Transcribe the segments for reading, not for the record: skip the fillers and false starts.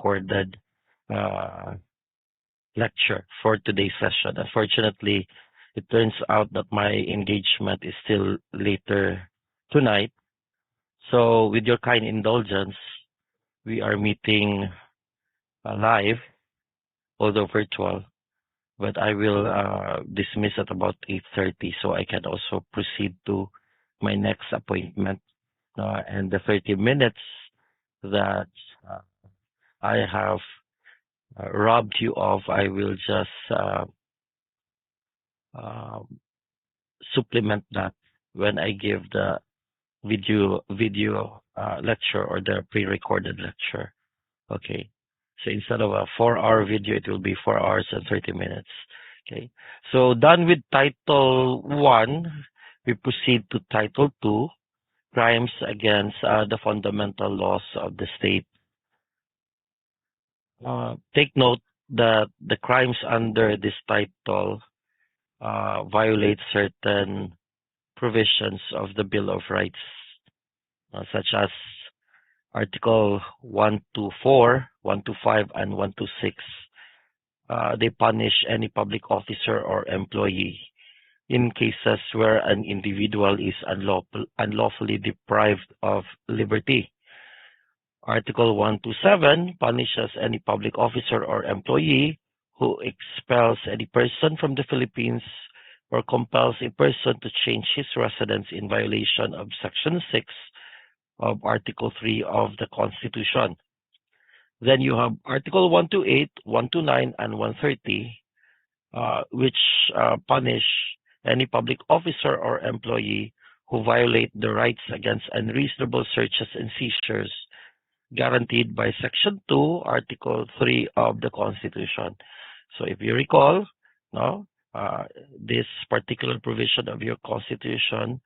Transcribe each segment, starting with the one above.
pre-recorded uh, lecture for today's session. Unfortunately, it turns out that my engagement is still later tonight. So, with your kind indulgence, we are meeting live, although virtual, but I will dismiss at about 8:30 so I can also proceed to my next appointment. And the 30 minutes that uh, I have robbed you of, I will just uh, supplement that when I give the video lecture or the pre-recorded lecture. Okay. So instead of a 4-hour video, it will be 4 hours and 30 minutes. Okay. So done with title 1, we proceed to title 2, crimes against the fundamental laws of the state. Take note that the crimes under this title violate certain provisions of the Bill of Rights, such as Article 124, 125, and 126. They punish any public officer or employee in cases where an individual is unlawfully deprived of liberty. Article 127 punishes any public officer or employee who expels any person from the Philippines or compels a person to change his residence in violation of Section 6 of Article 3 of the Constitution. Then you have Article 128, 129, and 130, which punish any public officer or employee who violate the rights against unreasonable searches and seizures guaranteed by Section 2, Article 3 of the Constitution. So if you recall, no, this particular provision of your Constitution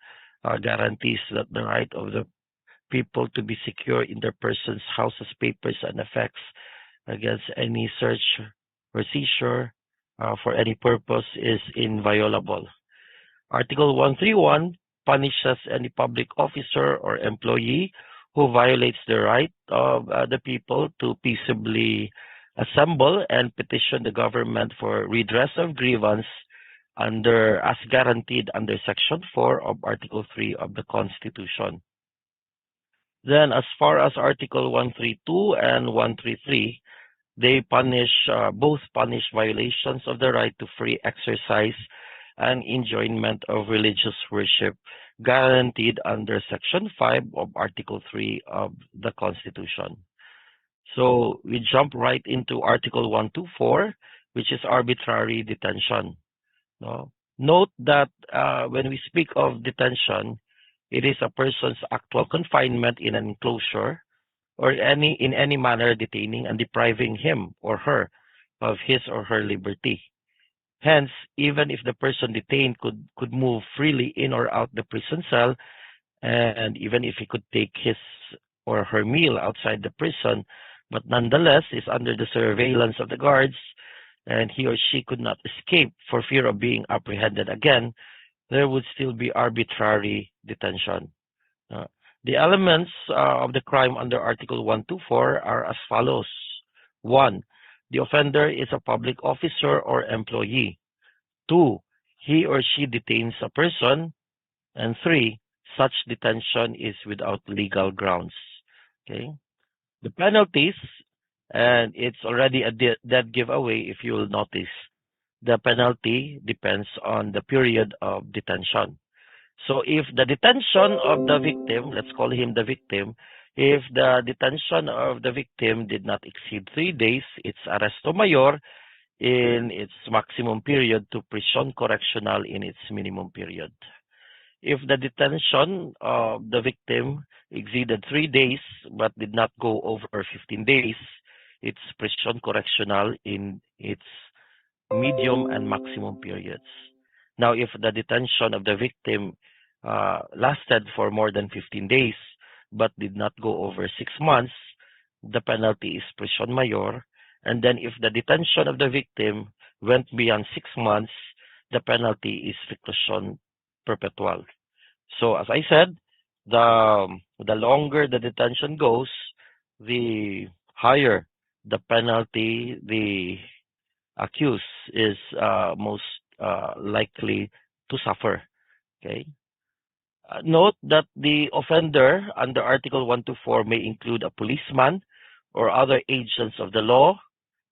guarantees that the right of the people to be secure in their persons, houses, papers, and effects against any search or seizure for any purpose is inviolable. Article 131 punishes any public officer or employee who violates the right of the people to peaceably assemble and petition the government for redress of grievance as guaranteed under Section 4 of Article 3 of the Constitution. Then as far as Article 132 and 133, they both punish violations of the right to free exercise and enjoyment of religious worship guaranteed under Section 5 of Article 3 of the Constitution. So we jump right into Article 124, which is arbitrary detention. No? Note that when we speak of detention, it is a person's actual confinement in an enclosure or in any manner detaining and depriving him or her of his or her liberty. Hence, even if the person detained could move freely in or out the prison cell, and even if he could take his or her meal outside the prison, but nonetheless is under the surveillance of the guards, and he or she could not escape for fear of being apprehended again, there would still be arbitrary detention. The elements of the crime under Article 124 are as follows. 1. The offender is a public officer or employee. 2. He or she detains a person. And 3. Such detention is without legal grounds. Okay. The penalties, and it's already a dead giveaway if you will notice, the penalty depends on the period of detention. So if the detention of the victim, let's call him the victim, if the detention of the victim did not exceed 3 days, it's arresto mayor in its maximum period to prison correctional in its minimum period. If the detention of the victim exceeded 3 days but did not go over 15 days, it's prison correctional in its medium and maximum periods. Now, if the detention of the victim lasted for more than 15 days but did not go over 6 months, the penalty is prison mayor. And then if the detention of the victim went beyond 6 months, the penalty is reclusion perpetual. So as I said, the longer the detention goes, the higher the penalty the accused is most likely to suffer. Okay. Note that the offender under Article 124 may include a policeman or other agents of the law,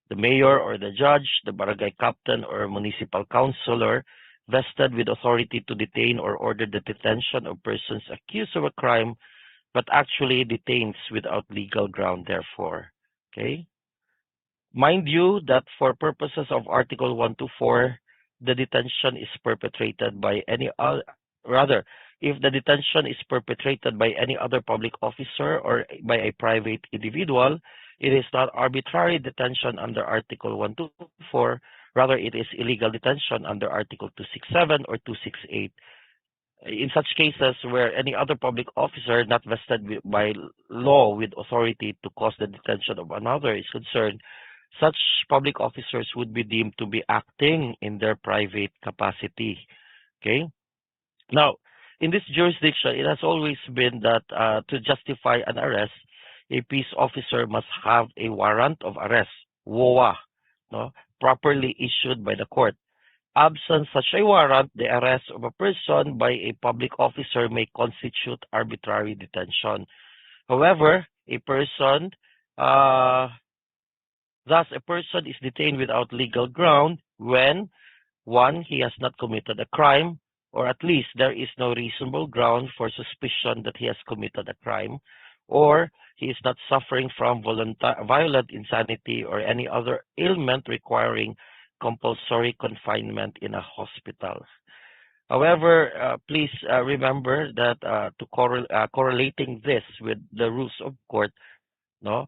the mayor or the judge, the barangay captain or municipal councilor vested with authority to detain or order the detention of persons accused of a crime but actually detains without legal ground therefore. Okay? Mind you that for purposes of Article 124, the detention is perpetrated by any other, rather, if the detention is perpetrated by any other public officer or by a private individual, it is not arbitrary detention under Article 124, rather it is illegal detention under Article 267 or 268. In such cases where any other public officer not vested by law with authority to cause the detention of another is concerned, such public officers would be deemed to be acting in their private capacity. Okay? Now, in this jurisdiction, it has always been that to justify an arrest, a peace officer must have a warrant of arrest, WOA, no, properly issued by the court. Absent such a warrant, the arrest of a person by a public officer may constitute arbitrary detention. However, uh, a person is detained without legal ground when one, he has not committed a crime, or at least there is no reasonable ground for suspicion that he has committed a crime, or he is not suffering from violent insanity or any other ailment requiring compulsory confinement in a hospital. However, please remember that correlating this with the rules of court, no,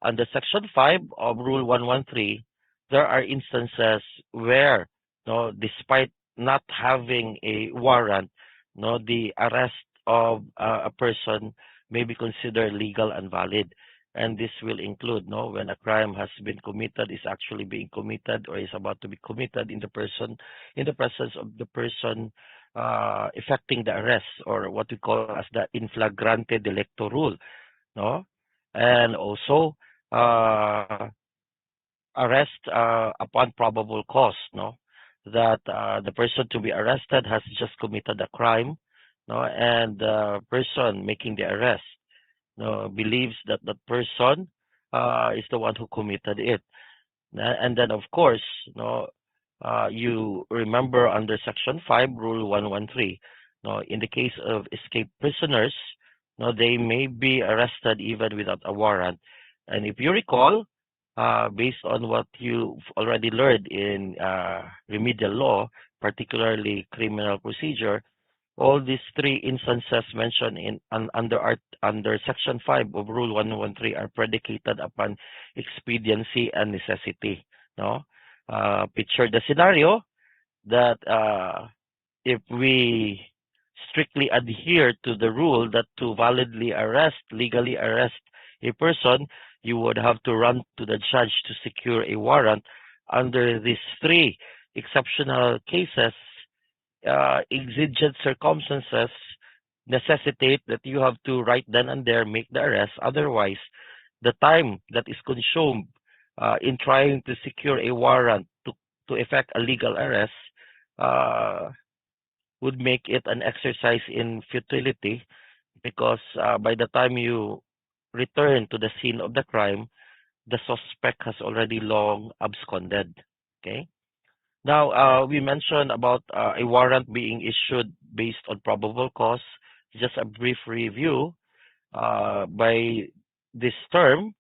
under Section 5 of Rule 113, there are instances where, no, despite not having a warrant, no, the arrest of a person may be considered legal and valid. And this will include, no, when a crime has been committed, is actually being committed, or is about to be committed in the presence of the person effecting the arrest, or what we call as the in flagrante delicto rule, no, and also uh, arrest upon probable cause, no, that the person to be arrested has just committed a crime, no, and the person making the arrest, no, believes that the person is the one who committed it. And then, of course, no, you remember under Section 5, Rule 113, no, in the case of escaped prisoners, no, they may be arrested even without a warrant. And if you recall, based on what you've already learned in remedial law, particularly criminal procedure, all these three instances mentioned under Section 5 of Rule 113 are predicated upon expediency and necessity. No, picture the scenario that if we strictly adhere to the rule that to validly legally arrest a person, you would have to run to the judge to secure a warrant. Under these three exceptional cases, exigent circumstances necessitate that you have to right then and there make the arrest. Otherwise, the time that is consumed in trying to secure a warrant to effect a legal arrest uh, would make it an exercise in futility because by the time you return to the scene of the crime, the suspect has already long absconded. Okay. Now, we mentioned about a warrant being issued based on probable cause. Just a brief review. By this term,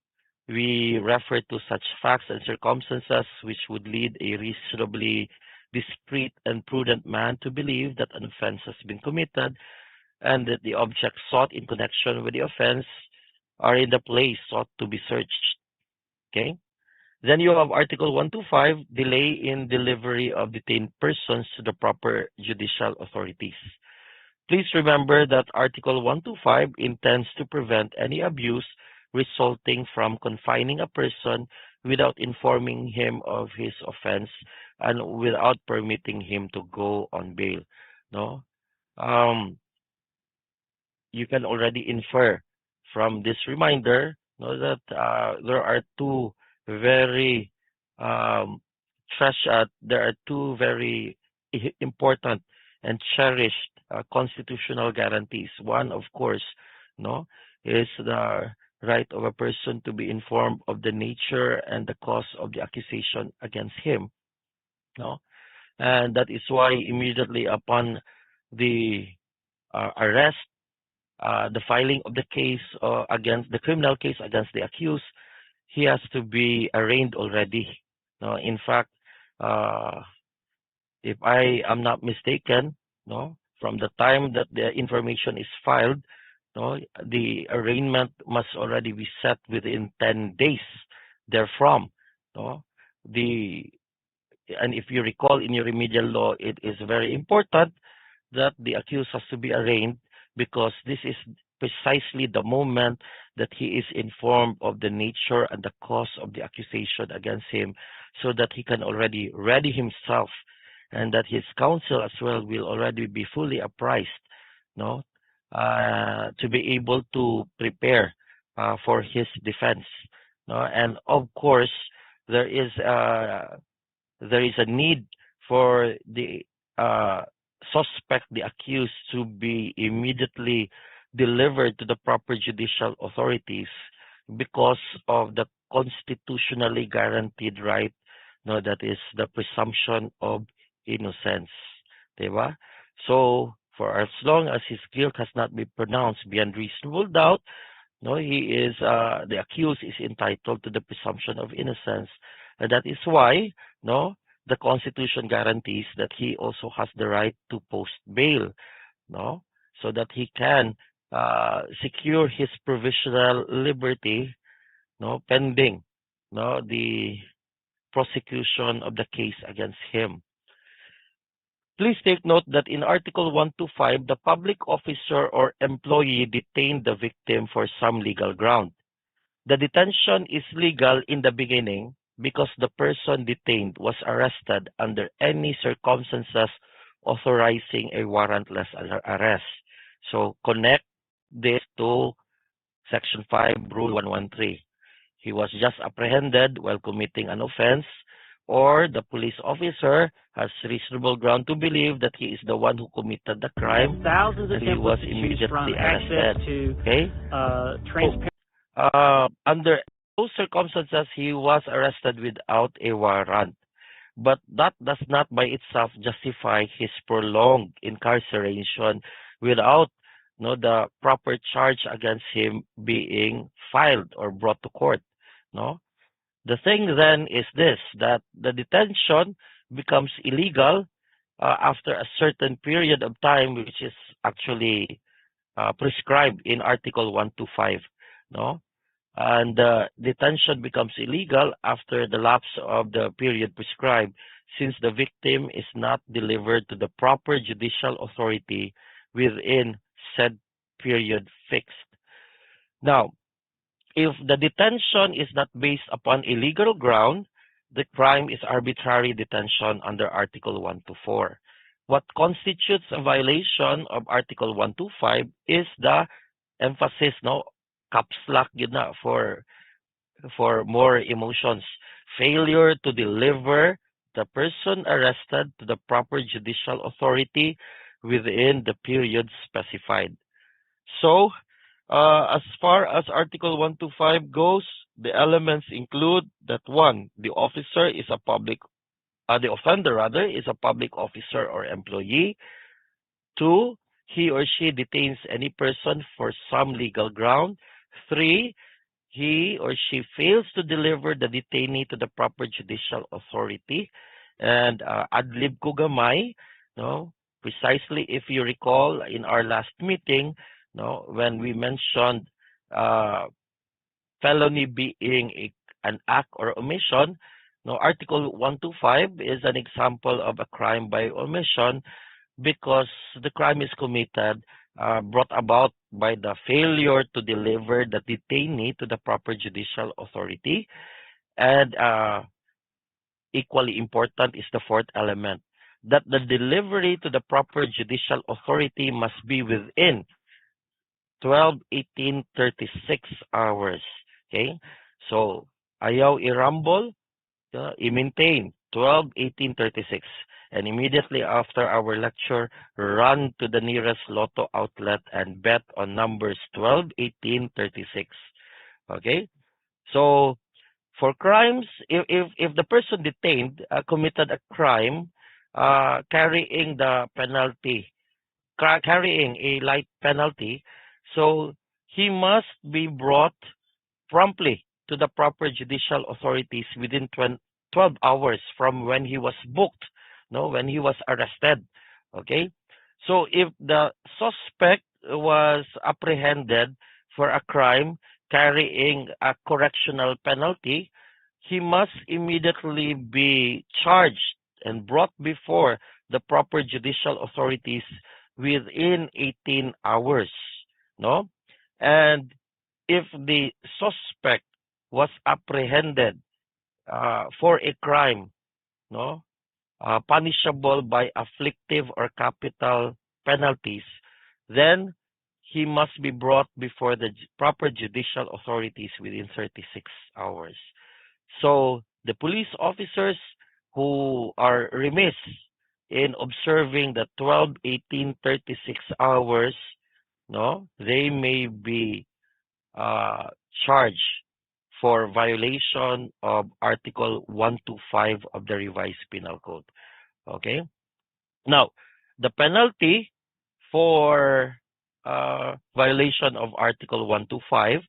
we refer to such facts and circumstances which would lead a reasonably discreet and prudent man to believe that an offense has been committed and that the objects sought in connection with the offense are in the place sought to be searched. Okay? Then you have Article 125, delay in delivery of detained persons to the proper judicial authorities. Please remember that Article 125 intends to prevent any abuse resulting from confining a person without informing him of his offense and without permitting him to go on bail. No, um, you can already infer from this reminder, no, that there are two very um, there are two very important and cherished constitutional guarantees. One, of course, no, is the right of a person to be informed of the nature and the cause of the accusation against him. No, and that is why immediately upon the arrest, the filing of the case against the criminal case against the accused, he has to be arraigned already. No, in fact, uh, if I am not mistaken, no, from the time that the information is filed, no, the arraignment must already be set within 10 days therefrom. No, the and if you recall in your remedial law, it is very important that the accused has to be arraigned because this is precisely the moment that he is informed of the nature and the cause of the accusation against him so that he can already ready himself and that his counsel as well will already be fully apprised, no, to be able to prepare for his defense. No? And of course, there is uh, there is a need for the uh, suspect, the accused, to be immediately delivered to the proper judicial authorities because of the constitutionally guaranteed right, no, that is the presumption of innocence. Diba? So, for as long as his guilt has not been pronounced beyond reasonable doubt, no, the accused is entitled to the presumption of innocence. And that is why, no, the Constitution guarantees that he also has the right to post bail, no, so that he can secure his provisional liberty, no, pending, no, the prosecution of the case against him. Please take note that in Article 125, the public officer or employee detained the victim for some legal ground. The detention is legal in the beginning because the person detained was arrested under any circumstances authorizing a warrantless arrest. So connect this to Section 5, Rule 113. He was just apprehended while committing an offense, or the police officer has reasonable ground to believe that he is the one who committed the crime, and he was immediately arrested. Okay? Under those circumstances, he was arrested without a warrant. But that does not by itself justify his prolonged incarceration without, no, the proper charge against him being filed or brought to court. No? The thing then is this, that the detention becomes illegal after a certain period of time, which is actually prescribed in Article 125. No? And detention becomes illegal after the lapse of the period prescribed, since the victim is not delivered to the proper judicial authority within said period fixed. Now, if the detention is not based upon a legal ground, the crime is arbitrary detention under Article 124. What constitutes a violation of Article 125 is the emphasis, no, caps lock yun na for more emotions. Failure to deliver the person arrested to the proper judicial authority within the period specified. So, as far as Article 125 goes, the elements include that one, the offender rather is a public officer or employee. Two, he or she detains any person for some legal ground. Three, he or she fails to deliver the detainee to the proper judicial authority. And ad lib ko gamay, no, precisely if you recall in our last meeting, no, when we mentioned felony being an act or omission, no, Article 125 is an example of a crime by omission because the crime is committed, brought about by the failure to deliver the detainee to the proper judicial authority. And equally important is the fourth element, that the delivery to the proper judicial authority must be within 12, 18, 36 hours. Okay? So, ayaw i-rumble, i-maintain 12-18-36. And immediately after our lecture, run to the nearest lotto outlet and bet on numbers 12-18-36. Okay? So, for crimes, if the person detained committed a crime carrying the penalty, carrying a light penalty, so he must be brought promptly to the proper judicial authorities within 12 hours from when he was booked, no, when he was arrested. Okay? So if the suspect was apprehended for a crime carrying a correctional penalty, he must immediately be charged and brought before the proper judicial authorities within 18 hours, no? And if the suspect was apprehended for a crime, no, punishable by afflictive or capital penalties, then he must be brought before the proper judicial authorities within 36 hours. So the police officers who are remiss in observing the 12-18-36 hours, no, they may be uh, charge for violation of Article 125 of the Revised Penal Code. Okay? Now, the penalty for violation of Article 125,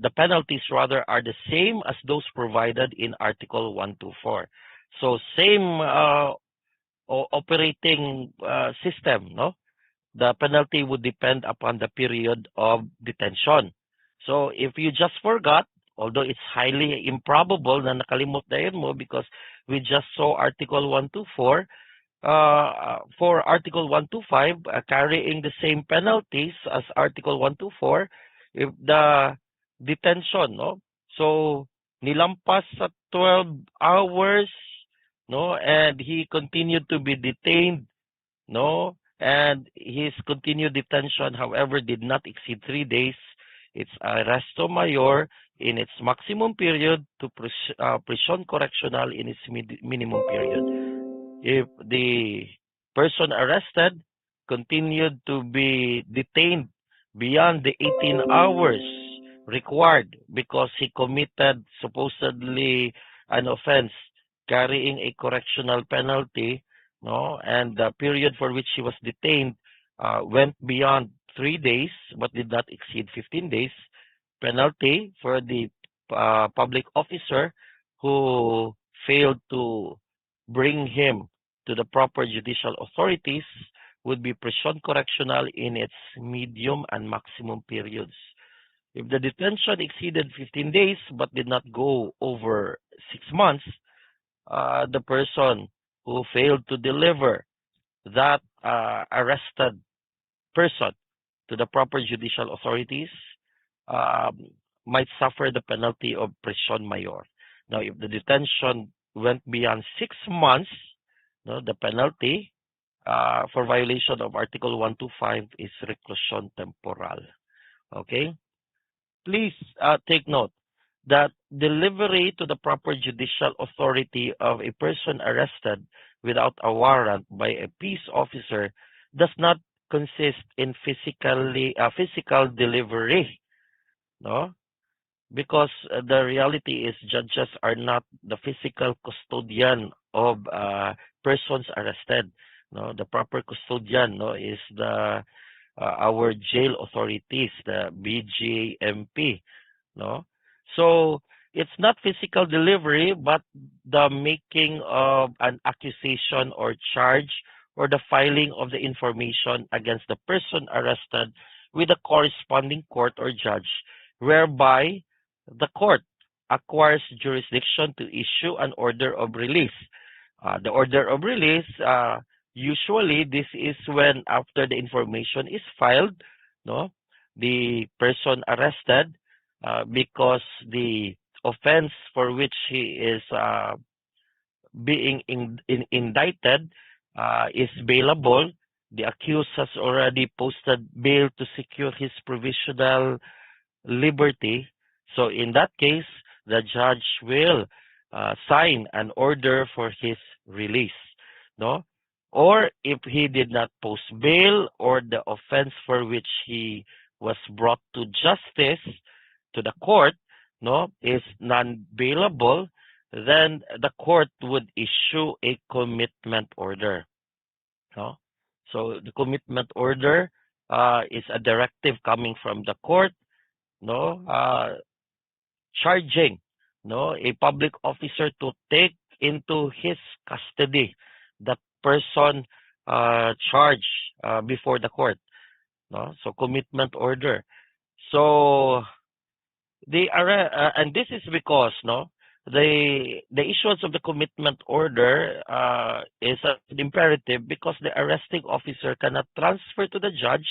the penalties rather are the same as those provided in Article 124. So, same operating system, no? The penalty would depend upon the period of detention. So if you just forgot, although it's highly improbable na nakalimot na yun mo because we just saw Article 124, for Article 125, carrying the same penalties as Article 124, if the detention, no? So nilampas sa 12 hours, no? And he continued to be detained, no, and his continued detention, however, did not exceed 3 days. It's arresto mayor in its maximum period to prison correctional in its minimum period. If the person arrested continued to be detained beyond the 18 hours required because he committed supposedly an offense carrying a correctional penalty, no, and the period for which he was detained went beyond 3 days but did not exceed 15 days, penalty for the public officer who failed to bring him to the proper judicial authorities would be prison correctional in its medium and maximum periods. If the detention exceeded 15 days but did not go over 6 months, the person who failed to deliver that arrested person to the proper judicial authorities um, might suffer the penalty of prison mayor. Now, if the detention went beyond 6 months, no, the penalty for violation of Article 125 is reclusion temporal. Okay? Please take note that delivery to the proper judicial authority of a person arrested without a warrant by a peace officer does not consist in physical delivery, no? Because the reality is judges are not the physical custodian of persons arrested. No, the proper custodian, no, is the our jail authorities, the BJMP, no. So it's not physical delivery, but the making of an accusation or charge or the filing of the information against the person arrested with a corresponding court or judge, whereby the court acquires jurisdiction to issue an order of release. The order of release, usually this is when after the information is filed, no, the person arrested because the offense for which he is being indicted is bailable. The accused has already posted bail to secure his provisional liberty. So in that case, the judge will sign an order for his release, no? Or if he did not post bail or the offense for which he was brought to justice to the court, no, is non-bailable, then the court would issue a commitment order, no? So the commitment order is a directive coming from the court, no, charging, no, a public officer to take into his custody the person charged before the court, no. So commitment order. So and this is because, no, the issuance of the commitment order is an imperative because the arresting officer cannot transfer to the judge,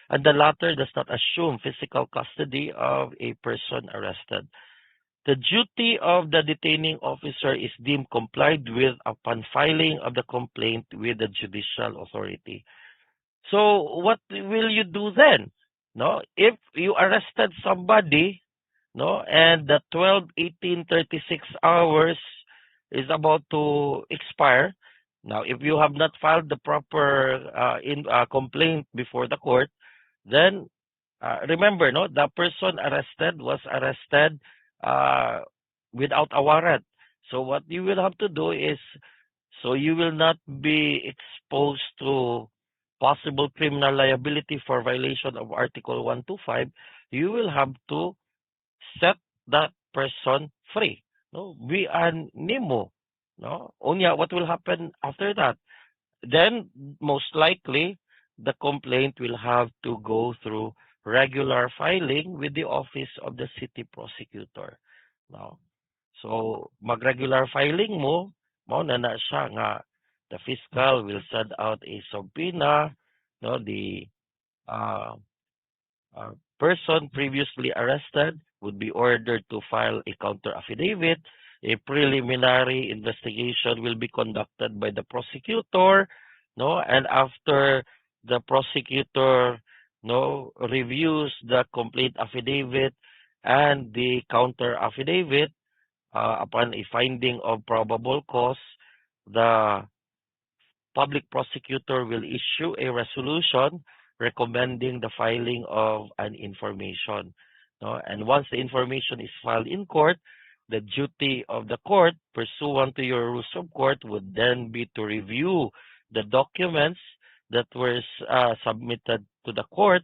and the latter does not assume physical custody of a person arrested. The duty of the detaining officer is deemed complied with upon filing of the complaint with the judicial authority. So what will you do then? No, if you arrested somebody, no, and the 12, 18, 36 hours is about to expire. Now, if you have not filed the proper complaint before the court, then remember, no, the person arrested was arrested uh, without a warrant. So what you will have to do is, so you will not be exposed to possible criminal liability for violation of Article 125, you will have to set that person free. No, we are Nemo. No, Onya, what will happen after that? Then most likely the complaint will have to go through regular filing with the office of the city prosecutor. No. So mag-regular filing mo na na siya nga the fiscal will send out a subpoena, no, the uh, person previously arrested would be ordered to file a counter affidavit. A preliminary investigation will be conducted by the prosecutor, no, and after the prosecutor, no, reviews the complaint affidavit and the counter affidavit, upon a finding of probable cause, the public prosecutor will issue a resolution recommending the filing of an information. No? And once the information is filed in court, the duty of the court, pursuant to your rules of court, would then be to review the documents that were submitted to the court,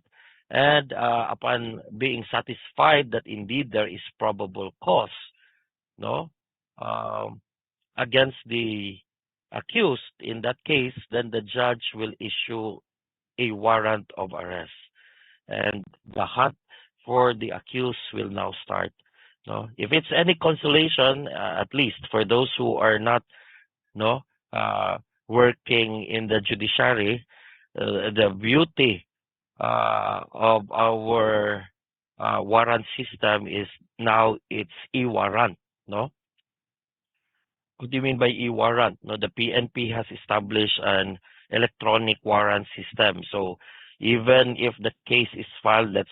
and upon being satisfied that indeed there is probable cause, no, um, against the accused, in that case, then the judge will issue a warrant of arrest. And the hunt for the accused will now start. No, if it's any consolation, at least for those who are not, no, uh, working in the judiciary, the beauty of our warrant system is now it's e-warrant. No, what do you mean by e-warrant? No, the PNP has established an electronic warrant system. So even if the case is filed, let's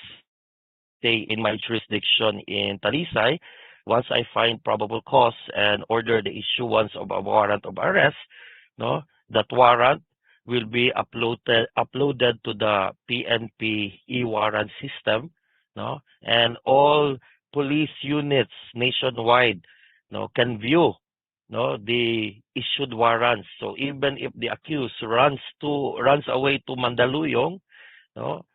say in my jurisdiction in Talisay, once I find probable cause and order the issuance of a warrant of arrest, no, that warrant will be uploaded to the PNP e-warrant system, no, and all police units nationwide, no, can view, no, the issued warrants. So even if the accused runs away to Mandaluyong, no,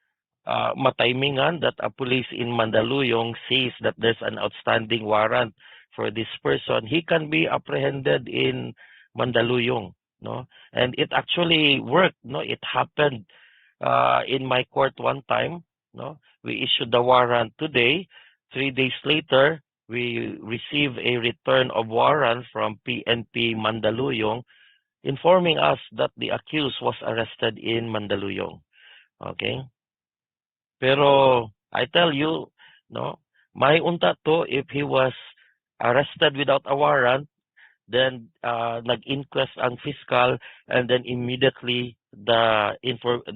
matimingan that a police in Mandaluyong sees that there's an outstanding warrant for this person, he can be apprehended in Mandaluyong, no. And it actually worked, no. It happened in my court one time, no. We issued the warrant today. 3 days later, we received a return of warrant from PNP Mandaluyong informing us that the accused was arrested in Mandaluyong. Okay? Pero I tell you, no, may unta to if he was arrested without a warrant, then nag-inquest ang fiscal, and then immediately the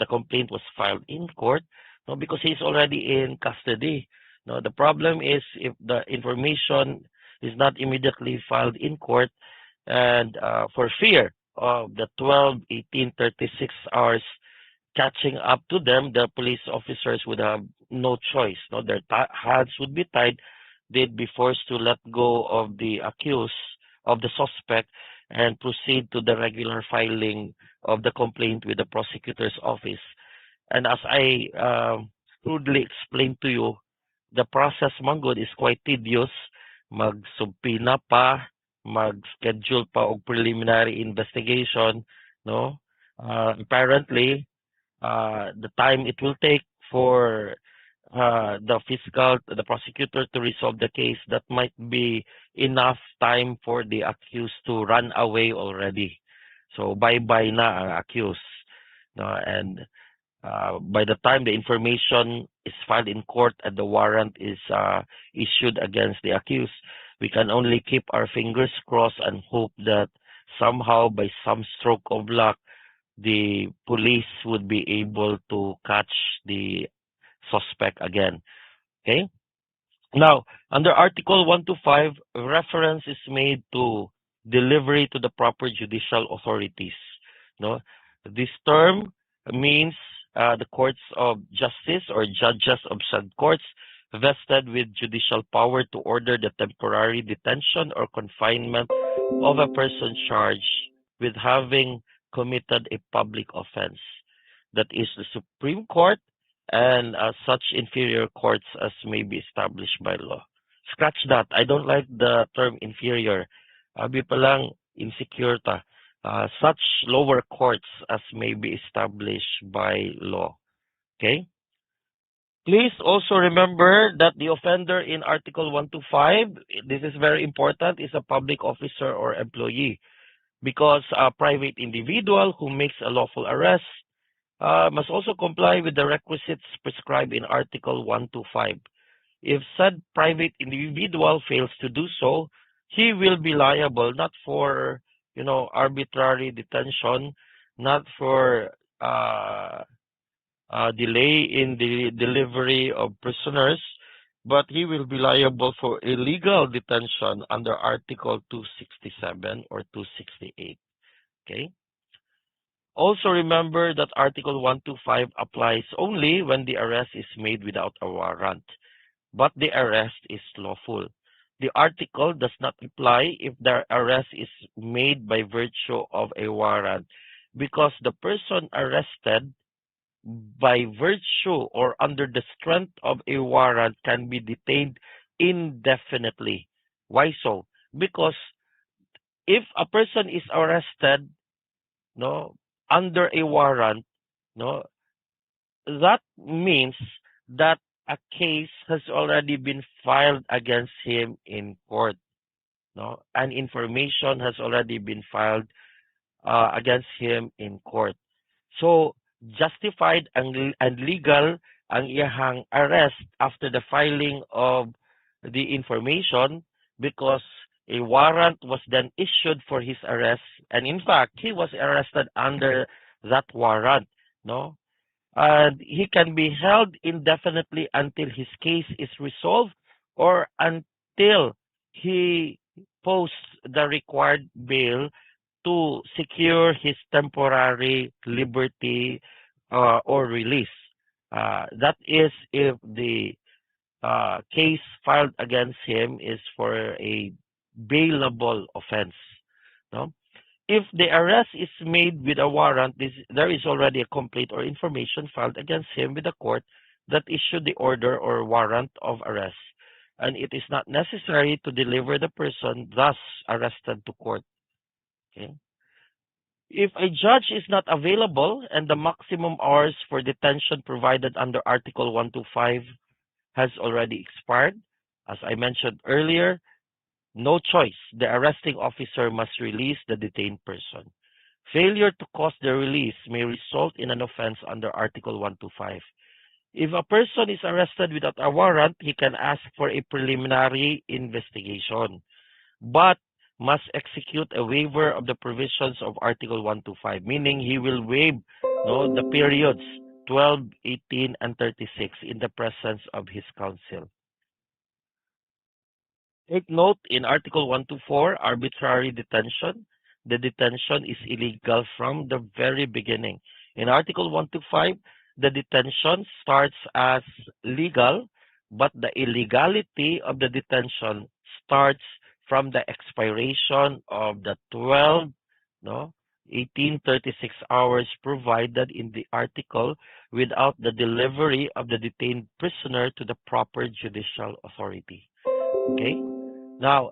complaint was filed in court, no, because he's already in custody. No, the problem is if the information is not immediately filed in court, and for fear of the 12, 18, 36 hours catching up to them, the police officers would have no choice. No, their hands would be tied. They'd be forced to let go of the accused, of the suspect, and proceed to the regular filing of the complaint with the prosecutor's office. And as I crudely explained to you, the process, Manggod, is quite tedious. Mag-subpoena pa, mag-schedule pa og preliminary investigation, no? Apparently, the time it will take for the prosecutor to resolve the case, that might be enough time for the accused to run away already. So bye-bye na ang accused. No? And by the time the information is filed in court and the warrant is issued against the accused, we can only keep our fingers crossed and hope that somehow, by some stroke of luck, the police would be able to catch the suspect again. Okay? Now, under Article 125, reference is made to delivery to the proper judicial authorities. No, this term means the courts of justice or judges of said courts vested with judicial power to order the temporary detention or confinement of a person charged with having committed a public offense. That is the Supreme Court and such inferior courts as may be established by law. Scratch that. I don't like the term inferior. Abi palang insecure ta. Such lower courts as may be established by law. Okay? Please also remember that the offender in Article 125, this is very important, is a public officer or employee, because a private individual who makes a lawful arrest must also comply with the requisites prescribed in Article 125. If said private individual fails to do so, he will be liable not for, arbitrary detention, not for delay in the delivery of prisoners, but he will be liable for illegal detention under Article 267 or 268. Okay? Also remember that Article 125 applies only when the arrest is made without a warrant, but the arrest is lawful. The article does not apply if the arrest is made by virtue of a warrant, because the person arrested by virtue or under the strength of a warrant can be detained indefinitely. Why so? Because if a person is arrested, no, under a warrant, no, that means that a case has already been filed against him in court, no, and information has already been filed against him in court. So justified and legal ang iyahang arrest after the filing of the information, because a warrant was then issued for his arrest, and in fact he was arrested under that warrant, no, and he can be held indefinitely until his case is resolved or until he posts the required bail to secure his temporary liberty or release. That is if the case filed against him is for a bailable offense. No? If the arrest is made with a warrant, there is already a complaint or information filed against him with the court that issued the order or warrant of arrest, and it is not necessary to deliver the person thus arrested to court. Okay? If a judge is not available and the maximum hours for detention provided under Article 125 has already expired, as I mentioned earlier, no choice. The arresting officer must release the detained person. Failure to cause the release may result in an offense under Article 125. If a person is arrested without a warrant, he can ask for a preliminary investigation, but must execute a waiver of the provisions of Article 125, meaning he will waive the periods 12, 18, and 36 in the presence of his counsel. Take note in Article 124, arbitrary detention. The detention is illegal from the very beginning. In Article 125, the detention starts as legal, but the illegality of the detention starts from the expiration of the 12, no, 1836 hours provided in the article without the delivery of the detained prisoner to the proper judicial authority. Okay? Now,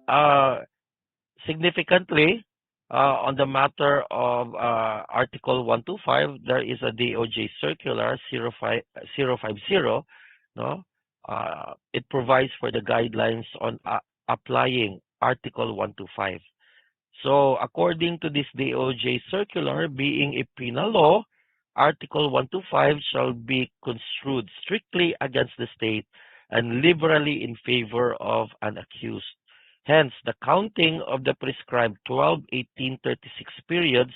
significantly, on the matter of Article 125, there is a DOJ Circular 050. No? It provides for the guidelines on applying Article 125. So, according to this DOJ circular, being a penal law, Article 125 shall be construed strictly against the state and liberally in favor of an accused. Hence, the counting of the prescribed 12, 18, 36 periods,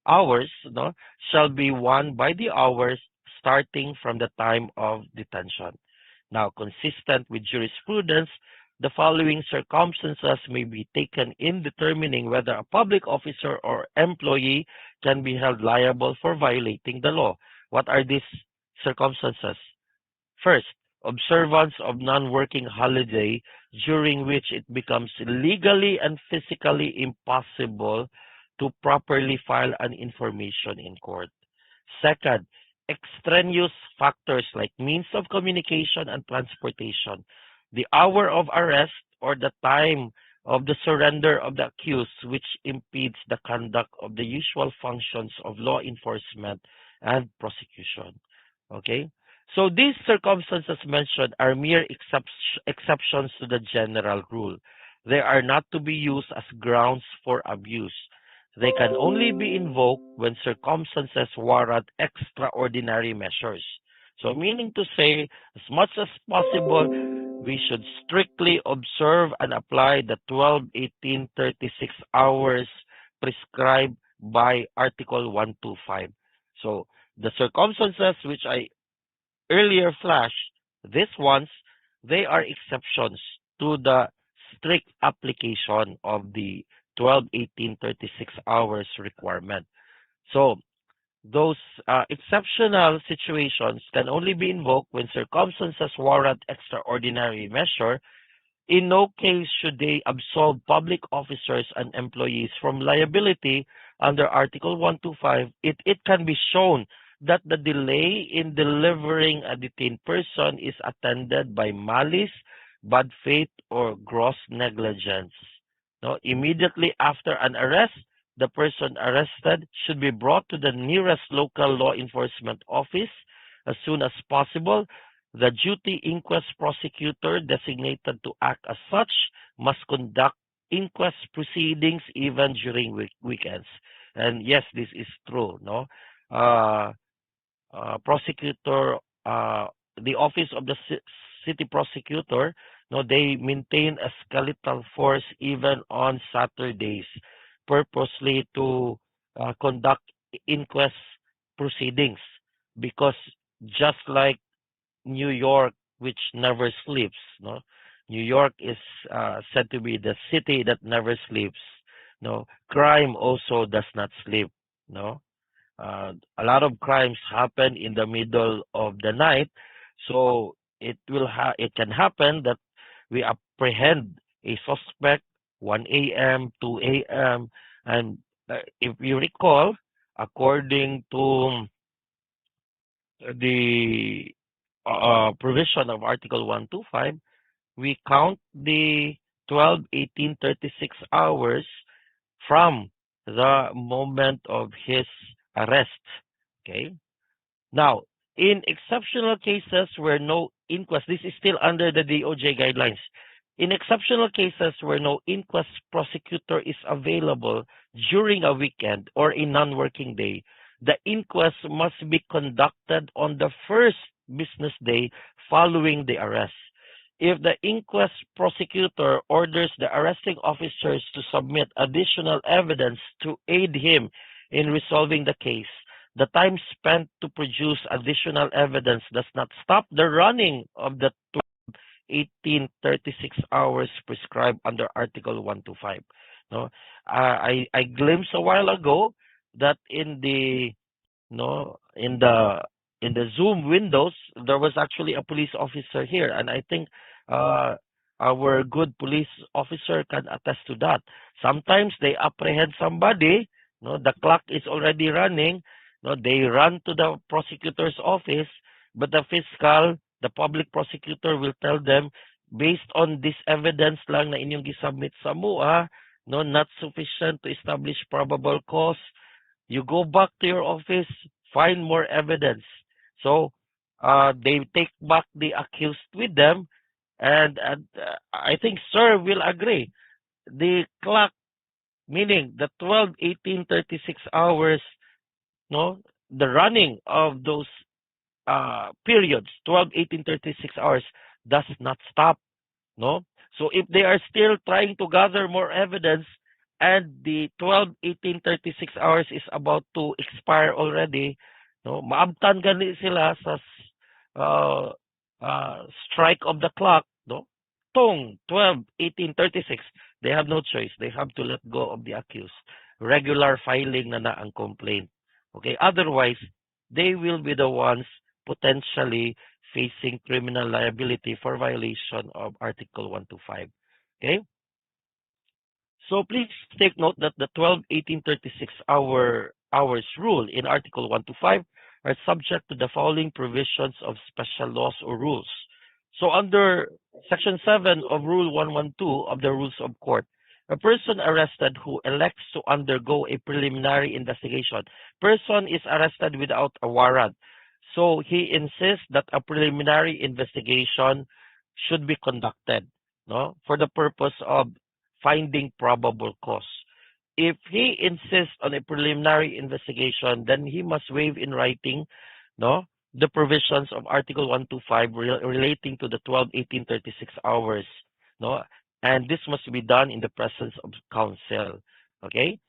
hours, no, shall be one by the hours starting from the time of detention. Now, consistent with jurisprudence, the following circumstances may be taken in determining whether a public officer or employee can be held liable for violating the law. What are these circumstances? First, observance of non-working holiday during which it becomes legally and physically impossible to properly file an information in court. Second, extraneous factors like means of communication and transportation, the hour of arrest or the time of the surrender of the accused, which impedes the conduct of the usual functions of law enforcement and prosecution. Okay? So these circumstances mentioned are mere exceptions to the general rule. They are not to be used as grounds for abuse. They can only be invoked when circumstances warrant extraordinary measures. So meaning to say, as much as possible, we should strictly observe and apply the 12, 18, 36 hours prescribed by Article 125. So the circumstances which I earlier flash, these ones, they are exceptions to the strict application of the 12, 18, 36 hours requirement. So those exceptional situations can only be invoked when circumstances warrant extraordinary measure. In no case should they absolve public officers and employees from liability under Article 125 if it can be shown that the delay in delivering a detained person is attended by malice, bad faith, or gross negligence. No, immediately after an arrest, the person arrested should be brought to the nearest local law enforcement office as soon as possible. The duty inquest prosecutor designated to act as such must conduct inquest proceedings even during weekends. And yes, this is true. No, uh, prosecutor, the office of the city prosecutor, no, they maintain a skeletal force even on Saturdays, purposely to conduct inquest proceedings, because just like New York, which never sleeps. No, New York is said to be the city that never sleeps. No, crime also does not sleep. No, a lot of crimes happen in the middle of the night, so it can happen that we apprehend a suspect 1 a.m., 2 a.m., and if you recall, according to the provision of Article 125, we count the 12, 18, 36 hours from the moment of his arrest. Okay? Now, in exceptional cases where no inquest, this is still under the DOJ guidelines. In exceptional cases where no inquest prosecutor is available during a weekend or a non-working day, the inquest must be conducted on the first business day following the arrest. If the inquest prosecutor orders the arresting officers to submit additional evidence to aid him in resolving the case, the time spent to produce additional evidence does not stop the running of the 1836 hours prescribed under Article 125. No, I glimpsed a while ago that in the Zoom windows, there was actually a police officer here, and I think uh, our good police officer can attest to that. Sometimes they apprehend somebody, no, the clock is already running, no, they run to the prosecutor's office, but the public prosecutor will tell them, based on this evidence lang na inyong gisubmit sa MUA, no, not sufficient to establish probable cause. You go back to your office, find more evidence. So they take back the accused with them, and I think Sir will agree. The clock, meaning the 12, 18, 36 hours, no, the running of those periods, 12, 18, 36 hours, does not stop. No? So if they are still trying to gather more evidence and the 12, 18, 36 hours is about to expire already, no, maabtan gani sila sa uh, strike of the clock, no? Tong 12, 18, 36. They have no choice. They have to let go of the accused. Regular filing na ang complaint. Okay? Otherwise, they will be the ones potentially facing criminal liability for violation of Article 125. Okay? So please take note that the 12, 18, 36 hours rule in Article 125 are subject to the following provisions of special laws or rules. So under Section 7 of Rule 112 of the Rules of Court, a person arrested who elects to undergo a preliminary investigation, person is arrested without a warrant. So he insists that a preliminary investigation should be conducted, no, for the purpose of finding probable cause. If he insists on a preliminary investigation, then he must waive in writing, no, the provisions of Article 125 relating to the 12, 18, 36 hours, no, and this must be done in the presence of counsel. Okay.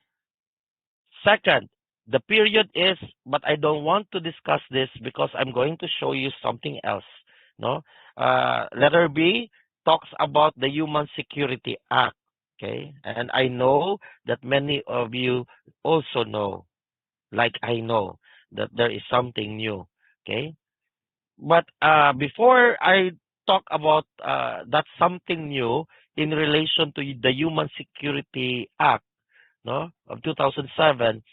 Second, the period is, but I don't want to discuss this because I'm going to show you something else. No, letter B talks about the Human Security Act. Okay, and I know that many of you also know, like I know, that there is something new. Okay, but before I talk about that something new in relation to the Human Security Act, no, of 2007,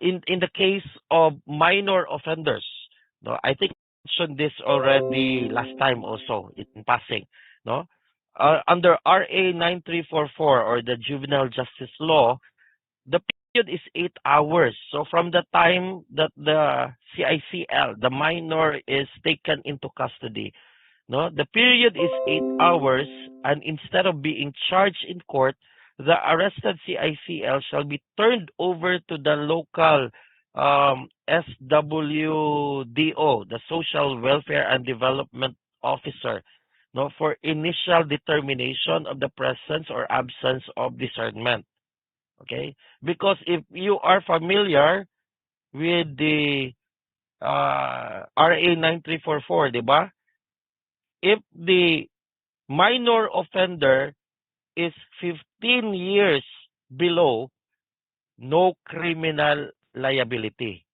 in the case of minor offenders, no, I think I mentioned this already last time also in passing, no, under RA 9344 or the Juvenile Justice Law, the period is 8 hours. So from the time that the CICL, the minor, is taken into custody, no, the period is 8 hours, and instead of being charged in court, the arrested CICL shall be turned over to the local SWDO, the Social Welfare and Development Officer, no, for initial determination of the presence or absence of discernment. Okay, because if you are familiar with the RA 9344, di ba? If the minor offender is 15 years below, no criminal liability.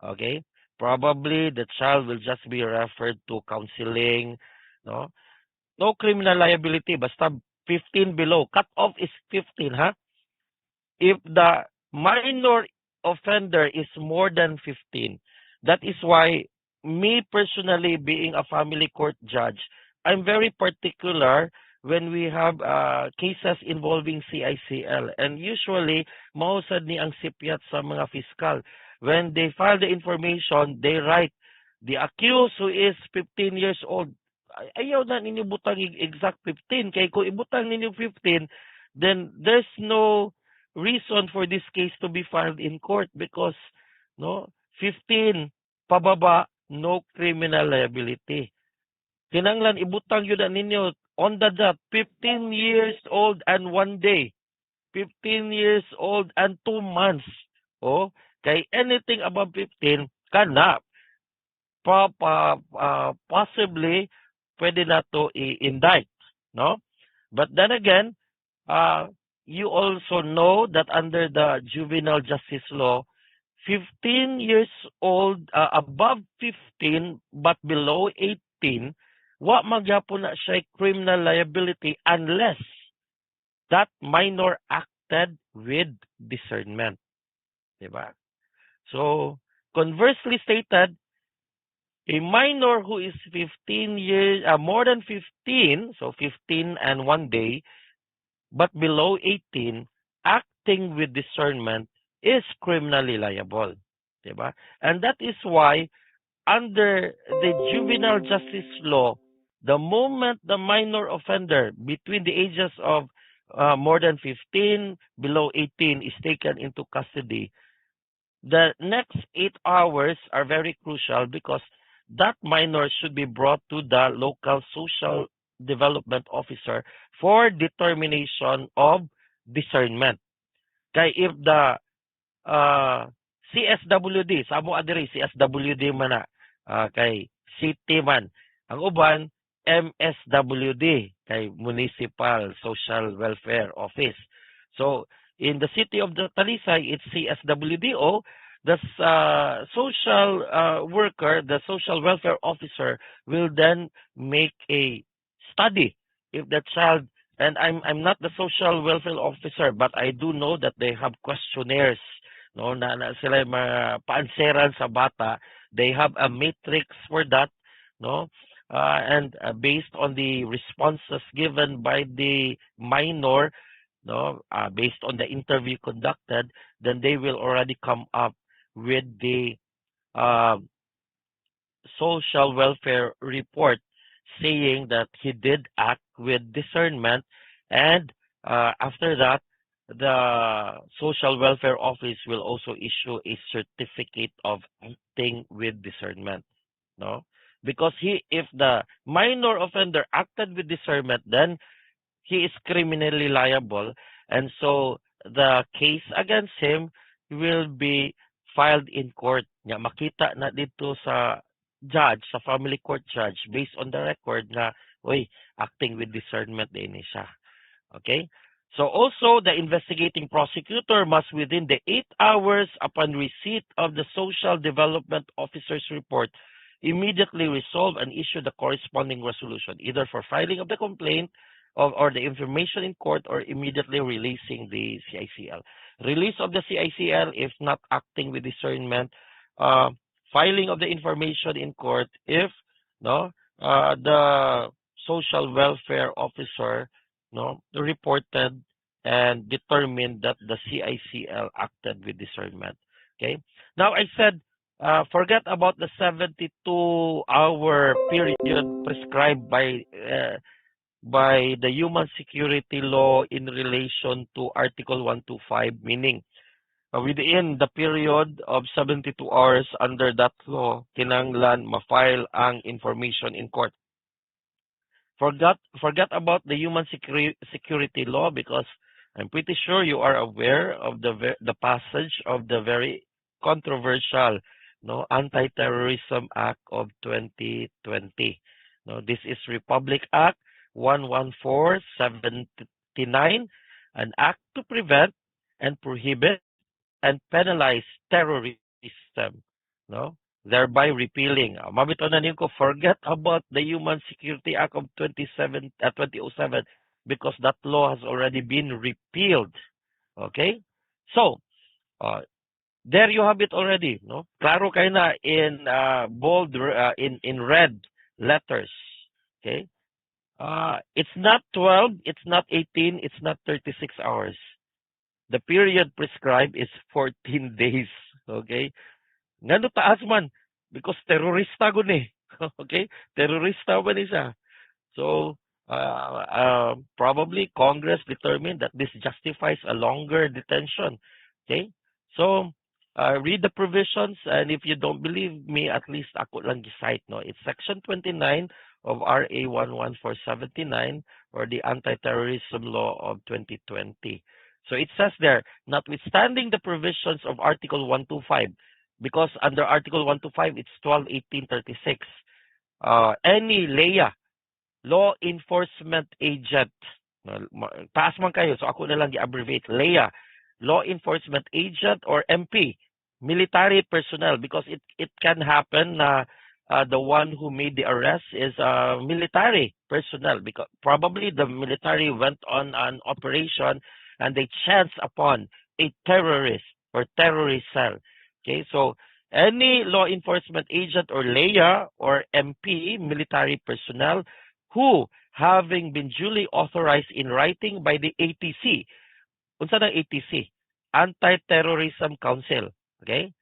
Okay? Probably the child will just be referred to counseling, no? No criminal liability, basta 15 below. Cut off is 15, ha? If the minor offender is more than 15, that is why me personally, being a family court judge, I'm very particular when we have cases involving CICL. And usually, mausad ni ang sipiat sa mga fiscal. When they file the information, they write, the accused who is 15 years old. Ayaw na ninyo butang exact 15. Kaya kung ibutang ninyo 15, then there's no reason for this case to be filed in court because, no, 15 pababa, no criminal liability. Kinanglan ibutang yun na ninyo on the dot, 15 years old and 1 day, 15 years old and 2 months. Oh, kay anything above 15 kana possibly pwede na to i-indict, no? But then again, uh, you also know that under the juvenile justice law, 15 years old, above 15 but below 18, wa magyapon na siya criminal liability unless that minor acted with discernment, diba? So, conversely stated, a minor who is 15 years, more than 15, so 15 and 1 day, but below 18, acting with discernment is criminally liable. Diba? And that is why under the juvenile justice law, the moment the minor offender between the ages of more than 15, below 18 is taken into custody, the next 8 hours are very crucial because that minor should be brought to the local social development officer for determination of discernment. Kay if the CSWD, sa mo adiri CSWD man na, kay city man. Ang uban MSWD, kay Municipal Social Welfare Office. So in the city of the Talisay, it's CSWDO. The social worker, the social welfare officer, will then make a study if the child, and I'm not the social welfare officer, but I do know that they have questionnaires, no, na sila yung mga paanseran sa bata. They have a matrix for that, no, and based on the responses given by the minor, no, based on the interview conducted, then they will already come up with the uh, social welfare report saying that he did act with discernment, and after that the social welfare office will also issue a certificate of acting with discernment, no, because he if the minor offender acted with discernment, then he is criminally liable, and so the case against him will be filed in court. Nga makita na dito sa judge, sa family court judge, based on the record na, oy, acting with discernment din siya. Okay? So also, the investigating prosecutor must, within the 8 hours upon receipt of the social development officer's report, immediately resolve and issue the corresponding resolution, either for filing of the complaint or the information in court, or immediately releasing the CICL. Release of the CICL if not acting with discernment, uh, filing of the information in court if no the social welfare officer no reported and determined that the CICL acted with discernment. Okay. Now I said, forget about the 72-hour period prescribed by the human security law in relation to Article 125, meaning within the period of 72 hours under that law, kinanglan ma-file ang information in court. Forget about the human security law, because I'm pretty sure you are aware of the passage of the very controversial no Anti-Terrorism Act of 2020. No, this is Republic Act 11479, an act to prevent and prohibit and penalize terrorism, no? Thereby repealing. Mabito na niyo ko, forget about the Human Security Act of 2007, because that law has already been repealed. Okay? So, there you have it already, no? Klaro kayo na in bold, in red letters. Okay? It's not 12, it's not 18, it's not 36 hours. The period prescribed is 14 days. Okay? Ngano taas man? Because terorista gud eh. Okay? Terorista man siya. So, probably Congress determined that this justifies a longer detention. Okay? So, read the provisions, and if you don't believe me, at least ako lang gi-cite, no? It's Section 29 of RA 11479, or the Anti-Terrorism Law of 2020. So it says there, notwithstanding the provisions of Article 125, because under Article 125, it's 12, 18, 36. Any LEA law enforcement agent. Taas man kayo, so ako na lang i-abbreviate. LEA, law enforcement agent or MP, military personnel, because it can happen na the one who made the arrest is military personnel, because probably the military went on an operation and they chanced upon a terrorist or terrorist cell. Okay, so any law enforcement agent or LEA or MP, military personnel, who having been duly authorized in writing by the ATC. Unsa ng ATC? Anti-Terrorism Council. Okay?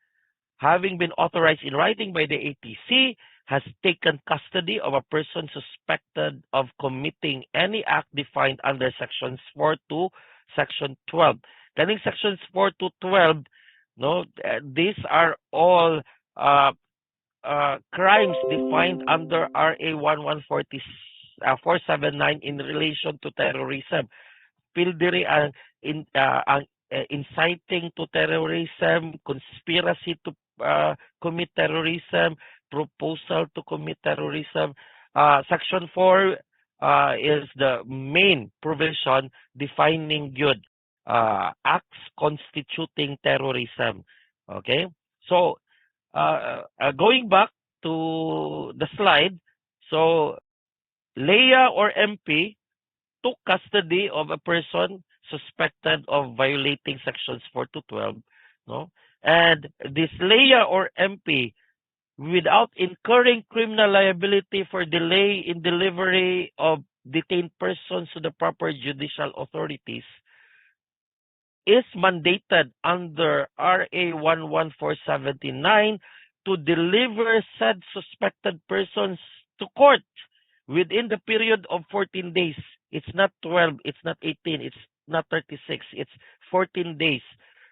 Having been authorized in writing by the ATC, has taken custody of a person suspected of committing any act defined under Sections 4 to Section 12. Kaning Sections 4 to 12, no, these are all uh, crimes defined under RA 479 in relation to terrorism. Pildery ang inciting to terrorism, conspiracy to commit terrorism, proposal to commit terrorism. Section 4 is the main provision defining good acts constituting terrorism. Okay? So, going back to the slide, so Leia or MP took custody of a person suspected of violating sections 4 to 12, no? And this Leia or MP, without incurring criminal liability for delay in delivery of detained persons to the proper judicial authorities, is mandated under RA 11479 to deliver said suspected persons to court within the period of 14 days. It's not 12, it's not 18, it's not 36, it's 14 days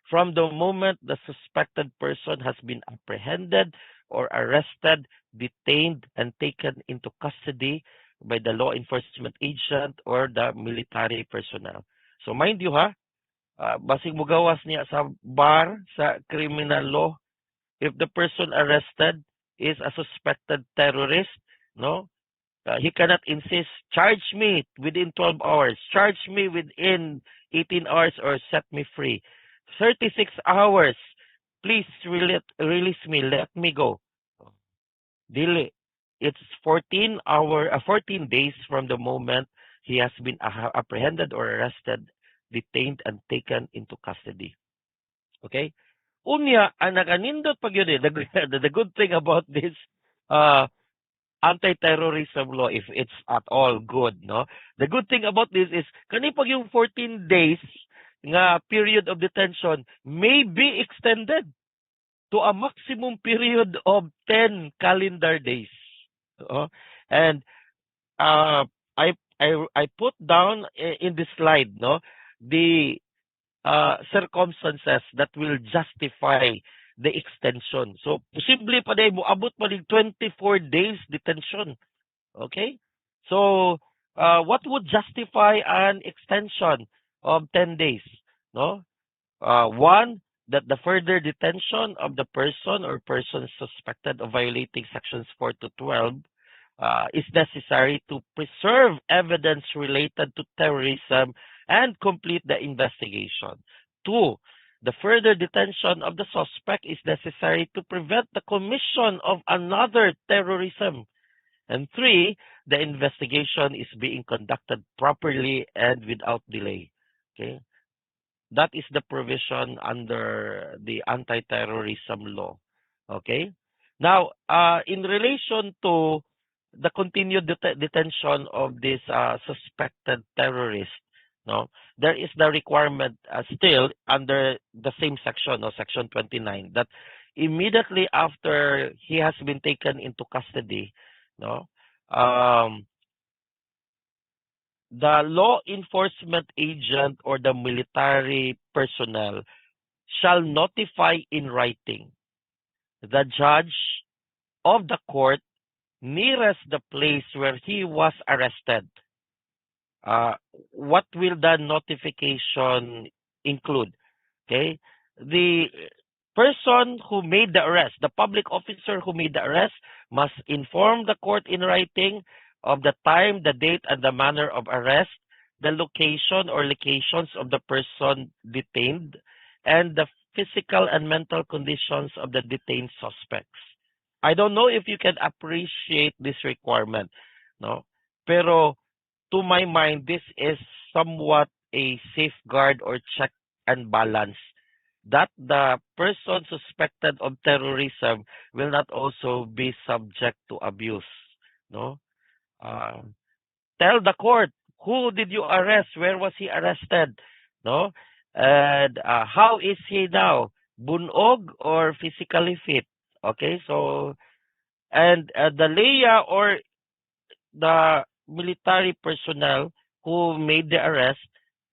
from the moment the suspected person has been apprehended or arrested, detained, and taken into custody by the law enforcement agent or the military personnel. So mind you ha, basig mo gawas niya sa bar, sa criminal law, if the person arrested is a suspected terrorist, no, he cannot insist, charge me within 12 hours, charge me within 18 hours, or set me free. 36 hours, please release me, let me go. Dili. It's 14 days from the moment he has been apprehended or arrested, detained, and taken into custody. Okay? Unya, ang nakanindot pag yun the good thing about this uh, anti-terrorism law, if it's at all good, no? The good thing about this is, kani pag yung 14 days nga period of detention may be extended to a maximum period of 10 calendar days. And uh, I put down in this slide, no, the circumstances that will justify the extension. So, posible pa day mo abot pa 24 days detention. Okay? So, what would justify an extension of 10 days? No? One, that the further detention of the person or persons suspected of violating sections 4 to 12 is necessary to preserve evidence related to terrorism and complete the investigation. Two, the further detention of the suspect is necessary to prevent the commission of another terrorism. And three, the investigation is being conducted properly and without delay. Okay? That is the provision under the anti-terrorism law. Okay? Now, in relation to the continued detention of this suspected terrorist, no, there is the requirement still under the same section, no, section 29, that immediately after he has been taken into custody, no, the law enforcement agent or the military personnel shall notify in writing the judge of the court nearest the place where he was arrested. What will the notification include? Okay, the person who made the arrest, the public officer who made the arrest, must inform the court in writing of the time, the date, and the manner of arrest, the location or locations of the person detained, and the physical and mental conditions of the detained suspects. I don't know if you can appreciate this requirement, no? Pero to my mind, this is somewhat a safeguard or check and balance that the person suspected of terrorism will not also be subject to abuse, no? Uh, Tell the court, who did you arrest? Where was he arrested? No? And how is he now? Bunog or physically fit? Okay, so, and the Leia or the military personnel who made the arrest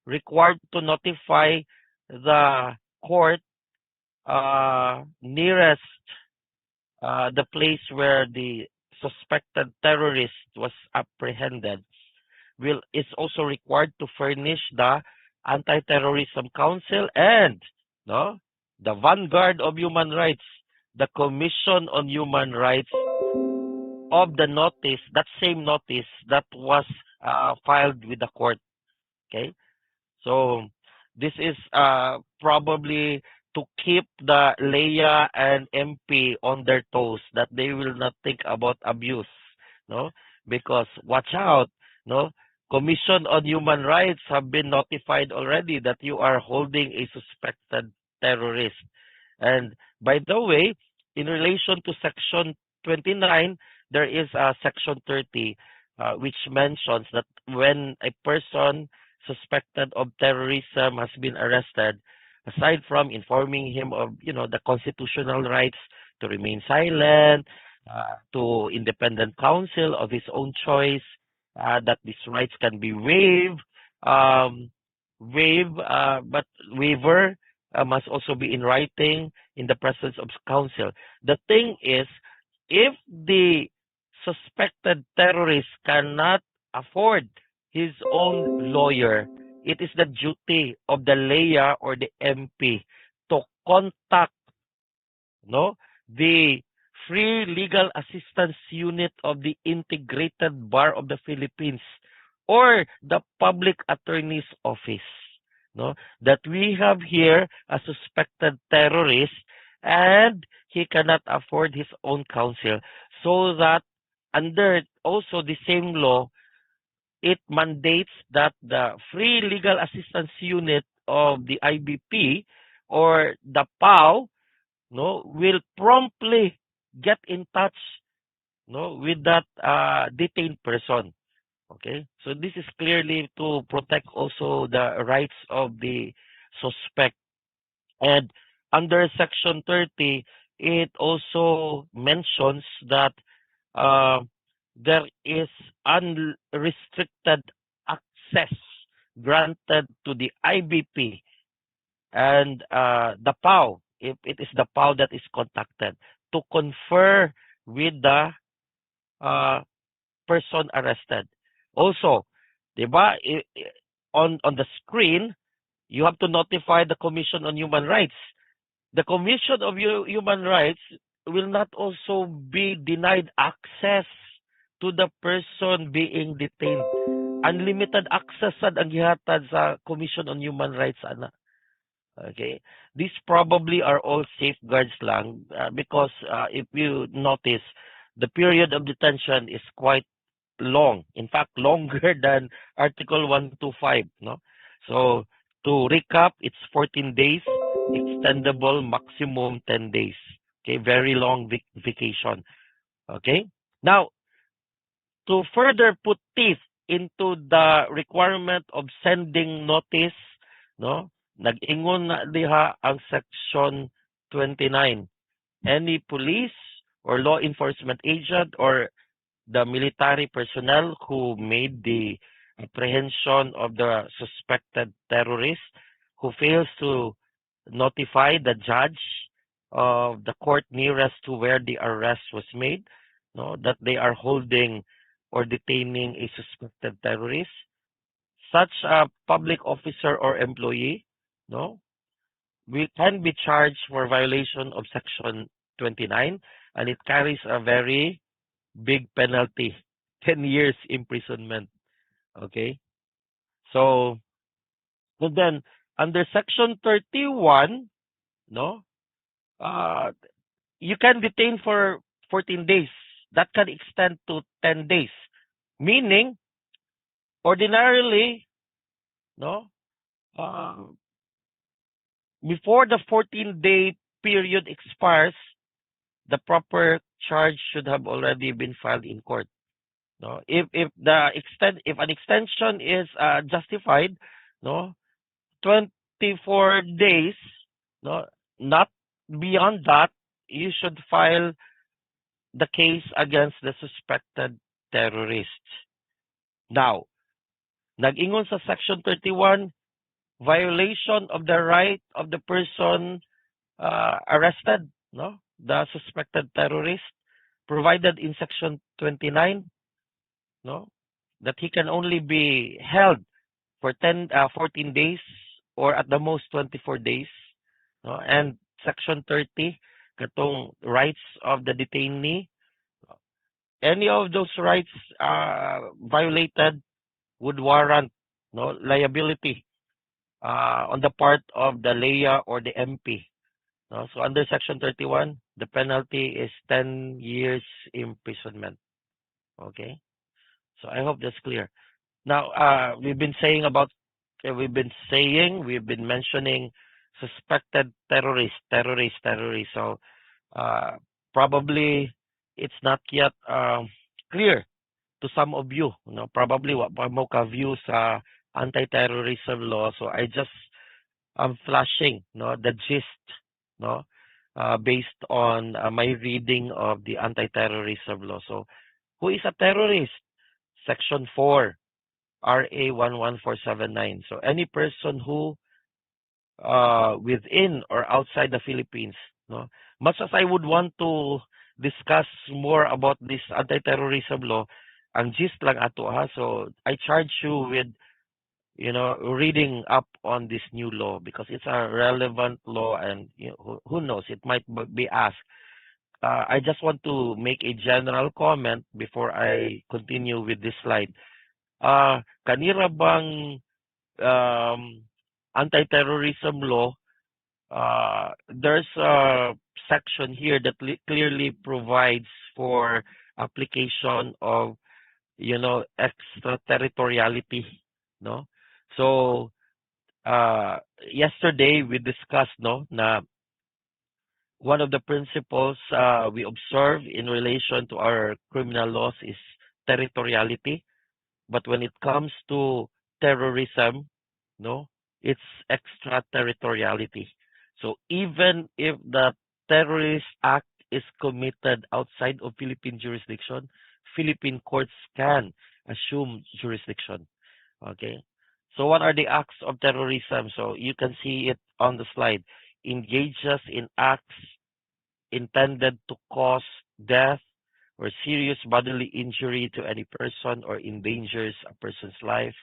required to notify the court nearest the place where the suspected terrorist was apprehended will is also required to furnish the Anti-Terrorism Council and no the vanguard of human rights, the Commission on Human Rights of the notice, that same notice that was filed with the court. Okay, so this is probably to keep the Leia and MP on their toes that they will not think about abuse, no? Because watch out, no? Commission on Human Rights have been notified already that you are holding a suspected terrorist. And by the way, in relation to Section 29, there is Section 30, which mentions that when a person suspected of terrorism has been arrested, aside from informing him of the constitutional rights to remain silent, to independent counsel of his own choice, that these rights can be um, but waiver must also be in writing in the presence of counsel. The thing is, if the suspected terrorist cannot afford his own lawyer, it is the duty of the Leia or the MP to contact no the Free Legal Assistance Unit of the Integrated Bar of the Philippines or the Public Attorney's Office. No, that we have here a suspected terrorist and he cannot afford his own counsel, so that under also the same law it mandates that the Free Legal Assistance Unit of the IBP or the PAO will promptly get in touch with that detained person. Okay, so this is clearly to protect also the rights of the suspect. And under Section 30, it also mentions that uh, there is unrestricted access granted to the IBP and the PAO, if it is the PAO that is contacted, to confer with the uh, person arrested. Also, diba, on the screen, you have to notify the Commission on Human Rights. The Commission of Human Rights will not also be denied access to the person being detained. Unlimited access sad ang gihatag sa Commission on Human Rights, ana. Okay, these probably are all safeguards lang because if you notice, the period of detention is quite long. In fact, longer than Article 125. No, so to recap, it's 14 days, extendable maximum 10 days. Okay, very long vacation. Okay, now to further put teeth into the requirement of sending notice, no, nag-ingon na diha ang Section 29. Any police or law enforcement agent or the military personnel who made the apprehension of the suspected terrorist who fails to notify the judge of the court nearest to where the arrest was made, no, that they are holding or detaining a suspected terrorist. Such a public officer or employee, no, we can be charged for violation of Section 29, and it carries a very big penalty. 10 years imprisonment. Okay? So, so then, under Section 31, no, uh, you can detain for 14 days. That can extend to 10 days. Meaning, ordinarily, no, uh, before the 14-day period expires, the proper charge should have already been filed in court. No, if an extension is justified, no, 24 days, no, not beyond that, you should file the case against the suspected terrorists. Now, nag-ingon sa Section 31, violation of the right of the person arrested, no, the suspected terrorist, provided in Section 29, no, that he can only be held for 14 days or at the most 24 days, no, and Section 30, katong rights of the detainee, any of those rights violated would warrant, no, liability on the part of the LEA or the MP. No? So under Section 31, the penalty is 10 years imprisonment. Okay? So I hope that's clear. Now, we've been mentioning suspected terrorists. So probably it's not yet clear to some of you. No? Probably wa pa mo ka view sa anti-terrorism law. So I just am flashing, no, the gist, no, based on my reading of the anti-terrorism law. So who is a terrorist? Section 4, RA 11479. So any person who within or outside the Philippines, no. Much as I would want to discuss more about this anti-terrorism law, ang gist lang ato ha. So I charge you with, reading up on this new law because it's a relevant law, and who knows, it might be asked. I just want to make a general comment before I continue with this slide. Kanira bang anti-terrorism law, there's a section here that clearly provides for application of, extraterritoriality, no? So, yesterday we discussed, no, na one of the principles we observe in relation to our criminal laws is territoriality. But when it comes to terrorism, no, it's extraterritoriality. So even if the terrorist act is committed outside of Philippine jurisdiction, Philippine courts can assume jurisdiction. Okay. So what are the acts of terrorism? So you can see it on the slide. Engages in acts intended to cause death or serious bodily injury to any person or endangers a person's life,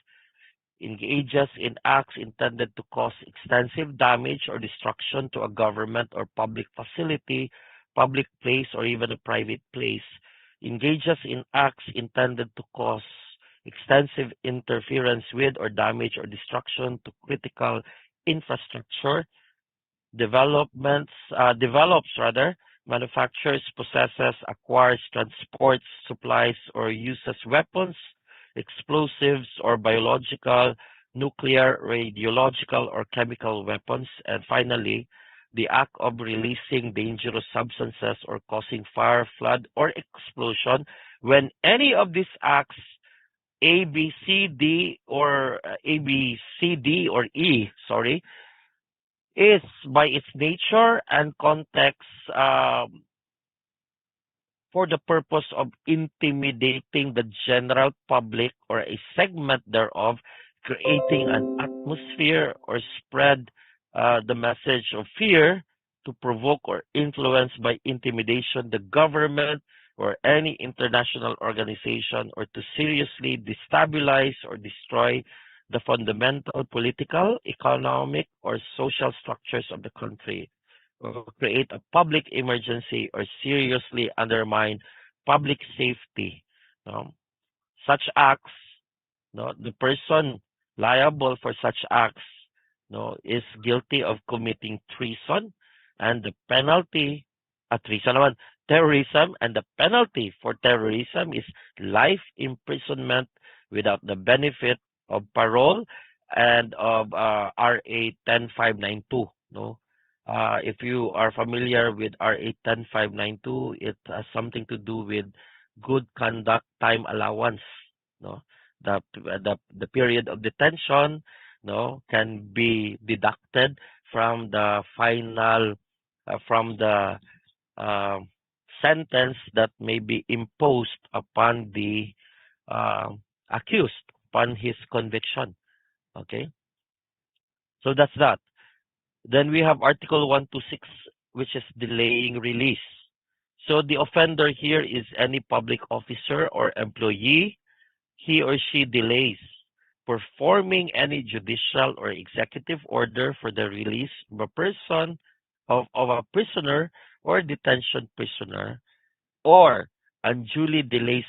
engages in acts intended to cause extensive damage or destruction to a government or public facility, public place, or even a private place, engages in acts intended to cause extensive interference with or damage or destruction to critical infrastructure, develops rather, manufactures, possesses, acquires, transports, supplies, or uses weapons, explosives, or biological, nuclear, radiological, or chemical weapons. And finally, the act of releasing dangerous substances or causing fire, flood, or explosion when any of these acts A, B, C, D, or A, B, C, D, or E, sorry, is by its nature and context for the purpose of intimidating the general public or a segment thereof, creating an atmosphere or spread the message of fear to provoke or influence by intimidation the government or any international organization, or to seriously destabilize or destroy the fundamental political, economic, or social structures of the country, or create a public emergency or seriously undermine public safety. No? such acts, no, the person liable for such acts, no, is guilty of committing treason, and the penalty, treason naman, terrorism, and the penalty for terrorism is life imprisonment without the benefit of parole and of RA 10592. No, if you are familiar with RA 10592, it has something to do with good conduct time allowance. No, the period of detention, no, can be deducted from the final from the uh, sentence that may be imposed upon the uh, accused upon his conviction. Okay, so that's that. Then we have Article 126, which is delaying release. So the offender here is any public officer or employee. He or she delays performing any judicial or executive order for the release of a person, of a prisoner or detention prisoner, or unduly delays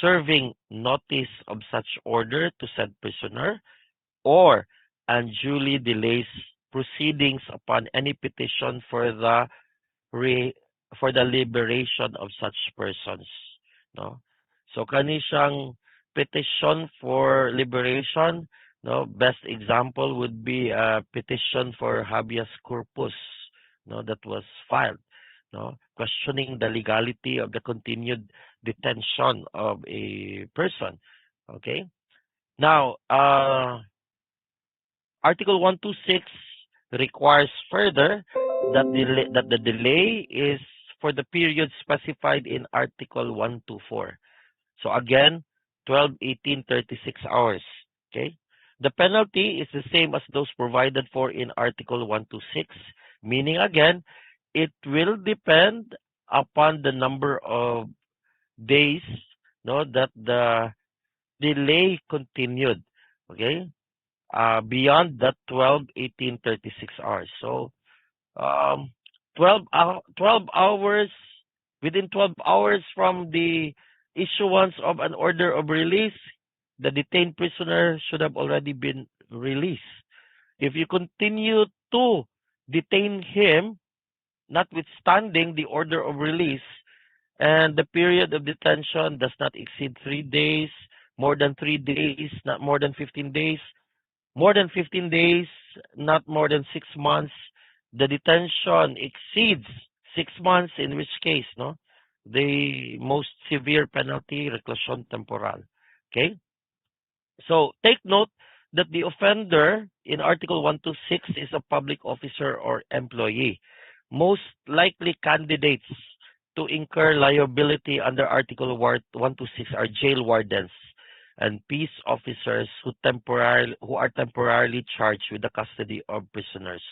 serving notice of such order to said prisoner, or unduly delays proceedings upon any petition re, for the liberation of such persons. No? So kani siyang petition for liberation. No, best example would be a petition for habeas corpus, no, that was filed, no, questioning the legality of the continued detention of a person. Okay. Now, Article 126 requires further that the delay is for the period specified in Article 124. So again, 12, 18, 36 hours. Okay? The penalty is the same as those provided for in Article 126, meaning again, it will depend upon the number of days, no, that the delay continued. Okay? Beyond that 12, 18, 36 hours. So, 12 hours, within 12 hours from the issuance of an order of release, the detained prisoner should have already been released. If you continue to detain him, notwithstanding the order of release, and the period of detention does not exceed 3 days, more than 3 days, not more than 15 days, more than 15 days, not more than 6 months. The detention exceeds 6 months, in which case, no, the most severe penalty, reclusion temporal. Okay? So take note that the offender in Article 126 is a public officer or employee. Most likely candidates to incur liability under Article 126 are jail wardens and peace officers who are temporarily charged with the custody of prisoners.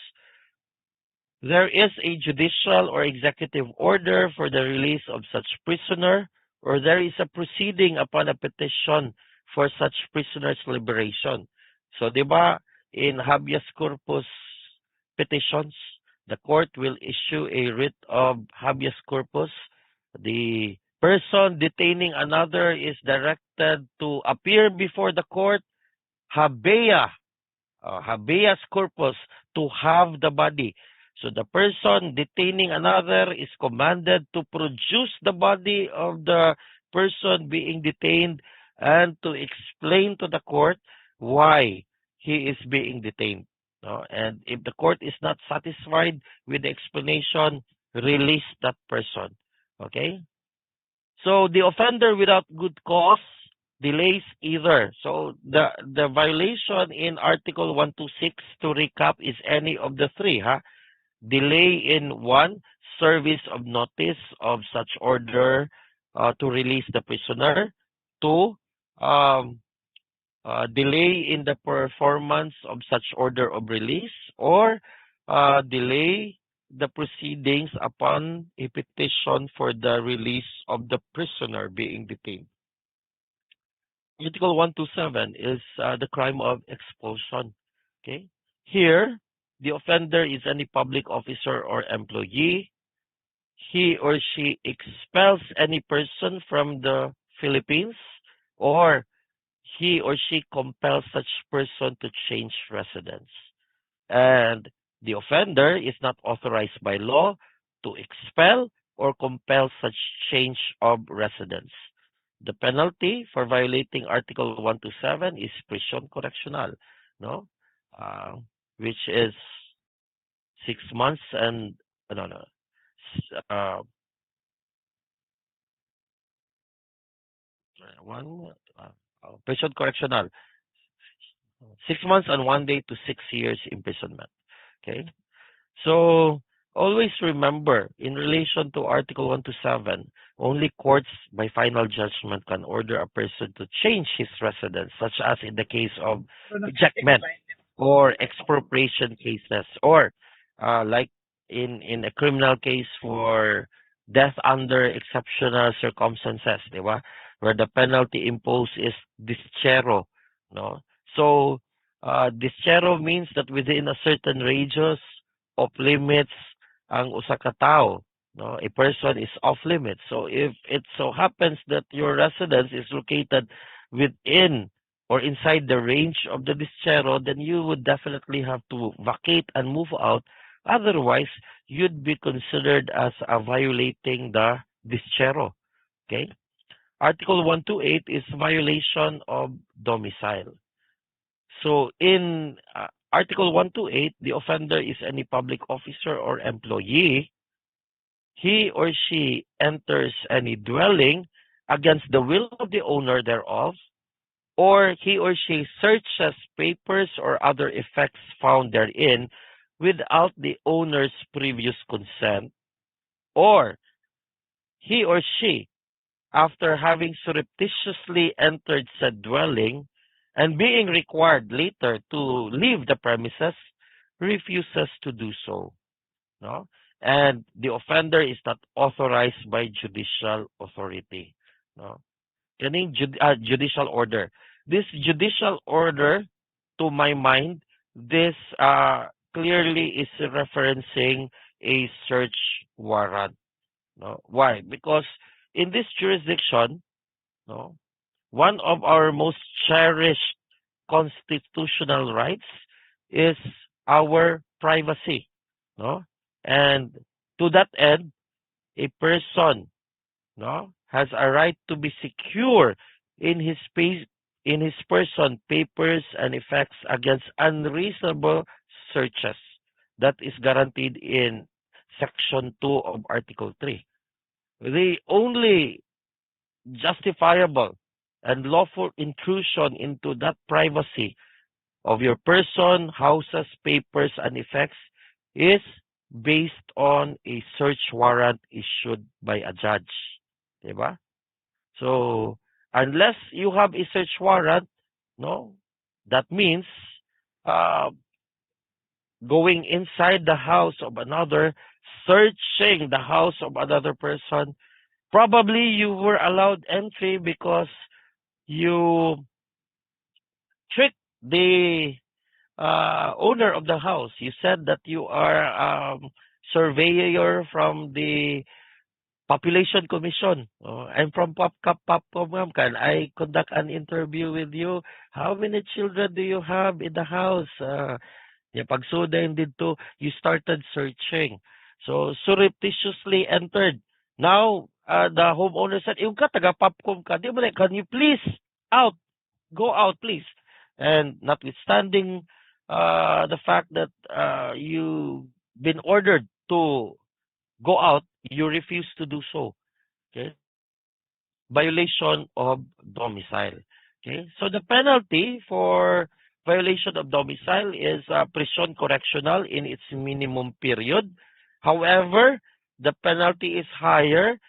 There is a judicial or executive order for the release of such prisoner, or there is a proceeding upon a petition for such prisoner's liberation. So, di ba, in habeas corpus petitions, the court will issue a writ of habeas corpus. The person detaining another is directed to appear before the court, habea, habeas corpus, to have the body. So the person detaining another is commanded to produce the body of the person being detained and to explain to the court why he is being detained. No? And if the court is not satisfied with the explanation, release that person. Okay? So the offender without good cause delays either. So the violation in Article 126, to recap, is any of the three. Delay in one, service of notice of such order to release the prisoner. Two, um, delay in the performance of such order of release, or delay the proceedings upon a petition for the release of the prisoner being detained. Article 127 is the crime of expulsion. Okay, here the offender is any public officer or employee. He or she expels any person from the Philippines or he or she compels such person to change residence. And the offender is not authorized by law to expel or compel such change of residence. The penalty for violating Article 127 is prison correctional, no? Uh, which is 6 months and, no, no, one, prison correctional, 6 months and 1 day to 6 years imprisonment. Okay? So always remember, in relation to Article 127, only courts by final judgment can order a person to change his residence, such as in the case of ejectment or expropriation cases, or like in a criminal case for death under exceptional circumstances, di ba? Where the penalty imposed is dischero, no? So dischero means that within a certain radius of limits ang usa ka tao, no? A person is off limits. So if it so happens that your residence is located within or inside the range of the dischero, then you would definitely have to vacate and move out. Otherwise, you'd be considered as violating the dischero. Okay? Article 128 is violation of domicile. So in Article 128, the offender is any public officer or employee. He or she enters any dwelling against the will of the owner thereof, or he or she searches papers or other effects found therein without the owner's previous consent, or he or she, after having surreptitiously entered said dwelling and being required later to leave the premises, refuses to do so. No? And the offender is not authorized by judicial authority. No? Kaning judicial order. This judicial order, to my mind, this clearly is referencing a search warrant. No? Why? Because in this jurisdiction, no, one of our most cherished constitutional rights is our privacy. No? And to that end, a person, no, has a right to be secure in his space, in his person, papers and effects against unreasonable searches. That is guaranteed in Section 2 of Article 3. The only justifiable and lawful intrusion into that privacy of your person, houses, papers, and effects is based on a search warrant issued by a judge. Diba? So, unless you have a search warrant, no, that means uh, going inside the house of another, searching the house of another person. Probably you were allowed entry because you tricked the owner of the house. You said that you are surveyor from the Population Commission. Oh, I'm from Popcom. Can I conduct an interview with you? How many children do you have in the house? Pagsudayin dito, you started searching. So, surreptitiously entered. Now, the homeowner said, yung ka, taga-Popcom ka, di ba, can you please out, go out, please. And notwithstanding the fact that you've been ordered to go out, you refuse to do so. Okay? Violation of domicile. Okay? So the penalty for violation of domicile is prison correctional in its minimum period. However, the penalty is higher,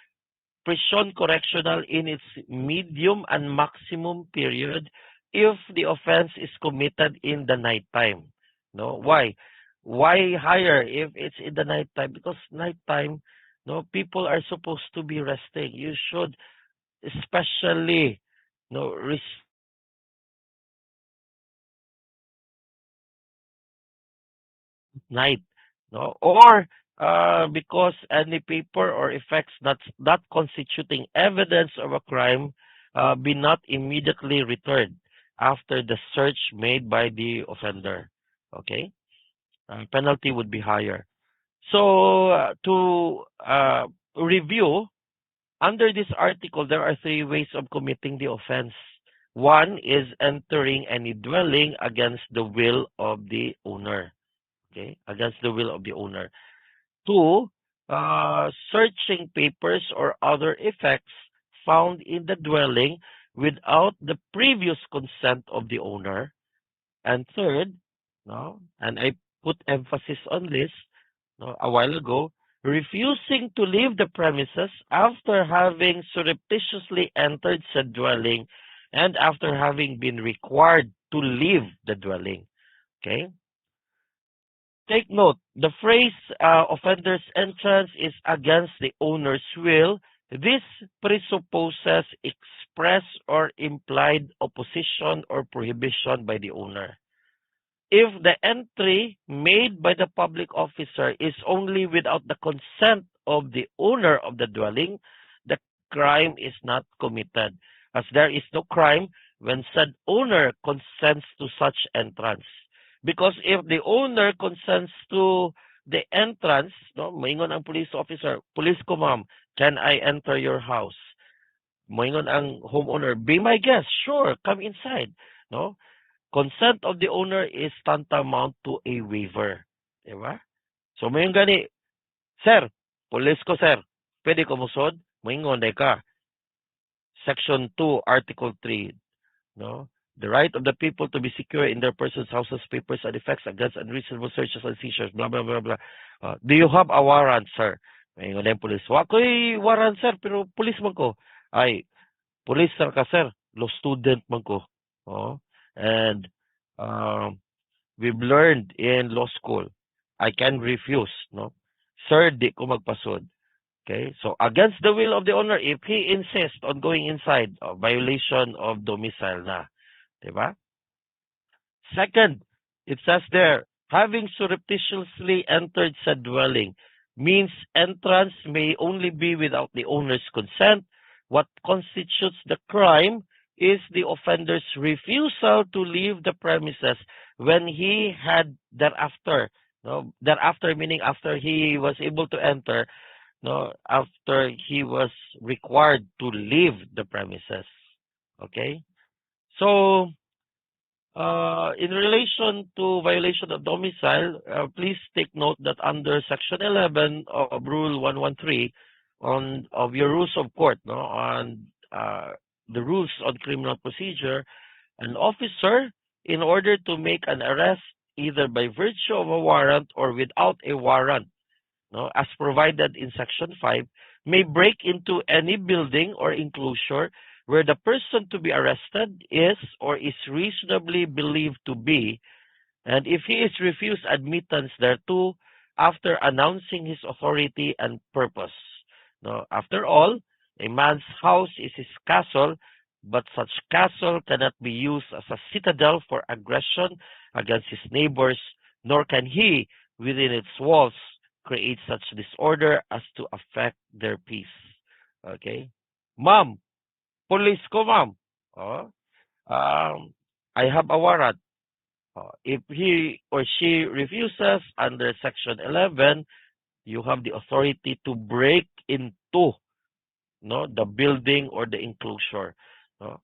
prison correctional in its medium and maximum period if the offense is committed in the nighttime. No, why? Why higher if it's in the nighttime? Because nighttime, no, people are supposed to be resting. You should especially, no, night, no, or because any paper or effects that's not constituting evidence of a crime be not immediately returned after the search made by the offender. Okay, penalty would be higher. So to review, under this article, there are three ways of committing the offense. One is entering any dwelling against the will of the owner. Okay, against the will of the owner. Two, searching papers or other effects found in the dwelling without the previous consent of the owner. And third, no, and I put emphasis on this no, a while ago, refusing to leave the premises after having surreptitiously entered said dwelling and after having been required to leave the dwelling. Okay? Take note, the phrase offender's entrance is against the owner's will. This presupposes express or implied opposition or prohibition by the owner. If the entry made by the public officer is only without the consent of the owner of the dwelling, the crime is not committed, as there is no crime when said owner consents to such entrance. Because if the owner consents to the entrance, no, moingon ang police officer, police ko ma'am, can I enter your house? Moingon ang homeowner, be my guest, sure, come inside. No? Consent of the owner is tantamount to a waiver. Diba? So, mayon gani, sir, police ko, sir. Pwede ko musod? Moingon, day ka. Section 2, Article 3. No? The right of the people to be secure in their persons, houses, papers, and effects against unreasonable searches and seizures, blah, blah, blah, blah. Do you have a warrant, sir? Moingon na yung police. Wa ko'y warrant, sir, pero police man ko. Ay, police, sir ka, sir. Law student man ko. Oh. And we've learned in law school, I can refuse, no? Sir, di ko magpasod. Okay? So, against the will of the owner, if he insists on going inside, violation of domicile na. Diba? Second, it says there, having surreptitiously entered said dwelling means entrance may only be without the owner's consent. What constitutes the crime is the offender's refusal to leave the premises when he had thereafter, no, thereafter meaning after he was able to enter, no, after he was required to leave the premises. Okay? So, in relation to violation of domicile, please take note that under Section 11 of Rule 113 of your rules of court, no, on the rules on criminal procedure, an officer, in order to make an arrest either by virtue of a warrant or without a warrant, no, as provided in Section 5, may break into any building or enclosure where the person to be arrested is or is reasonably believed to be, and if he is refused admittance thereto after announcing his authority and purpose. No, after all, a man's house is his castle, but such castle cannot be used as a citadel for aggression against his neighbors, nor can he, within its walls, create such disorder as to affect their peace. Okay? Ma'am, police ko, ma'am. Oh, I have a warrant. If he or she refuses under Section 11, you have the authority to break into, no, the building or the enclosure. No?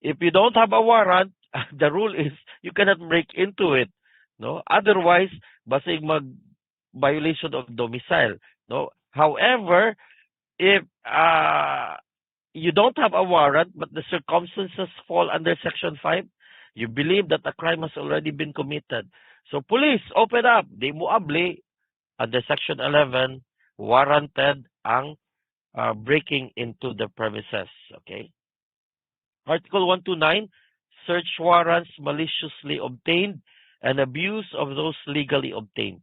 If you don't have a warrant, the rule is you cannot break into it. No, otherwise, basig mag violation of domicile. No, however, if you don't have a warrant but the circumstances fall under Section 5, you believe that a crime has already been committed. So police, open up. Di mo abli under Section 11, warranted ang breaking into the premises. Okay? Article 129, search warrants maliciously obtained and abuse of those legally obtained.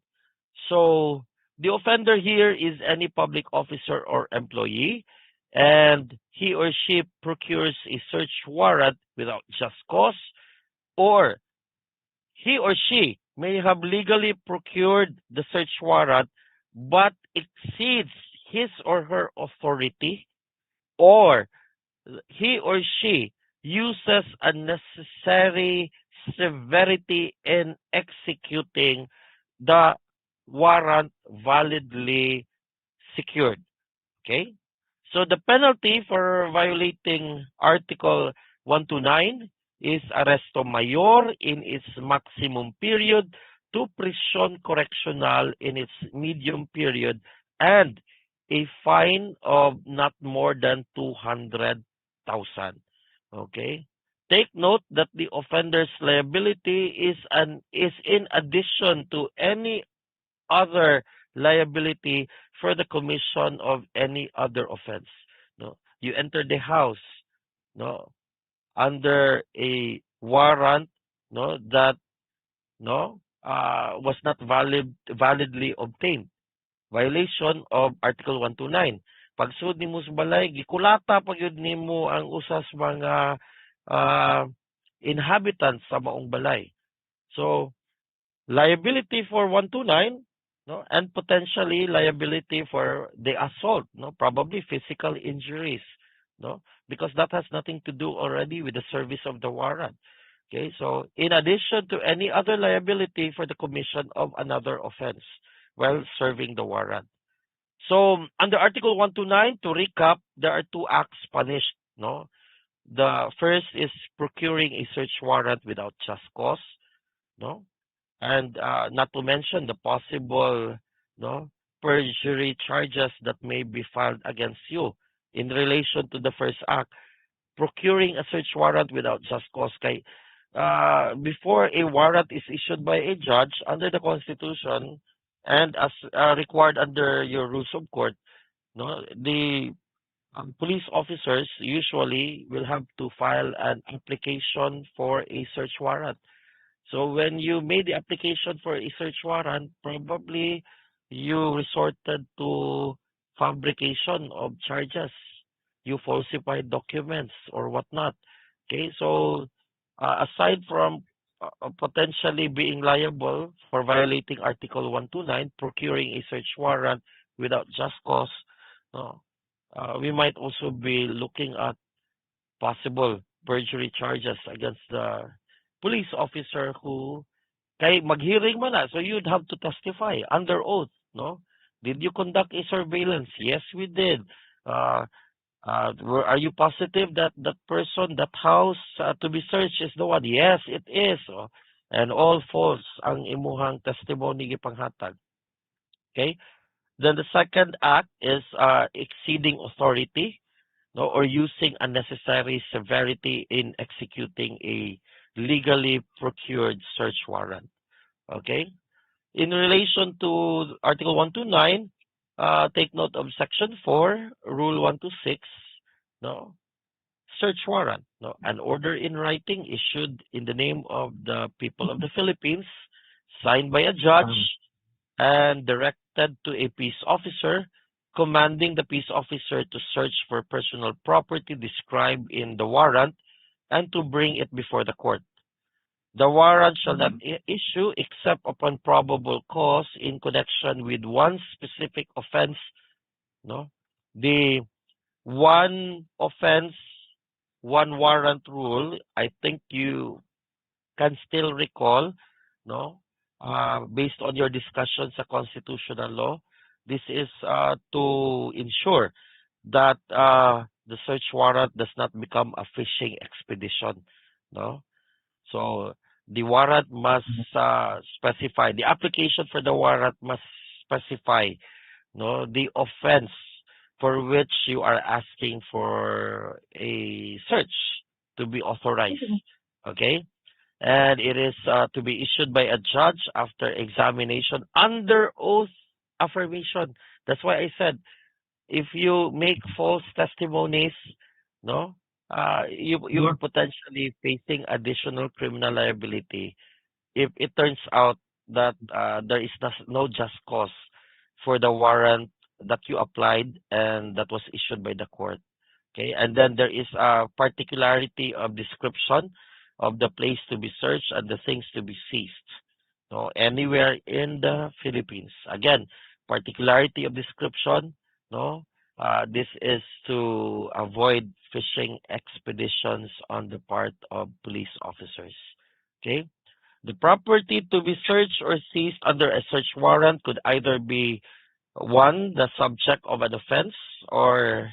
So, the offender here is any public officer or employee, and he or she procures a search warrant without just cause, or he or she may have legally procured the search warrant but exceeds his or her authority, or he or she uses unnecessary severity in executing the warrant validly secured. Okay? So the penalty for violating Article 129 is arresto mayor in its maximum period to prison correctional in its medium period and a fine of not more than 200,000. Okay? Take note that the offender's liability is in addition to any other liability for the commission of any other offense. No, you enter the house, no, under a warrant, no, that no was not validly obtained. Violation of Article 129. Pagsud nimo sa balay, gikulata pag yun nimo ang usas mga uh, inhabitants sa maong balay. So liability for 129, no, and potentially liability for the assault, no, probably physical injuries, no, because that has nothing to do already with the service of the warrant. Okay, so in addition to any other liability for the commission of another offense while serving the warrant. So under Article 129, to recap, there are two acts punished, no. The first is procuring a search warrant without just cause, no, and not to mention the possible no perjury charges that may be filed against you in relation to the first act, procuring a search warrant without just cause. Kay, before a warrant is issued by a judge under the Constitution and as required under your rules of court, no, the police officers usually will have to file an application for a search warrant. So when you made the application for a search warrant, probably you resorted to fabrication of charges. You falsified documents or whatnot. Okay, so aside from potentially being liable for violating Article 129, procuring a search warrant without just cause, no, we might also be looking at possible perjury charges against the police officer who kay maghearing man na, so you'd have to testify under oath, no? Did you conduct a surveillance? Yes, we did. Uh, are you positive that that person, that house to be searched is the one? Yes, it is. Oh. And all false ang imuhang testimony gipanghatag. Okay? Then the second act is exceeding authority, no, or using unnecessary severity in executing a legally procured search warrant. Okay? In relation to Article 129, take note of Section 4, Rule 126, no, search warrant, no, an order in writing issued in the name of the people of the Philippines, signed by a judge, and directed to a peace officer, commanding the peace officer to search for personal property described in the warrant and to bring it before the court. The warrant shall not issue except upon probable cause in connection with one specific offense. No, the one offense, one warrant rule. I think you can still recall, no, based on your discussion sa constitutional law. This is to ensure that the search warrant does not become a fishing expedition. No, so the warrant must specify, the application for the warrant must specify, no, the offense for which you are asking for a search to be authorized. Okay? And it is to be issued by a judge after examination under oath affirmation. That's why I said if you make false testimonies, no, you are potentially facing additional criminal liability if it turns out that there is no just cause for the warrant that you applied and that was issued by the court. Okay, and then there is a particularity of description of the place to be searched and the things to be seized. No, anywhere in the Philippines. Again, particularity of description, no, This is to avoid fishing expeditions on the part of police officers. Okay? The property to be searched or seized under a search warrant could either be one, the subject of an offense, or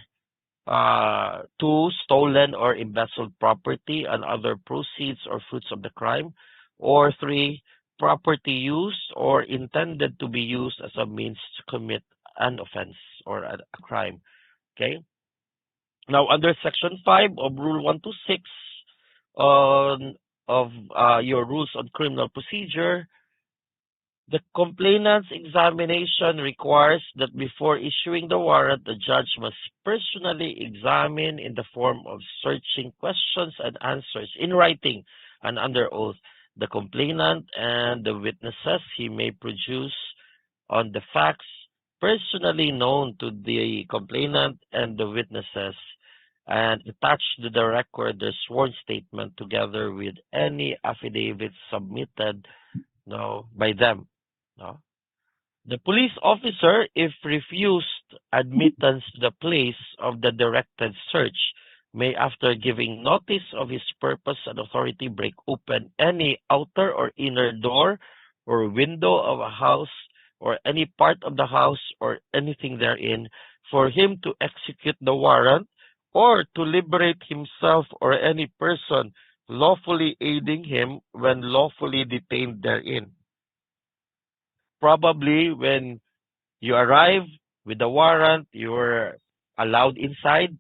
two, stolen or embezzled property and other proceeds or fruits of the crime, or three, property used or intended to be used as a means to commit an offense or a crime. Okay. Now, under Section 5 of Rule 126 on of your rules on criminal procedure, the complainant's examination requires that before issuing the warrant, the judge must personally examine in the form of searching questions and answers in writing and under oath the complainant and the witnesses he may produce on the facts personally known to the complainant and the witnesses, and attach to the record their sworn statement together with any affidavits submitted by them. No? The police officer, if refused admittance to the place of the directed search, may, after giving notice of his purpose and authority, break open any outer or inner door or window of a house or any part of the house or anything therein for him to execute the warrant or to liberate himself or any person lawfully aiding him when lawfully detained therein. Probably when you arrive with the warrant, you were allowed inside,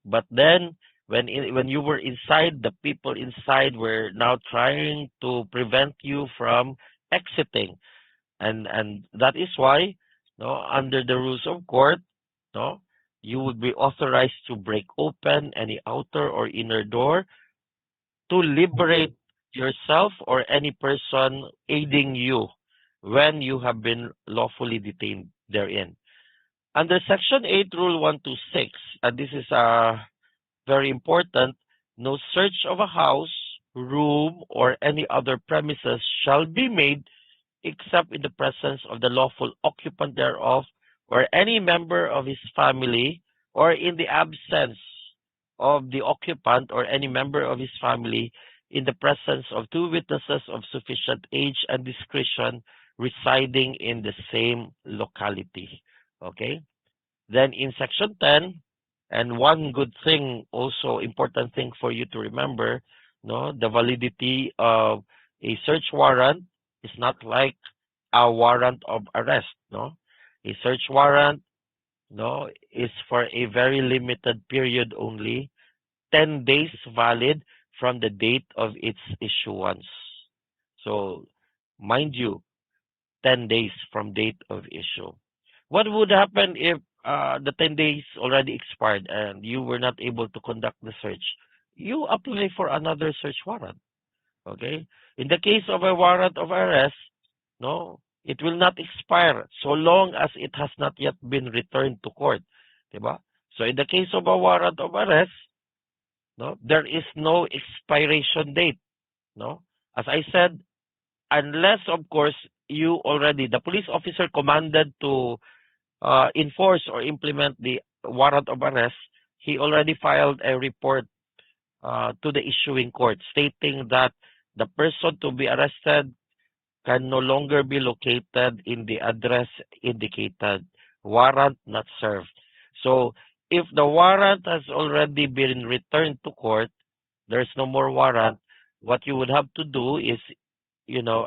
but then when you were inside, the people inside were now trying to prevent you from exiting, and that is why, no, under the rules of court, no, you would be authorized to break open any outer or inner door to liberate yourself or any person aiding you when you have been lawfully detained therein. Under Section 8, Rule 126, and this is very important, no search of a house, room, or any other premises shall be made except in the presence of the lawful occupant thereof, or any member of his family, or in the absence of the occupant or any member of his family, in the presence of two witnesses of sufficient age and discretion residing in the same locality. Okay? Then in Section 10, and one good thing, also important thing for you to remember, no, the validity of a search warrant is not like a warrant of arrest, no. A search warrant, no, is for a very limited period only, 10 days valid from the date of its issuance. So, mind you, 10 days from date of issue. What would happen if the 10 days already expired and you were not able to conduct the search? You apply for another search warrant. Okay? In the case of a warrant of arrest, no, it will not expire so long as it has not yet been returned to court. Diba? So in the case of a warrant of arrest, no, there is no expiration date. No? As I said, unless of course the police officer commanded to enforce or implement the warrant of arrest, he already filed a report to the issuing court stating that the person to be arrested can no longer be located in the address indicated. Warrant not served. So if the warrant has already been returned to court, there's no more warrant. What you would have to do is,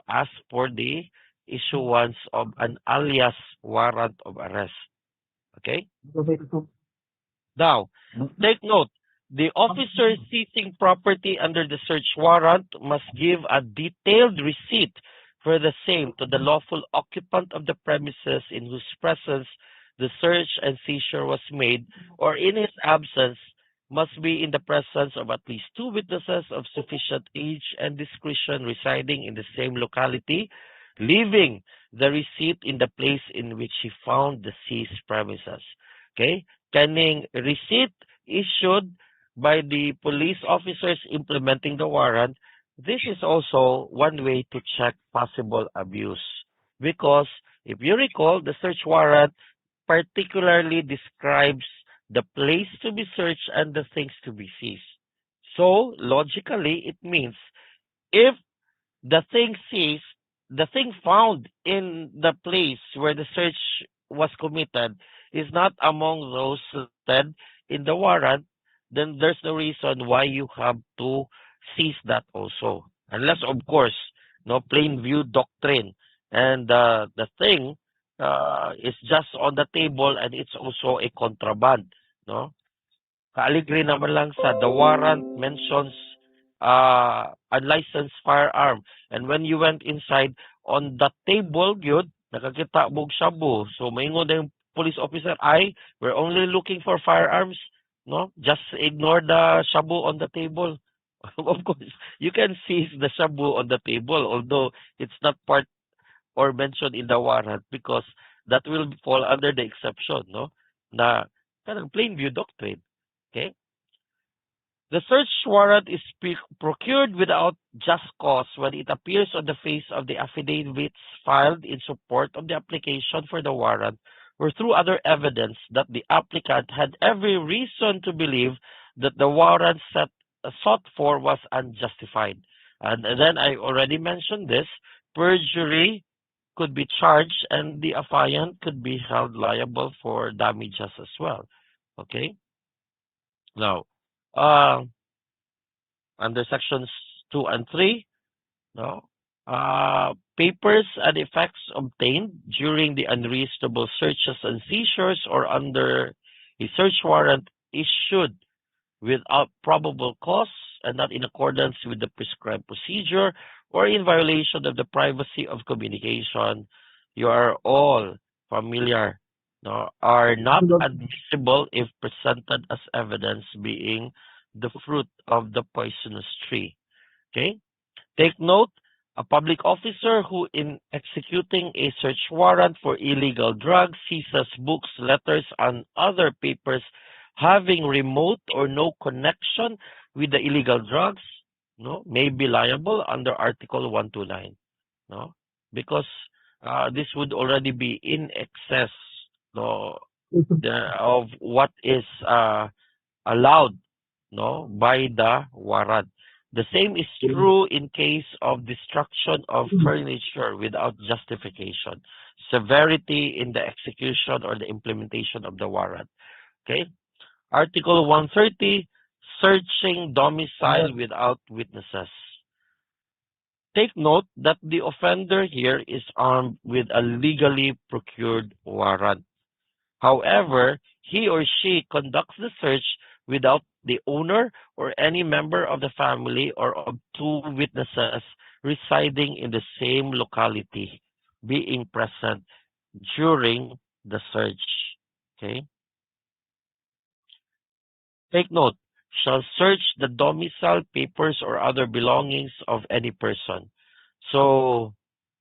ask for the issuance of an alias warrant of arrest. Okay? Now, take note, the officer seizing property under the search warrant must give a detailed receipt for the same to the lawful occupant of the premises in whose presence the search and seizure was made, or in his absence must be in the presence of at least two witnesses of sufficient age and discretion residing in the same locality, leaving the receipt in the place in which he found the seized premises. Okay? Caning receipt issued by the police officers implementing the warrant, this is also one way to check possible abuse. Because if you recall, the search warrant particularly describes the place to be searched, and the things to be seized. So, logically, it means if the thing seized, the thing found in the place where the search was committed is not among those listed in the warrant, then there's no reason why you have to seize that also. Unless, of course, no plain view doctrine and the thing is just on the table and it's also a contraband, no? Kaaligre naman lang sa the warrant mentions unlicensed firearm. And when you went inside, on the table, yun, nakakita mong shabu. So, maingon na yung police officer, ay, we're only looking for firearms. No? Just ignore the shabu on the table. Of course, you can seize the shabu on the table, although it's not part or mentioned in the warrant because that will fall under the exception, no? Na kanang plain view doctrine. Okay? The search warrant is procured without just cause when it appears on the face of the affidavits filed in support of the application for the warrant or through other evidence that the applicant had every reason to believe that the warrant sought for was unjustified. And then I already mentioned this, perjury could be charged and the affiant could be held liable for damages as well. Okay? Now, uh, under sections 2 and 3, no, papers and effects obtained during the unreasonable searches and seizures or under a search warrant issued without probable cause and not in accordance with the prescribed procedure or in violation of the privacy of communication, you are all familiar, no, are not admissible if presented as evidence being the fruit of the poisonous tree. Okay? Take note, a public officer who in executing a search warrant for illegal drugs seizes books, letters, and other papers having remote or no connection with the illegal drugs, no, may be liable under Article 129, no, because this would already be in excess, no, of what is allowed, no, by the warrant. The same is true in case of destruction of furniture without justification, severity in the execution or the implementation of the warrant. Okay? Article 130, searching domicile without witnesses. Take note that the offender here is armed with a legally procured warrant. However, he or she conducts the search without the owner or any member of the family or of two witnesses residing in the same locality being present during the search. Okay? Take note, shall search the domicile, papers, or other belongings of any person. So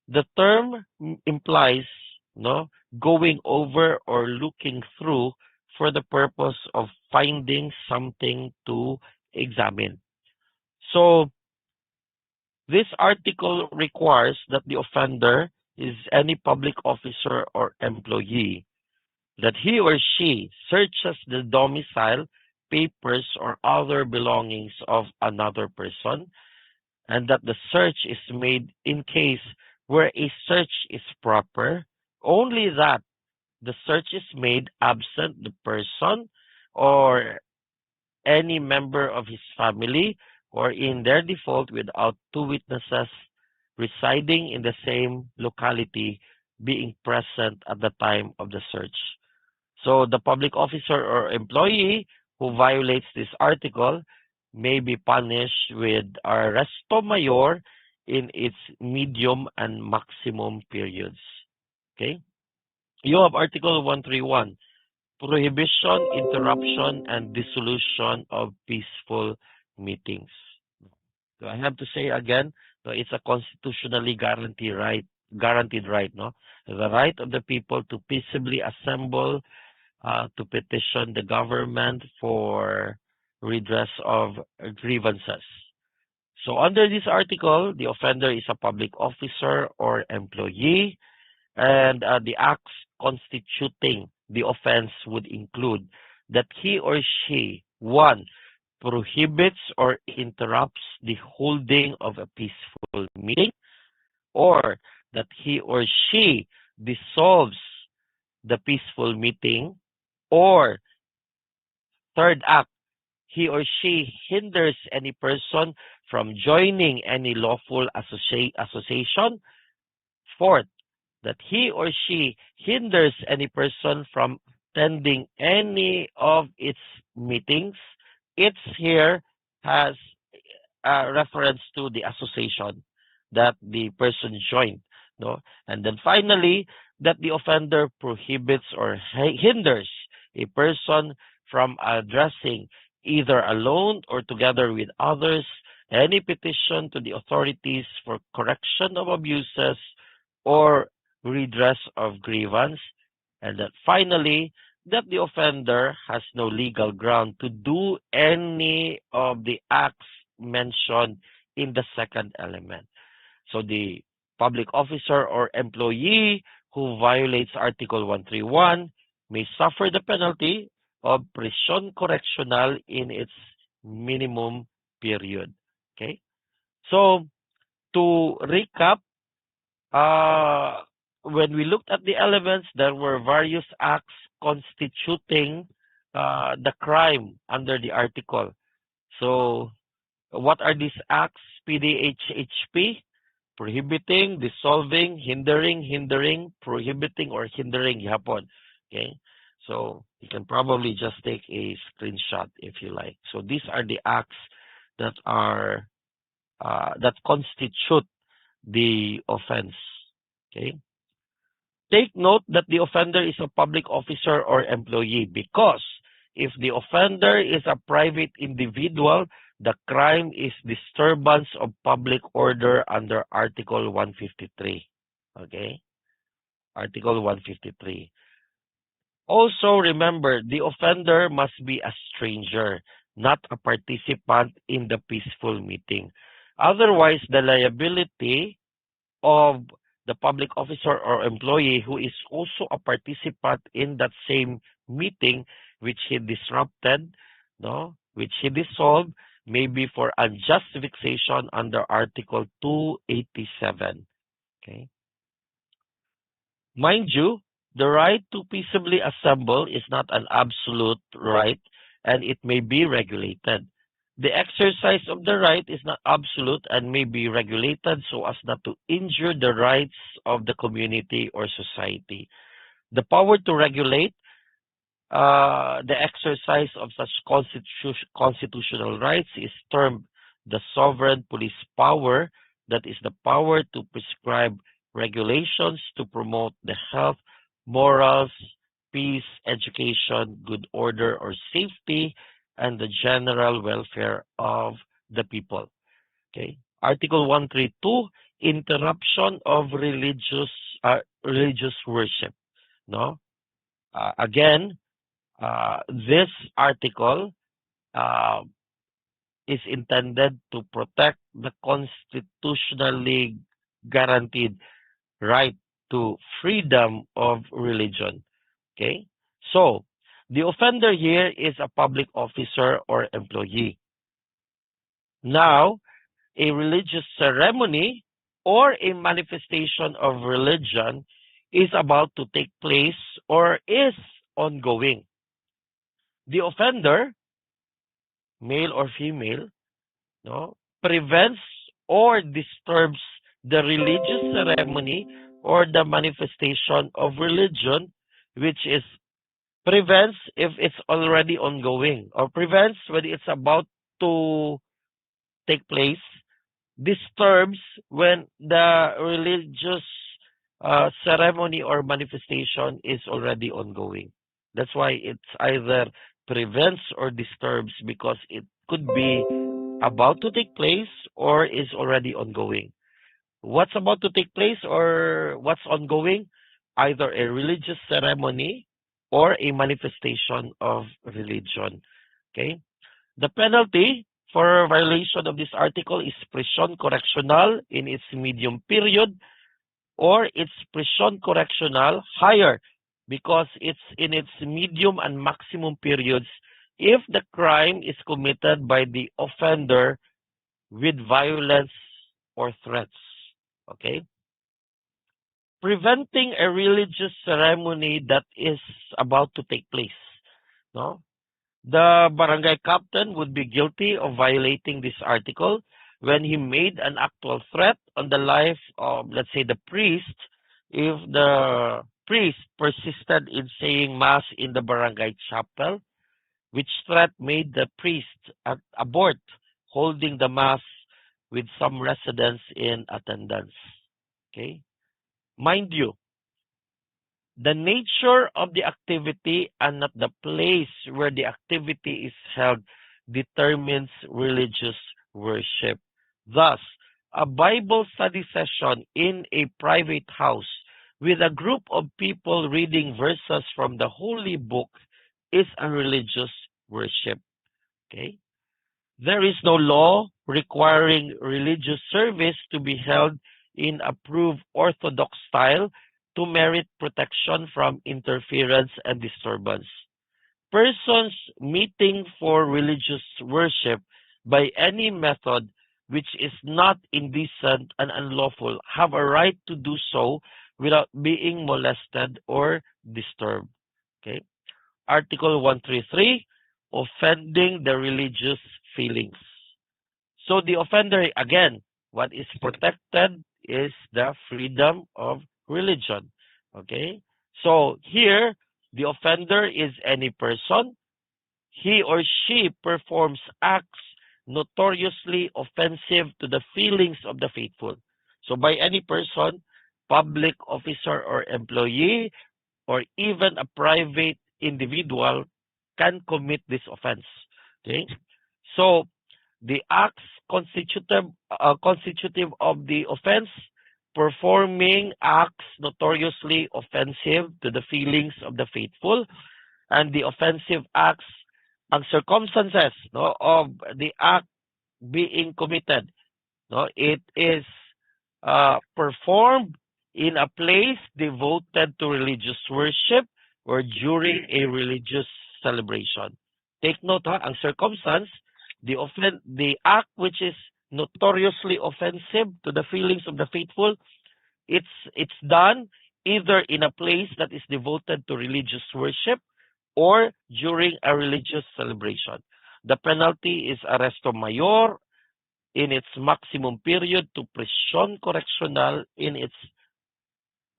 the term implies, no, going over or looking through for the purpose of finding something to examine. So this article requires that the offender is any public officer or employee, that he or she searches the domicile, papers, or other belongings of another person, and that the search is made in case where a search is proper, only that the search is made absent the person or any member of his family, or in their default without two witnesses residing in the same locality being present at the time of the search. So the public officer or employee who violates this article may be punished with arresto mayor in its medium and maximum periods. Okay? You have Article 131, prohibition, interruption, and dissolution of peaceful meetings. So I have to say again, no, it's a constitutionally guaranteed right, no? The right of the people to peaceably assemble to petition the government for redress of grievances. So under this article, the offender is a public officer or employee, and the acts constituting the offense would include that he or she, one, prohibits or interrupts the holding of a peaceful meeting, or that he or she dissolves the peaceful meeting, or third act, he or she hinders any person from joining any lawful association. Fourth, that he or she hinders any person from attending any of its meetings. It's here has reference to the association that the person joined, no? And then finally, that the offender prohibits or hinders a person from addressing either alone or together with others any petition to the authorities for correction of abuses or redress of grievance. And that finally, that the offender has no legal ground to do any of the acts mentioned in the second element. So the public officer or employee who violates Article 131 may suffer the penalty of prison correctional in its minimum period. Okay? So to recap, uh, when we looked at the elements, there were various acts constituting the crime under the article. So what are these acts? PDHHP, prohibiting, dissolving, hindering, prohibiting, or hindering yapon. Okay? So you can probably just take a screenshot if you like. So these are the acts that are that constitute the offense. Okay? Take note that the offender is a public officer or employee, because if the offender is a private individual, the crime is disturbance of public order under Article 153. Okay? Article 153. Also remember, the offender must be a stranger, not a participant in the peaceful meeting. Otherwise, the liability of the public officer or employee who is also a participant in that same meeting which he disrupted, no, which he dissolved, may be for unjust vexation under Article 287. Okay. Mind you, the right to peaceably assemble is not an absolute right, and it may be regulated. The exercise of the right is not absolute and may be regulated so as not to injure the rights of the community or society. The power to regulate the exercise of such constitutional rights is termed the sovereign police power, that is the power to prescribe regulations to promote the health, morals, peace, education, good order or safety, and the general welfare of the people. Okay. Article 132, interruption of religious worship. No. Again, this article uh, is intended to protect the constitutionally guaranteed right to freedom of religion. Okay? So, the offender here is a public officer or employee. Now, a religious ceremony or a manifestation of religion is about to take place or is ongoing. The offender, male or female, no, prevents or disturbs the religious ceremony or the manifestation of religion, which is prevents if it's already ongoing, or prevents when it's about to take place, disturbs when the religious ceremony or manifestation is already ongoing. That's why it's either prevents or disturbs, because it could be about to take place or is already ongoing. What's about to take place or what's ongoing? Either a religious ceremony or a manifestation of religion. Okay? The penalty for violation of this article is prison correctional in its medium period, or its prison correctional higher because it's in its medium and maximum periods if the crime is committed by the offender with violence or threats. Okay? Preventing a religious ceremony that is about to take place. No? The barangay captain would be guilty of violating this article when he made an actual threat on the life of, let's say, the priest, if the priest persisted in saying mass in the barangay chapel, which threat made the priest abort holding the mass with some residents in attendance. Okay? Mind you, the nature of the activity and not the place where the activity is held determines religious worship. Thus, a Bible study session in a private house with a group of people reading verses from the Holy Book is a religious worship. Okay? There is no law requiring religious service to be held in approved Orthodox style to merit protection from interference and disturbance. Persons meeting for religious worship by any method which is not indecent and unlawful have a right to do so without being molested or disturbed. Okay? Article 133, offending the religious feelings. So the offender, again, what is protected is the freedom of religion. Okay? So here, the offender is any person. He or she performs acts notoriously offensive to the feelings of the faithful. So by any person, public officer or employee, or even a private individual can commit this offense. Okay? So the acts constitutive of the offense, performing acts notoriously offensive to the feelings of the faithful, and the offensive acts and circumstances, no, of the act being committed. No, it is performed in a place devoted to religious worship or during a religious celebration. Take note, ha, ang circumstance, the act which is notoriously offensive to the feelings of the faithful, it's done either in a place that is devoted to religious worship or during a religious celebration. The penalty is arresto mayor in its maximum period to prisión correccional in its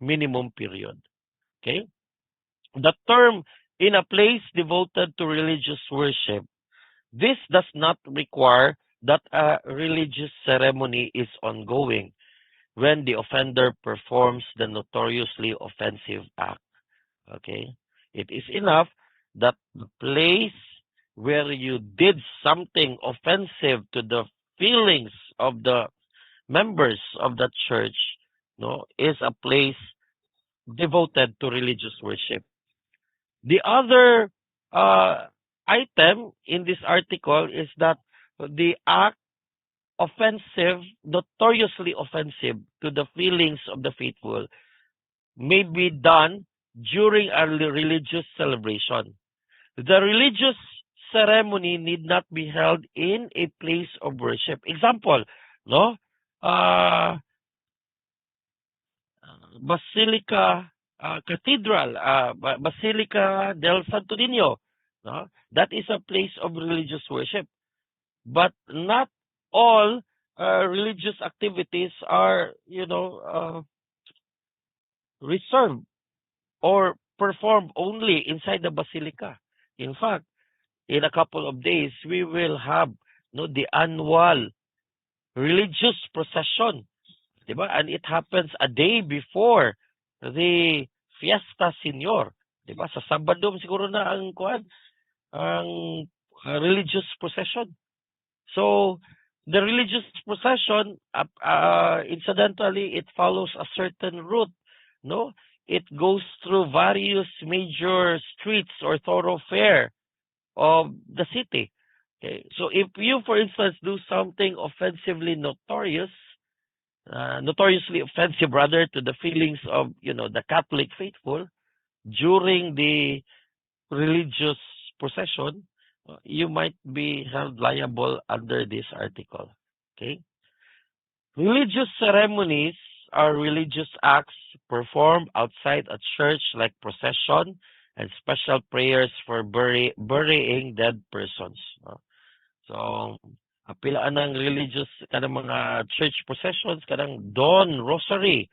minimum period. Okay? The term in a place devoted to religious worship, this does not require that a religious ceremony is ongoing when the offender performs the notoriously offensive act. Okay? It is enough that the place where you did something offensive to the feelings of the members of the church, no, is a place devoted to religious worship. The other item in this article is that the act offensive, notoriously offensive to the feelings of the faithful may be done during a religious celebration. The religious ceremony need not be held in a place of worship. Example, no? Basilica Cathedral, Basilica del Santo Niño. No? That is a place of religious worship. But not all religious activities are, reserved or performed only inside the basilica. In fact, in a couple of days, we will have the annual religious procession. Diba? And it happens a day before the Fiesta Senior. Diba? Sa Sabado siguro na ang religious procession. So, the religious procession, incidentally, it follows a certain route. No, it goes through various major streets or thoroughfare of the city. Okay, so if you, for instance, do something offensively notoriously offensive rather to the feelings of the Catholic faithful, during the religious procession, you might be held liable under this article. Okay? Religious ceremonies are religious acts performed outside a church like procession and special prayers for burying dead persons. No? So, pilaan ng religious kanang mga church processions kanang dawn rosary,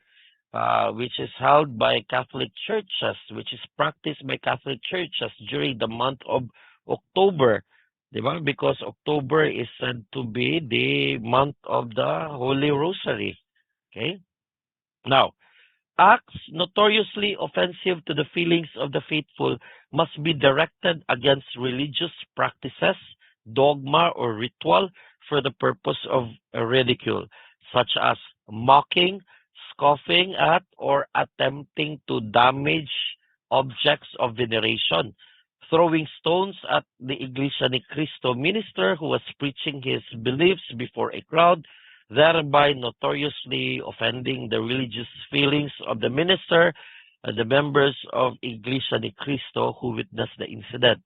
which is held by Catholic churches, which is practiced by Catholic churches during the month of October. Diba? Because October is said to be the month of the Holy Rosary. Okay? Now, acts notoriously offensive to the feelings of the faithful must be directed against religious practices, dogma, or ritual for the purpose of ridicule, such as mocking, scoffing at, or attempting to damage objects of veneration, throwing stones at the Iglesia ni Cristo minister who was preaching his beliefs before a crowd, thereby notoriously offending the religious feelings of the minister and the members of Iglesia ni Cristo who witnessed the incident.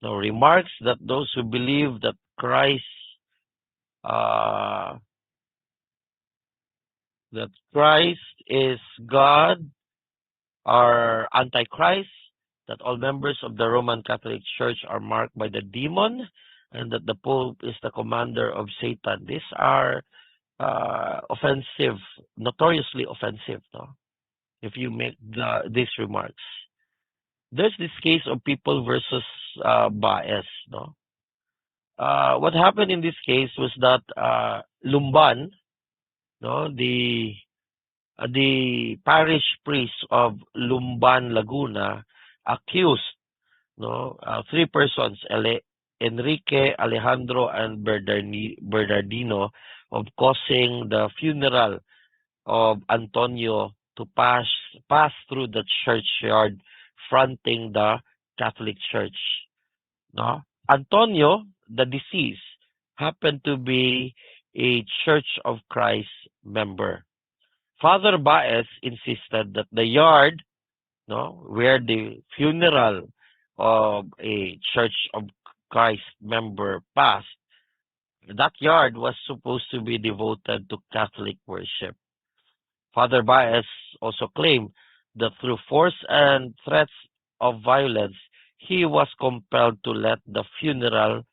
Now, remarks that those who believe uh, that Christ is God are antichrist, that all members of the Roman Catholic Church are marked by the demon, and that the Pope is the commander of Satan. These are offensive, notoriously offensive, no? If you make these remarks. There's this case of people versus Baez, no? What happened in this case was that Lumban, no, the parish priest of Lumban, Laguna, accused, no, three persons, Enrique, Alejandro, and Bernardino, of causing the funeral of Antonio to pass through the churchyard fronting the Catholic Church. No? Antonio, the deceased, happened to be a Church of Christ member. Father Baez insisted that the yard, no, where the funeral of a Church of Christ member passed, that yard was supposed to be devoted to Catholic worship. Father Baez also claimed that through force and threats of violence, he was compelled to let the funeral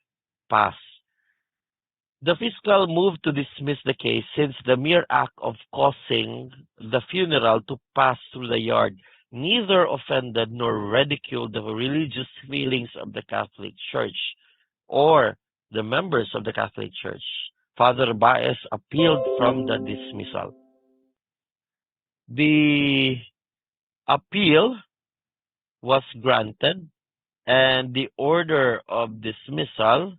pass. The fiscal moved to dismiss the case since the mere act of causing the funeral to pass through the yard neither offended nor ridiculed the religious feelings of the Catholic Church or the members of the Catholic Church. Father Baez appealed from the dismissal. The appeal was granted, and the order of dismissal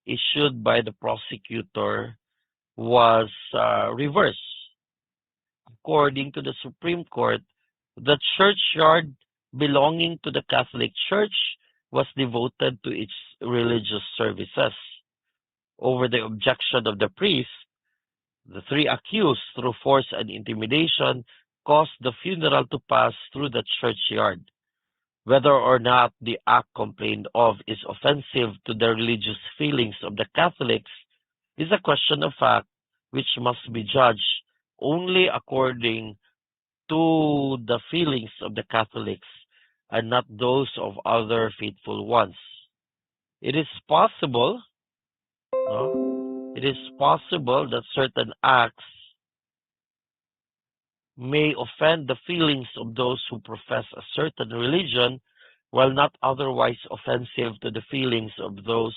issued by the prosecutor was reversed. According to the Supreme Court, the churchyard belonging to the Catholic Church was devoted to its religious services. Over the objection of the priest, the three accused, through force and intimidation, caused the funeral to pass through the churchyard. Whether or not the act complained of is offensive to the religious feelings of the Catholics is a question of fact which must be judged only according to the feelings of the Catholics and not those of other faithful ones. It is possible, no? It is possible that certain acts may offend the feelings of those who profess a certain religion while not otherwise offensive to the feelings of those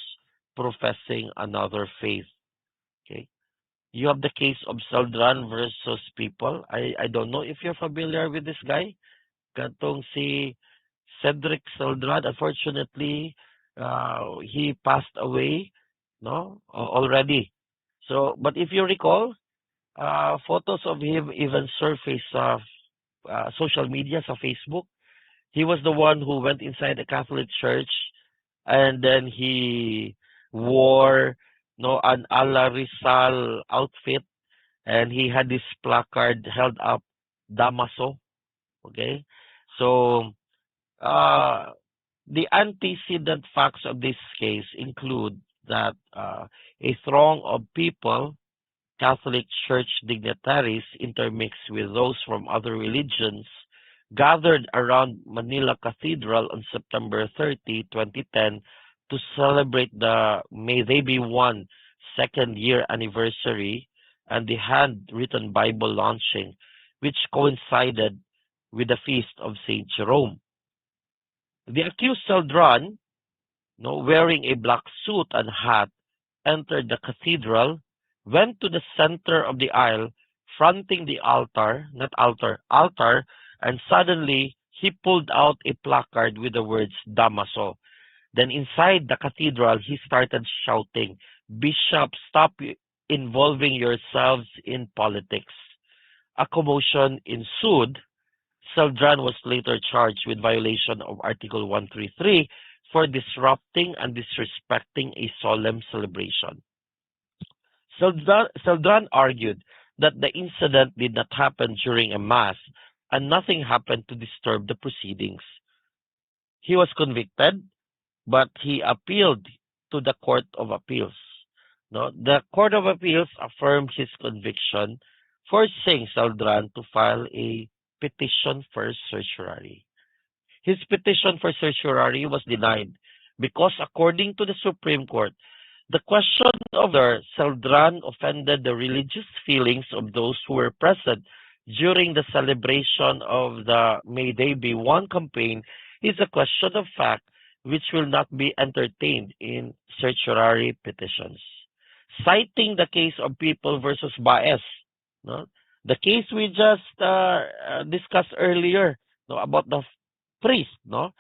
professing another faith. Okay. You have the case of Saldran versus people. I don't know if you're familiar with this guy. Katong si Cedric Saldran. Unfortunately, he passed away, no, already. So, but if you recall, photos of him even surfaced social media, sa Facebook. He was the one who went inside the Catholic Church, and then he wore, no, an Ala Rizal outfit, and he had this placard held up, Damaso. Okay, so Uh, the antecedent facts of this case include that a throng of people, Catholic Church dignitaries intermixed with those from other religions, gathered around Manila Cathedral on September 30, 2010 to celebrate the May They Be One second year anniversary and the handwritten Bible launching, which coincided with the feast of Saint Jerome. The accused Celdran, no, wearing a black suit and hat, entered the cathedral, went to the center of the aisle, fronting the altar, not altar, altar, and suddenly he pulled out a placard with the words Damaso. Then inside the cathedral, he started shouting, "Bishop, stop involving yourselves in politics." A commotion ensued. Celdran was later charged with violation of Article 133 for disrupting and disrespecting a solemn celebration. Celdran argued that the incident did not happen during a mass and nothing happened to disturb the proceedings. He was convicted, but he appealed to the Court of Appeals. No, the Court of Appeals affirmed his conviction, forcing Celdran to file a petition for certiorari. His petition for certiorari was denied because, according to the Supreme Court, the question of whether Celdran offended the religious feelings of those who were present during the celebration of the May They Be One campaign is a question of fact which will not be entertained in certiorari petitions. Citing the case of People versus Baez, no? The case we just discussed earlier, no, about the priest, no,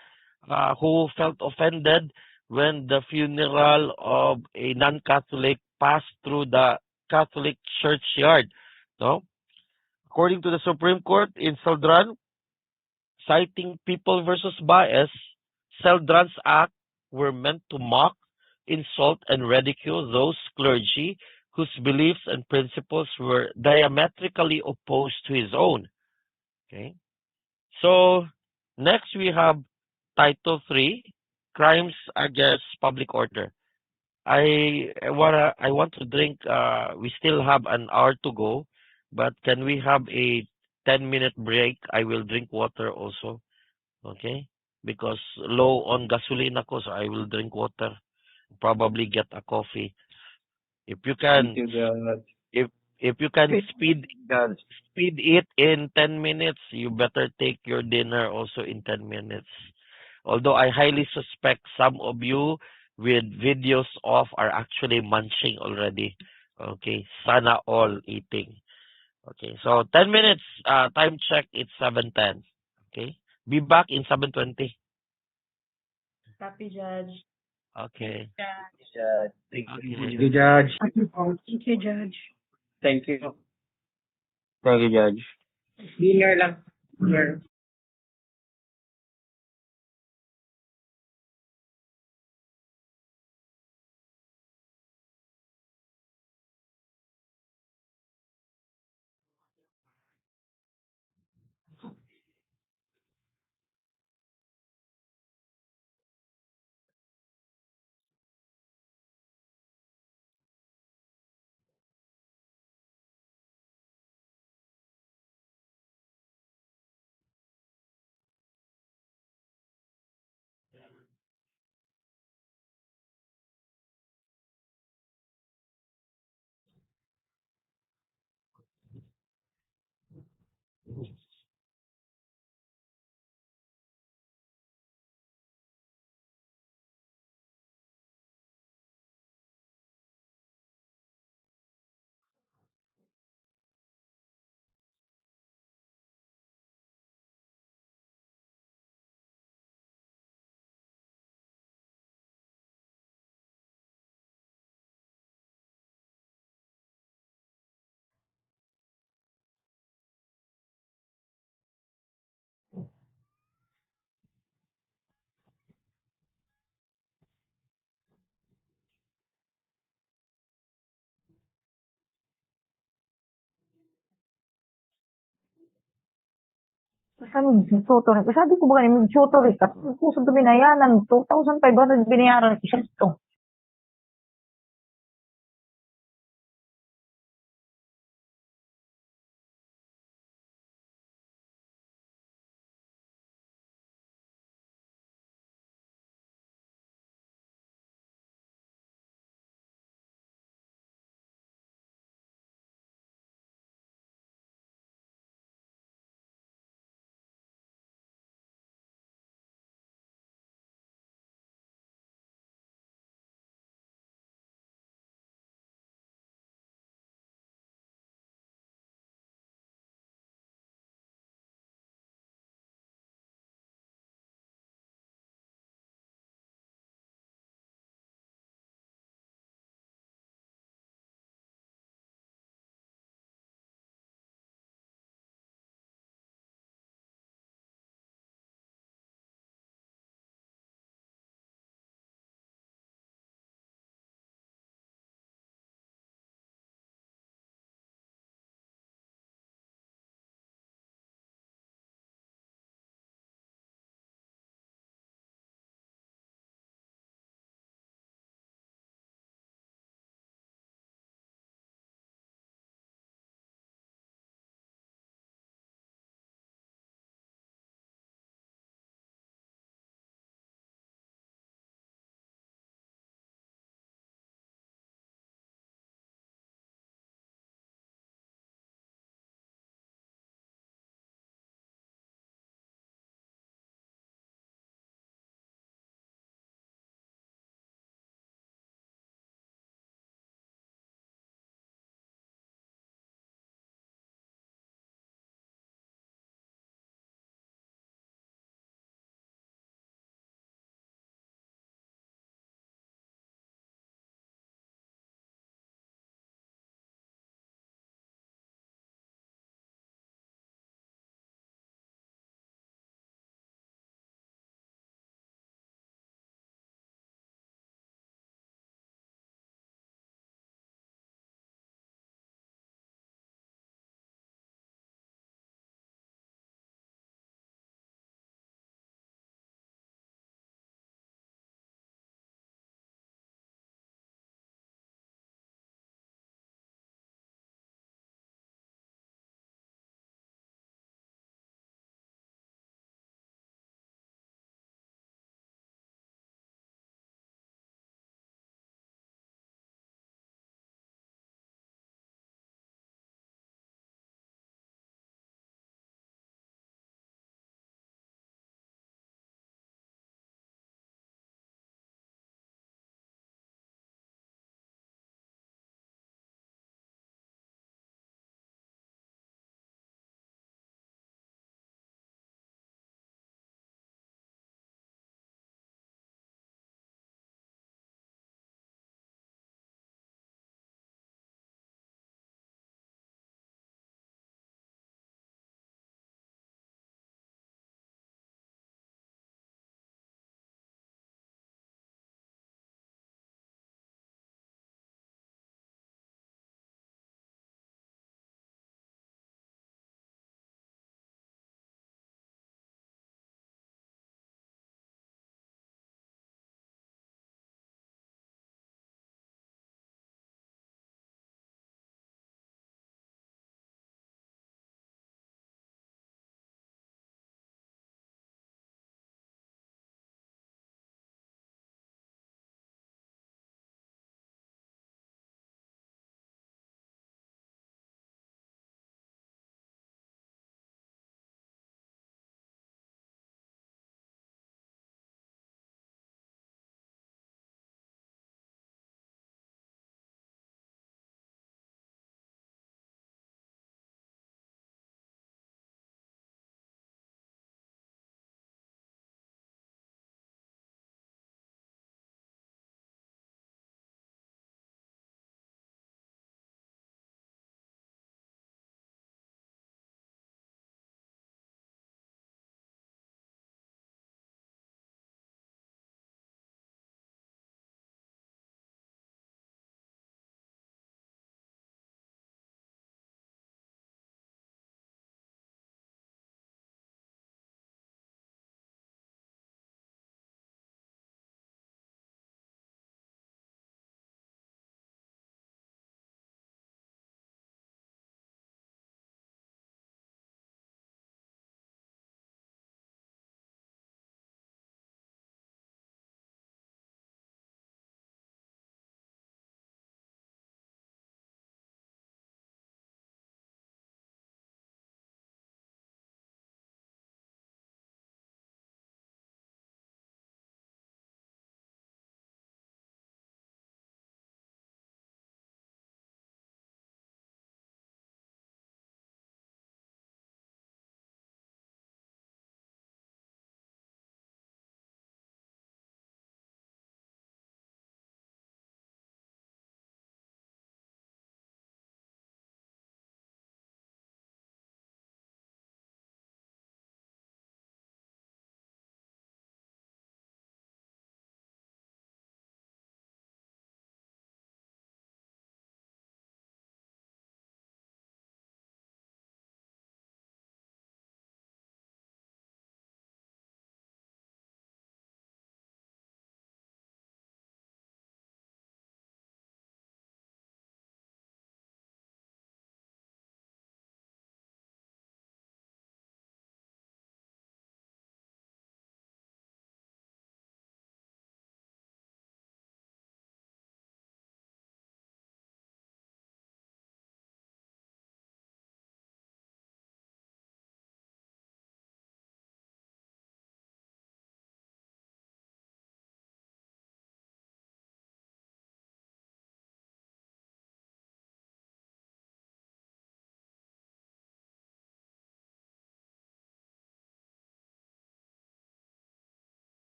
who felt offended when the funeral of a non-Catholic passed through the Catholic churchyard. No, according to the Supreme Court in Celdran, citing People versus Baez, Celdran's act were meant to mock, insult, and ridicule those clergy whose beliefs and principles were diametrically opposed to his own. Okay. So next we have Title 3, Crimes Against Public Order. I want to drink. We still have an hour to go, but can we have a 10-minute break? I will drink water also. Okay, because low on gasoline ako, so I will drink water. Probably get a coffee. If you Thank can, you, God. if you can Thank God. speed it in 10 minutes, you better take your dinner also in 10 minutes. Although I highly suspect some of you with videos off are actually munching already. Okay, sana all eating. Okay, so 10 minutes. Time check. It's 7:10. Okay, be back in 7:20. Copy, Judge. Okay. Judge. Thank Okay. you, Judge. Thank you, Judge. Thank you. Thank you, Judge. Dinner lang. Dinner. Saan tutor? Sabi ko ba kanina, tutor ka? Kusog na binayanan, 2,500 binayaran isa to.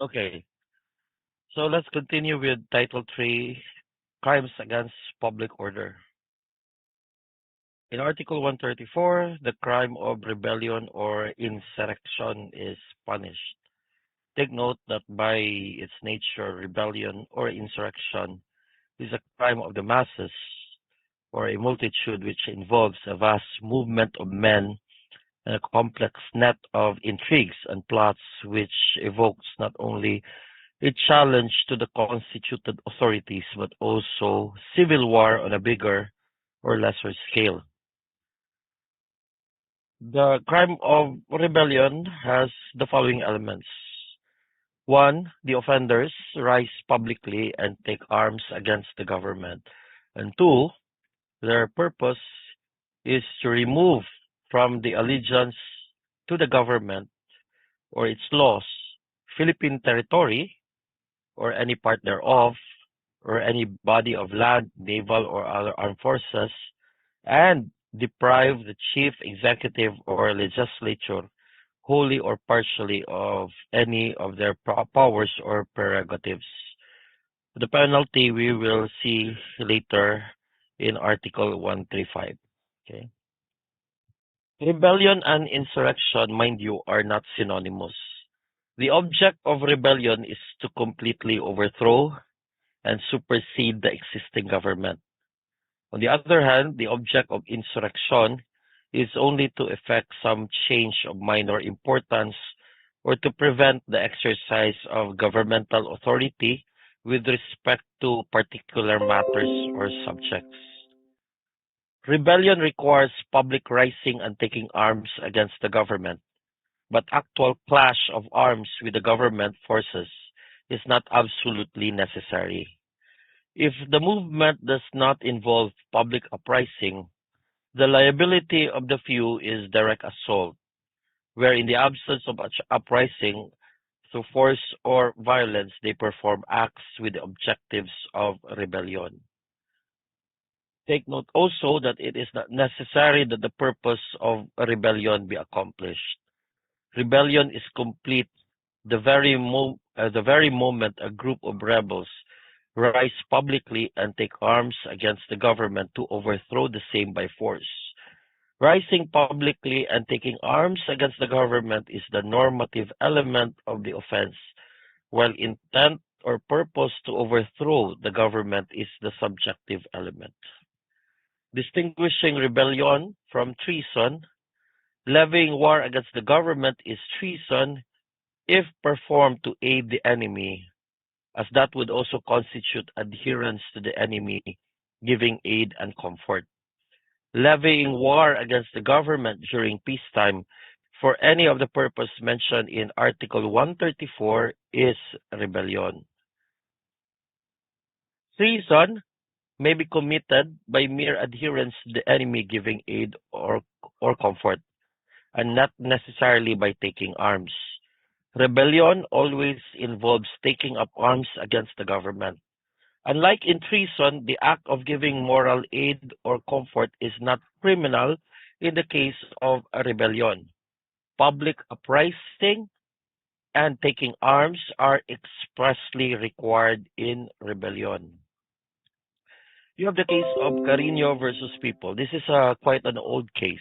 Okay, so let's continue with Title 3, Crimes Against Public Order. In Article 134, the crime of rebellion or insurrection is punished. Take note that by its nature, rebellion or insurrection is a crime of the masses or a multitude which involves a vast movement of men and a complex net of intrigues and plots which evokes not only a challenge to the constituted authorities but also civil war on a bigger or lesser scale. The crime of rebellion has the following elements. One, the offenders rise publicly and take arms against the government. And two, their purpose is to remove from the allegiance to the government or its laws Philippine territory or any part thereof or any body of land, naval, or other armed forces, and deprive the chief executive or legislature wholly or partially of any of their powers or prerogatives. The penalty we will see later in Article 135. Okay. Rebellion and insurrection, mind you, are not synonymous. The object of rebellion is to completely overthrow and supersede the existing government. On the other hand, the object of insurrection is only to effect some change of minor importance or to prevent the exercise of governmental authority with respect to particular matters or subjects. Rebellion requires public rising and taking arms against the government, but actual clash of arms with the government forces is not absolutely necessary. If the movement does not involve public uprising, the liability of the few is direct assault, where in the absence of uprising, through force or violence, they perform acts with the objectives of rebellion. Take note also that it is not necessary that the purpose of a rebellion be accomplished. Rebellion is complete the very moment a group of rebels rise publicly and take arms against the government to overthrow the same by force. Rising publicly and taking arms against the government is the normative element of the offense, while intent or purpose to overthrow the government is the subjective element. Distinguishing rebellion from treason, levying war against the government is treason if performed to aid the enemy, as that would also constitute adherence to the enemy, giving aid and comfort. Levying war against the government during peacetime for any of the purpose mentioned in Article 134 is rebellion. Treason may be committed by mere adherence to the enemy giving aid or comfort, and not necessarily by taking arms. Rebellion always involves taking up arms against the government. Unlike in treason, the act of giving moral aid or comfort is not criminal in the case of a rebellion. Public uprising and taking arms are expressly required in rebellion. You have the case of Carino versus People. This is quite an old case.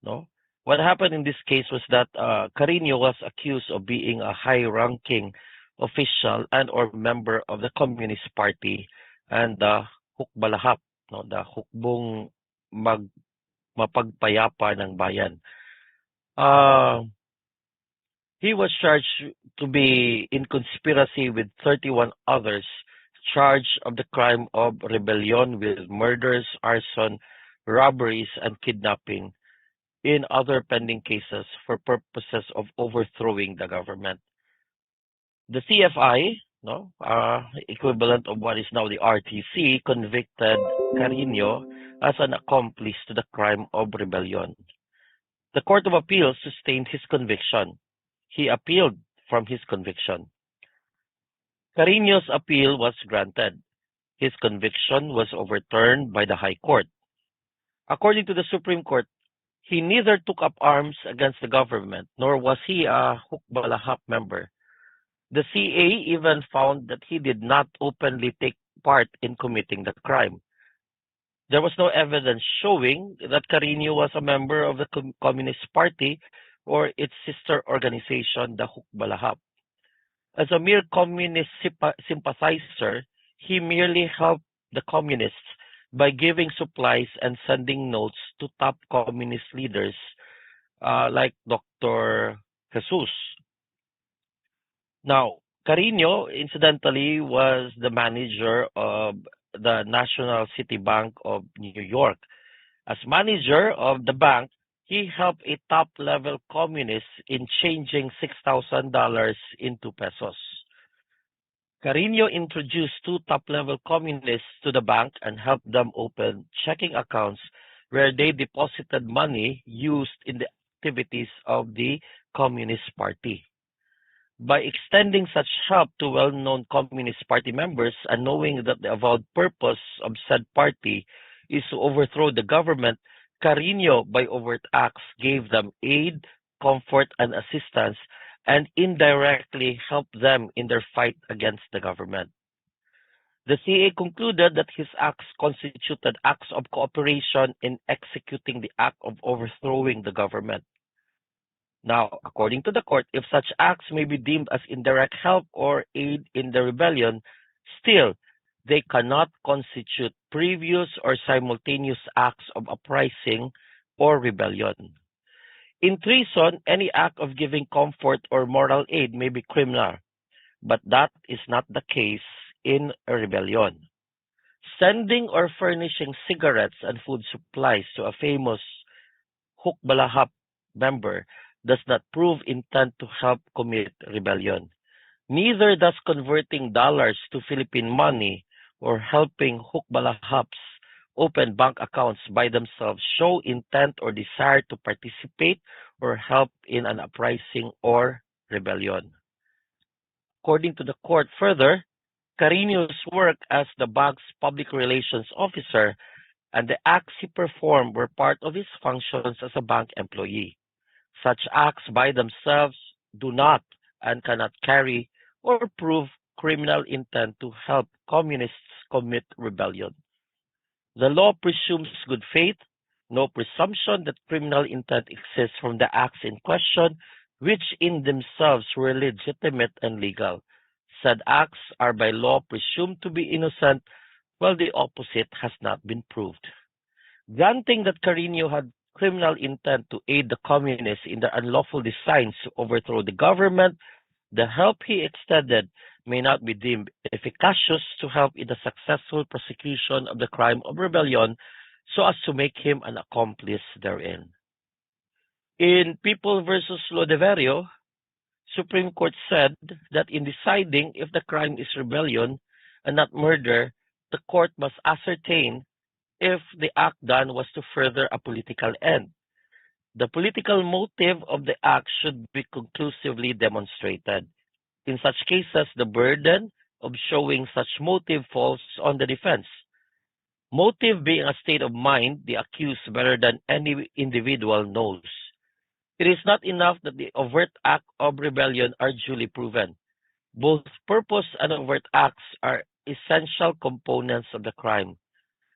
No, what happened in this case was that Carino was accused of being a high-ranking official and or member of the Communist Party and the Hukbalahap, no, the hukbong mapagpayapa ng bayan. He was charged to be in conspiracy with 31 others, charged of the crime of rebellion with murders, arson, robberies, and kidnapping in other pending cases for purposes of overthrowing the government. The CFI, no, equivalent of what is now the RTC, convicted Carino as an accomplice to the crime of rebellion. The Court of Appeals sustained his conviction. He appealed from his conviction. Carino's appeal was granted. His conviction was overturned by the High Court. According to the Supreme Court, he neither took up arms against the government nor was he a Hukbalahap member. The CA even found that he did not openly take part in committing the crime. There was no evidence showing that Carino was a member of the Communist Party or its sister organization, the Hukbalahap. As a mere communist sympathizer, he merely helped the communists by giving supplies and sending notes to top communist leaders like Dr. Jesus. Now, Carino, incidentally, was the manager of the National City Bank of New York. As manager of the bank, he helped a top-level communist in changing $6,000 into pesos. Carino introduced two top-level communists to the bank and helped them open checking accounts where they deposited money used in the activities of the Communist Party. By extending such help to well-known Communist Party members and knowing that the avowed purpose of said party is to overthrow the government, Carino, by overt acts, gave them aid, comfort, and assistance, and indirectly helped them in their fight against the government. The CA concluded that his acts constituted acts of cooperation in executing the act of overthrowing the government. Now, according to the court, if such acts may be deemed as indirect help or aid in the rebellion, still, they cannot constitute previous or simultaneous acts of uprising or rebellion. In treason, any act of giving comfort or moral aid may be criminal, but that is not the case in a rebellion. Sending or furnishing cigarettes and food supplies to a famous Hukbalahap member does not prove intent to help commit rebellion. Neither does converting dollars to Philippine money or helping Hukbalahaps open bank accounts by themselves show intent or desire to participate or help in an uprising or rebellion. According to the court, further, Carino's work as the bank's public relations officer and the acts he performed were part of his functions as a bank employee. Such acts by themselves do not and cannot carry or prove criminal intent to help communists commit rebellion. The law presumes good faith, no presumption that criminal intent exists from the acts in question, which in themselves were legitimate and legal. Said acts are by law presumed to be innocent, while the opposite has not been proved. Granting that Carino had criminal intent to aid the communists in their unlawful designs to overthrow the government, the help he extended may not be deemed efficacious to help in the successful prosecution of the crime of rebellion so as to make him an accomplice therein. In People versus Lodeverio, Supreme Court said that in deciding if the crime is rebellion and not murder, the court must ascertain if the act done was to further a political end. The political motive of the act should be conclusively demonstrated. In such cases, the burden of showing such motive falls on the defense. Motive being a state of mind the accused better than any individual knows. It is not enough that the overt act of rebellion are duly proven. Both purpose and overt acts are essential components of the crime.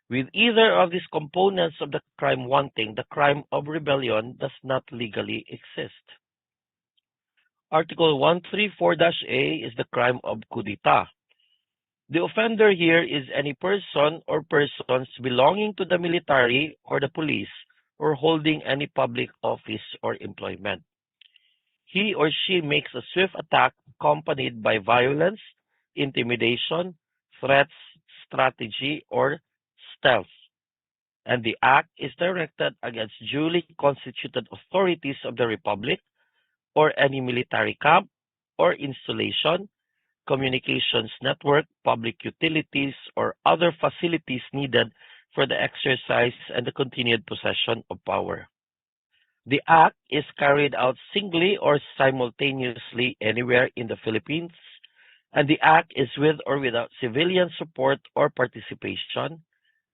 With either of these components of the crime wanting, the crime of rebellion does not legally exist. Article 134-A is the crime of coup d'etat. The offender here is any person or persons belonging to the military or the police or holding any public office or employment. He or she makes a swift attack accompanied by violence, intimidation, threats, strategy, or stealth, and the act is directed against duly constituted authorities of the Republic or any military camp or installation, communications network, public utilities, or other facilities needed for the exercise and the continued possession of power. The act is carried out singly or simultaneously anywhere in the Philippines, and the act is with or without civilian support or participation,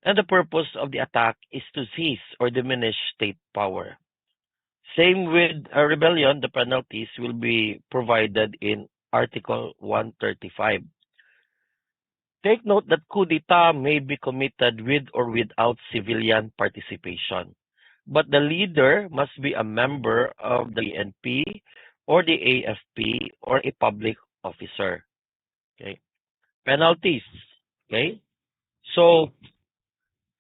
and the purpose of the attack is to seize or diminish state power. Same with a rebellion, the penalties will be provided in Article 135. Take note that coup d'etat may be committed with or without civilian participation, but the leader must be a member of the PNP or the AFP or a public officer. Okay. Penalties. Okay. So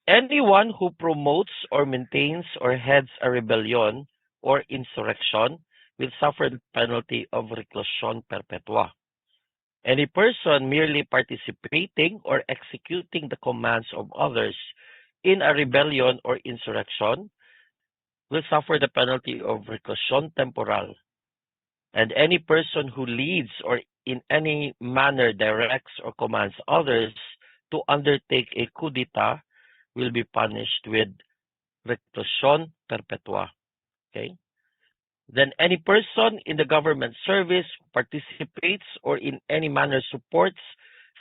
anyone who promotes or maintains or heads a rebellion or insurrection will suffer the penalty of reclusion perpetua. Any person merely participating or executing the commands of others in a rebellion or insurrection will suffer the penalty of reclusion temporal. And any person who leads or in any manner directs or commands others to undertake a coup d'etat will be punished with reclusion perpetua. Okay? Then any person in the government service participates or in any manner supports,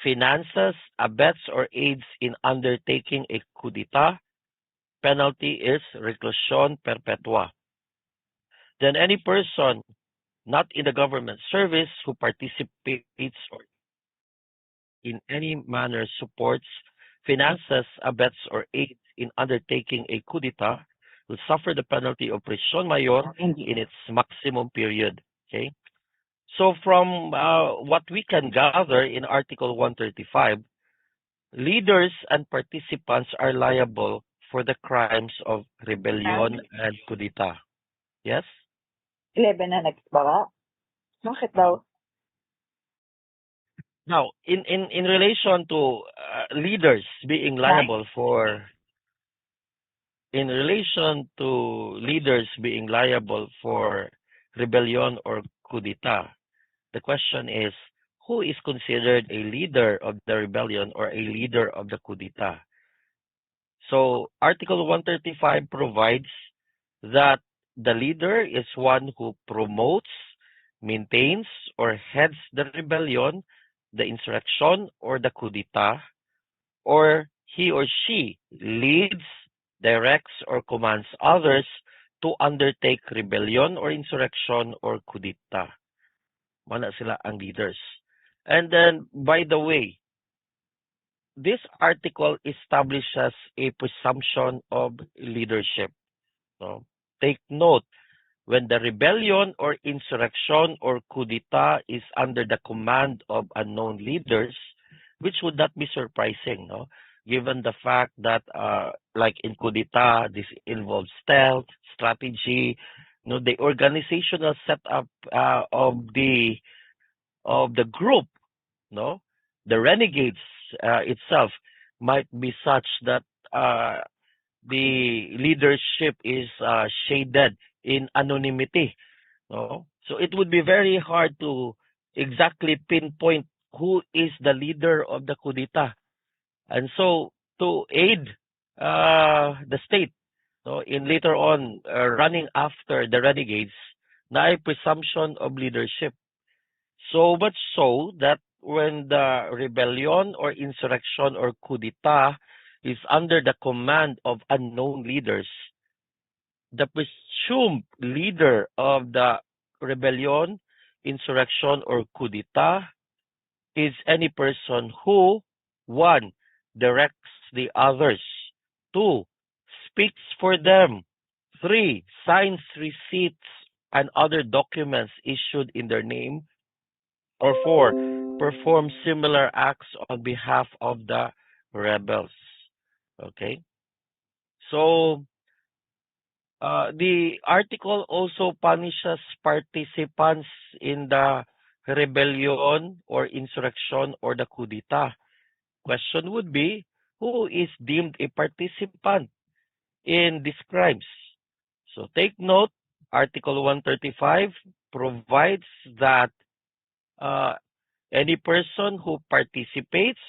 finances, abets, or aids in undertaking a coup d'etat, penalty is reclusion perpetua. Then any person not in the government service who participates or in any manner supports, finances, abets, or aids in undertaking a coup d'etat will suffer the penalty of prisión mayor in its maximum period. Okay. So from what we can gather in Article 135, leaders and participants are liable for the crimes of rebellion and coup d'etat. Yes? 11 na nagbara. Bakit daw? Now, in relation to leaders being liable for rebellion or coup d'etat, the question is, who is considered a leader of the rebellion or a leader of the coup d'etat? So Article 135 provides that the leader is one who promotes, maintains, or heads the rebellion, the insurrection, or the coup d'etat, or he or she leads, directs, or commands others to undertake rebellion or insurrection or coup d'etat. Mana sila ang leaders. And then, by the way, this article establishes a presumption of leadership. No? Take note, when the rebellion or insurrection or coup d'etat is under the command of unknown leaders, which would not be surprising, no? Given the fact that, like in coup d'etat, this involves stealth, strategy, the organizational setup of the group, no, the renegades itself might be such that the leadership is shaded in anonymity. No? So it would be very hard to exactly pinpoint who is the leader of the coup d'etat. And so to aid the state, no, in later on running after the renegades, na a presumption of leadership. So much so that when the rebellion or insurrection or coup d'etat is under the command of unknown leaders, the presumed leader of the rebellion, insurrection, or coup d'etat is any person who, one, directs the others, two, speaks for them, three, signs receipts and other documents issued in their name, or four, perform similar acts on behalf of the rebels. Okay? So, the article also punishes participants in the rebellion or insurrection or the coup d'etat. Question would be, who is deemed a participant in these crimes? So take note, Article 135 provides that uh, any person who participates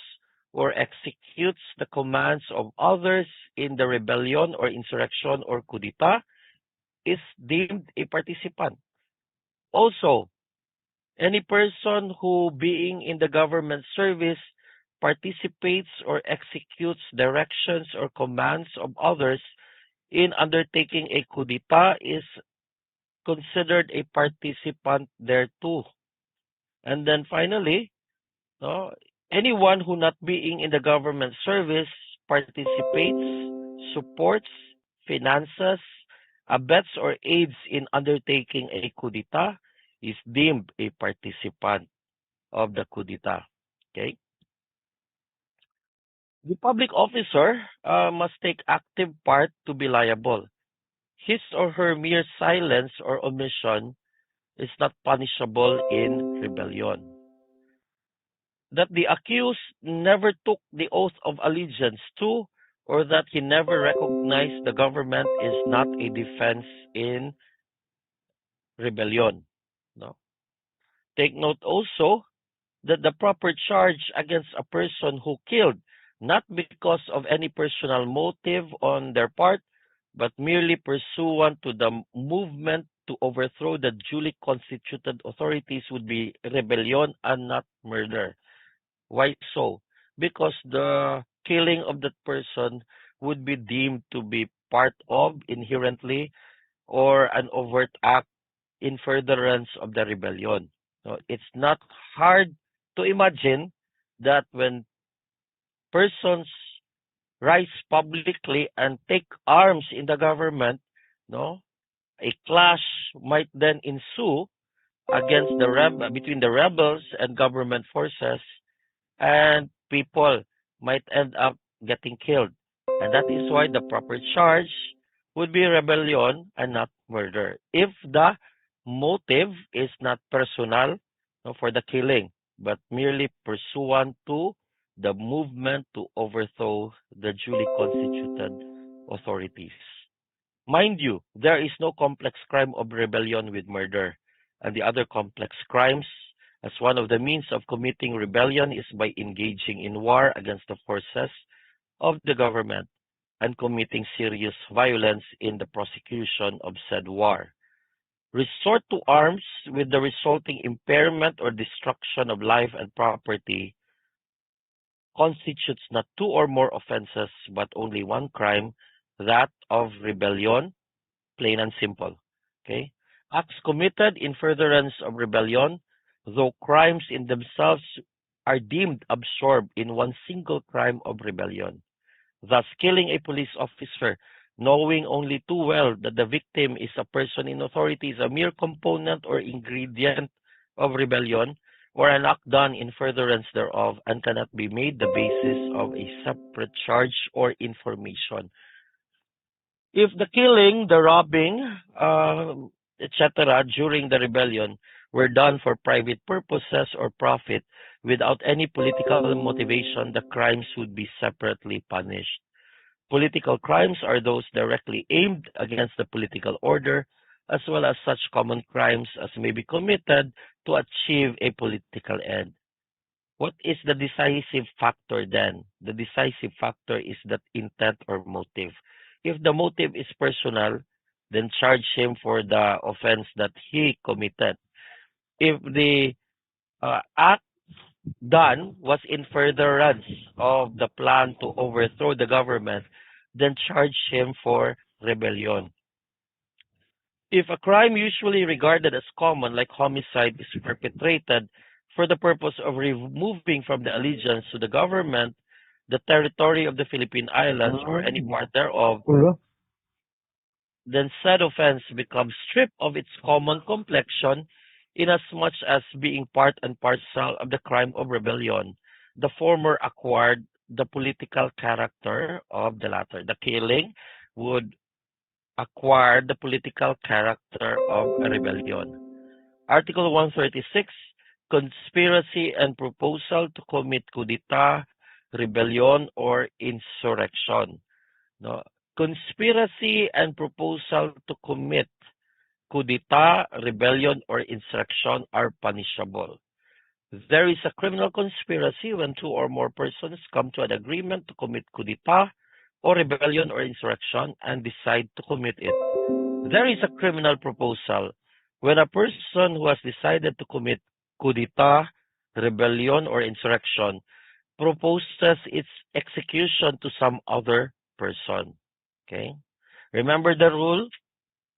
or executes the commands of others in the rebellion or insurrection or coup d'etat is deemed a participant. Also, any person who, being in the government service, participates or executes directions or commands of others in undertaking a coup d'etat is considered a participant thereto. And then finally, no, anyone who not being in the government service participates, supports, finances, abets or aids in undertaking a coup d'etat is deemed a participant of the coup d'etat. Okay? The public officer must take active part to be liable. His or her mere silence or omission is not punishable in rebellion. That the accused never took the oath of allegiance to or that he never recognized the government is not a defense in rebellion. No. Take note also that the proper charge against a person who killed, not because of any personal motive on their part, but merely pursuant to the movement to overthrow the duly constituted authorities would be rebellion and not murder. Why so? Because the killing of that person would be deemed to be part of inherently or an overt act in furtherance of the rebellion. So it's not hard to imagine that when persons rise publicly and take arms in the government, no, a clash might then ensue against between the rebels and government forces, and people might end up getting killed. And that is why the proper charge would be rebellion and not murder. If the motive is not personal, no, for the killing, but merely pursuant to the movement to overthrow the duly constituted authorities. Mind you, there is no complex crime of rebellion with murder, and the other complex crimes, as one of the means of committing rebellion is by engaging in war against the forces of the government and committing serious violence in the prosecution of said war. Resort to arms with the resulting impairment or destruction of life and property constitutes not two or more offenses, but only one crime, that of rebellion, plain and simple. Okay? Acts committed in furtherance of rebellion, though crimes in themselves, are deemed absorbed in one single crime of rebellion. Thus, killing a police officer, knowing only too well that the victim is a person in authority, is a mere component or ingredient of rebellion, or an act done in furtherance thereof, and cannot be made the basis of a separate charge or information. If the killing, the robbing, etc., during the rebellion were done for private purposes or profit without any political motivation, the crimes would be separately punished. Political crimes are those directly aimed against the political order, as well as such common crimes as may be committed to achieve a political end. What is the decisive factor then? The decisive factor is that intent or motive. If the motive is personal, then charge him for the offense that he committed. If the act done was in furtherance of the plan to overthrow the government, then charge him for rebellion. If a crime usually regarded as common, like homicide, is perpetrated for the purpose of removing from the allegiance to the government the territory of the Philippine Islands or any part thereof, then said offense becomes stripped of its common complexion, inasmuch as being part and parcel of the crime of rebellion. The former acquired the political character of the latter. The killing would acquire the political character of a rebellion. Article 136, conspiracy and proposal to commit coup d'etat, rebellion, or insurrection. No? Conspiracy and proposal to commit coup d'etat, rebellion, or insurrection are punishable. There is a criminal conspiracy when two or more persons come to an agreement to commit coup d'etat, or rebellion, or insurrection and decide to commit it. There is a criminal proposal when a person who has decided to commit coup d'etat, rebellion, or insurrection proposes its execution to some other person. Okay? Remember the rule?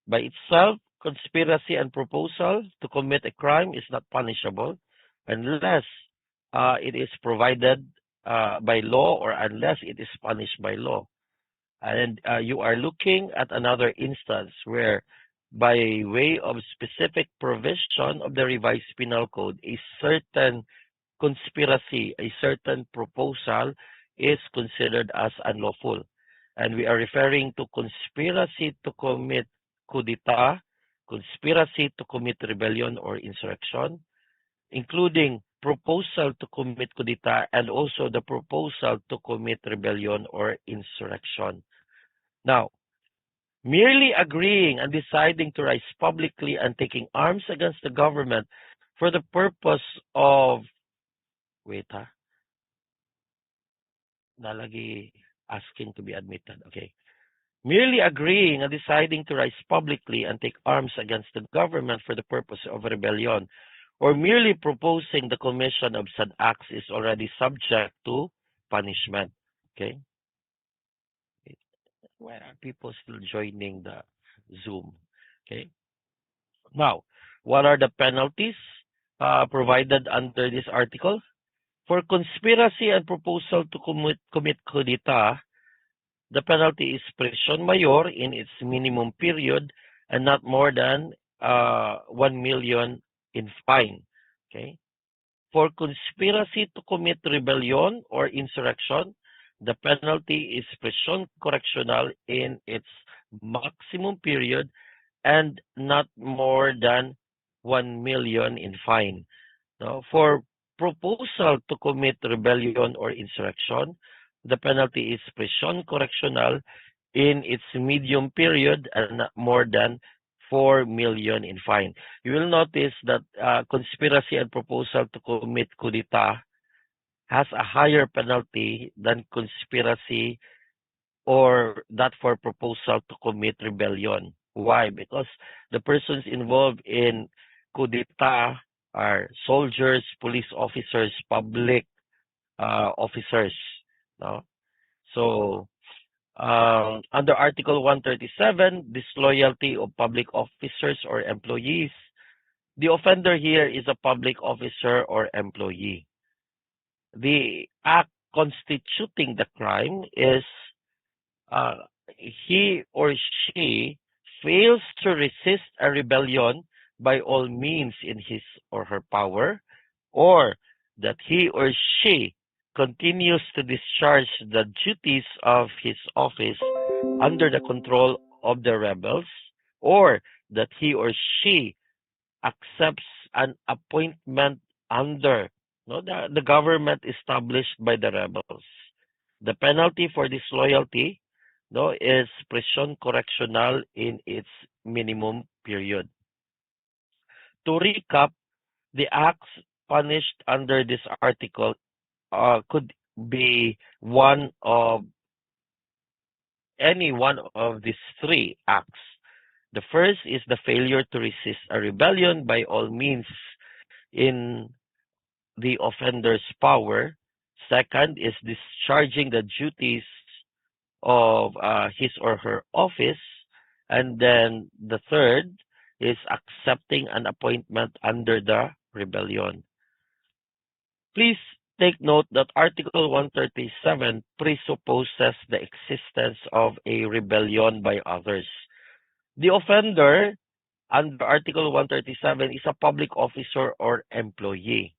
By itself, conspiracy and proposal to commit a crime is not punishable. unless it is provided by law or unless it is punished by law. And you are looking at another instance where, by way of specific provision of the revised penal code, a certain conspiracy, a certain proposal is considered as unlawful. And we are referring to conspiracy to commit coup d'etat, conspiracy to commit rebellion or insurrection, including proposal to commit coup d'etat and also the proposal to commit rebellion or insurrection. Now, merely agreeing and deciding to rise publicly and taking arms against the government for the purpose of, wait ha, nalagi asking to be admitted. Okay. Merely agreeing and deciding to rise publicly and take arms against the government for the purpose of rebellion, or merely proposing the commission of said acts is already subject to punishment. Okay. Why are people still joining the Zoom? Okay. Now, what are the penalties provided under this article? For conspiracy and proposal to commit coup d'etat, the penalty is prison mayor in its minimum period and not more than 1 million in fine. Okay. For conspiracy to commit rebellion or insurrection, the penalty is prison correctional in its maximum period and not more than 1 million in fine. Now, for proposal to commit rebellion or insurrection, the penalty is prison correctional in its medium period and not more than 4 million in fine. You will notice that conspiracy and proposal to commit coup d'etat has a higher penalty than conspiracy or that for proposal to commit rebellion. Why? Because the persons involved in coup d'etat are soldiers, police officers, public officers. No? So, under Article 137, disloyalty of public officers or employees, the offender here is a public officer or employee. The act constituting the crime is he or she fails to resist a rebellion by all means in his or her power, or that he or she continues to discharge the duties of his office under the control of the rebels, or that he or she accepts an appointment under the government established by the rebels. The penalty for disloyalty is prison correctional in its minimum period. To recap, the acts punished under this article could be any one of these three acts. The first is the failure to resist a rebellion by all means in the offender's power. Second is discharging the duties of his or her office. And then the third is accepting an appointment under the rebellion. Please take note that Article 137 presupposes the existence of a rebellion by others. The offender under Article 137 is a public officer or employee.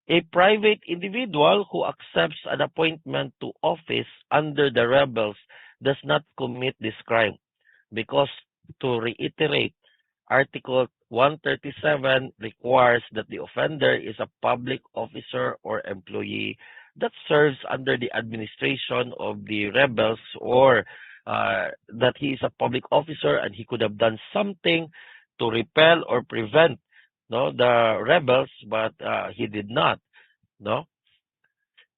A private individual who accepts an appointment to office under the rebels does not commit this crime because, to reiterate, Article 137 requires that the offender is a public officer or employee that serves under the administration of the rebels, or that he is a public officer and he could have done something to repel or prevent the rebels, but he did not. No.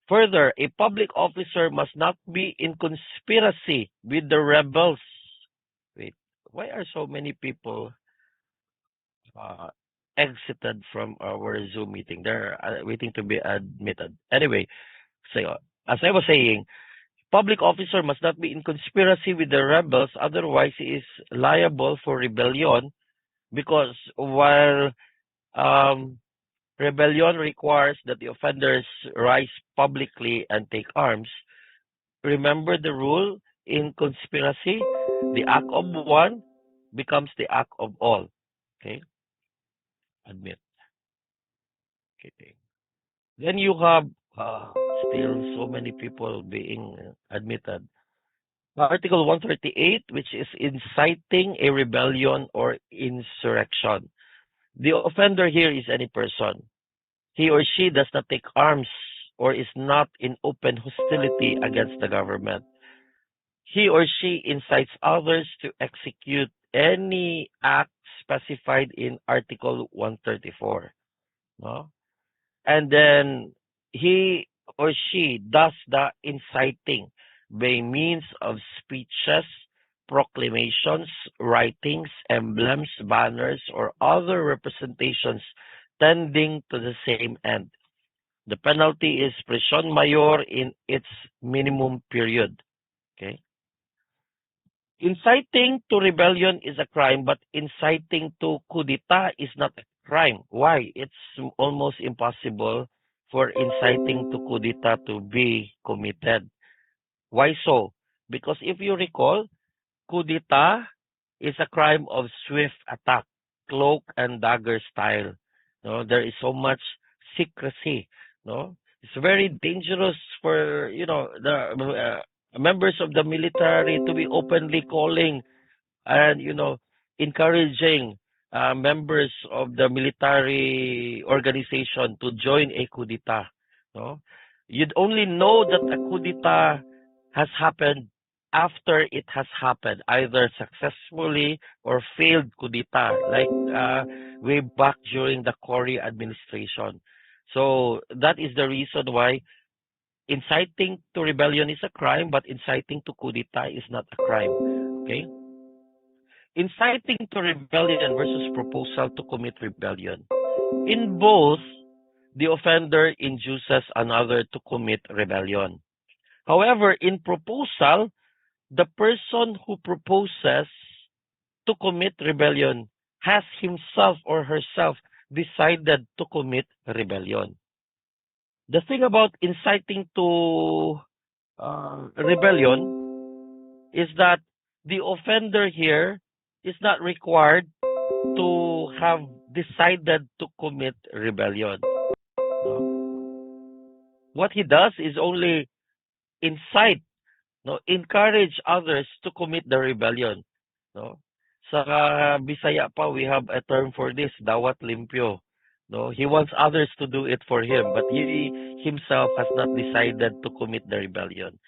Further, a public officer must not be in conspiracy with the rebels. Wait, why are so many people exited from our Zoom meeting? They're waiting to be admitted. Anyway, so as I was saying, public officer must not be in conspiracy with the rebels, otherwise he is liable for rebellion, because while rebellion requires that the offenders rise publicly and take arms. Remember the rule in conspiracy? The act of one becomes the act of all. Okay? Admit. Okay. Then you have still so many people being admitted. Article 138, which is inciting a rebellion or insurrection. The offender here is any person. He or she does not take arms or is not in open hostility against the government. He or she incites others to execute any act specified in Article 134. No? And then he or she does the inciting by means of speeches, proclamations, writings, emblems, banners, or other representations tending to the same end. The penalty is prisión mayor in its minimum period. Okay. Inciting to rebellion is a crime, but inciting to coup d'etat is not a crime. Why? It's almost impossible for inciting to coup d'etat to be committed. Why so? Because if you recall, coup d'etat is a crime of swift attack, cloak and dagger style. No, there is so much secrecy. No, it's very dangerous for the members of the military to be openly calling and encouraging members of the military organization to join a coup d'etat. No, you'd only know that a coup d'etat has happened after it has happened, either successfully or failed coup d'etat, like way back during the Cory administration. So that is the reason why inciting to rebellion is a crime, but inciting to coup d'etat is not a crime. Okay? Inciting to rebellion versus proposal to commit rebellion. In both, the offender induces another to commit rebellion. However, in proposal, the person who proposes to commit rebellion has himself or herself decided to commit rebellion. The thing about inciting to rebellion is that the offender here is not required to have decided to commit rebellion. What he does is only incite, encourage others to commit the rebellion. No? Sa Bisaya pa, we have a term for this, dawat limpyo. No? He wants others to do it for him, but he himself has not decided to commit the rebellion.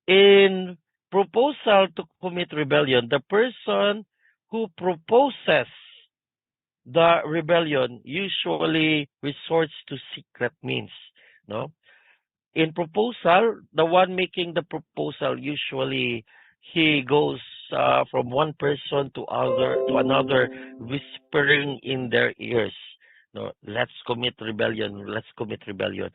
In proposal to commit rebellion, the person who proposes the rebellion usually resorts to secret means. No? In proposal, the one making the proposal usually he goes from one person to another, whispering in their ears. No, let's commit rebellion. Let's commit rebellion.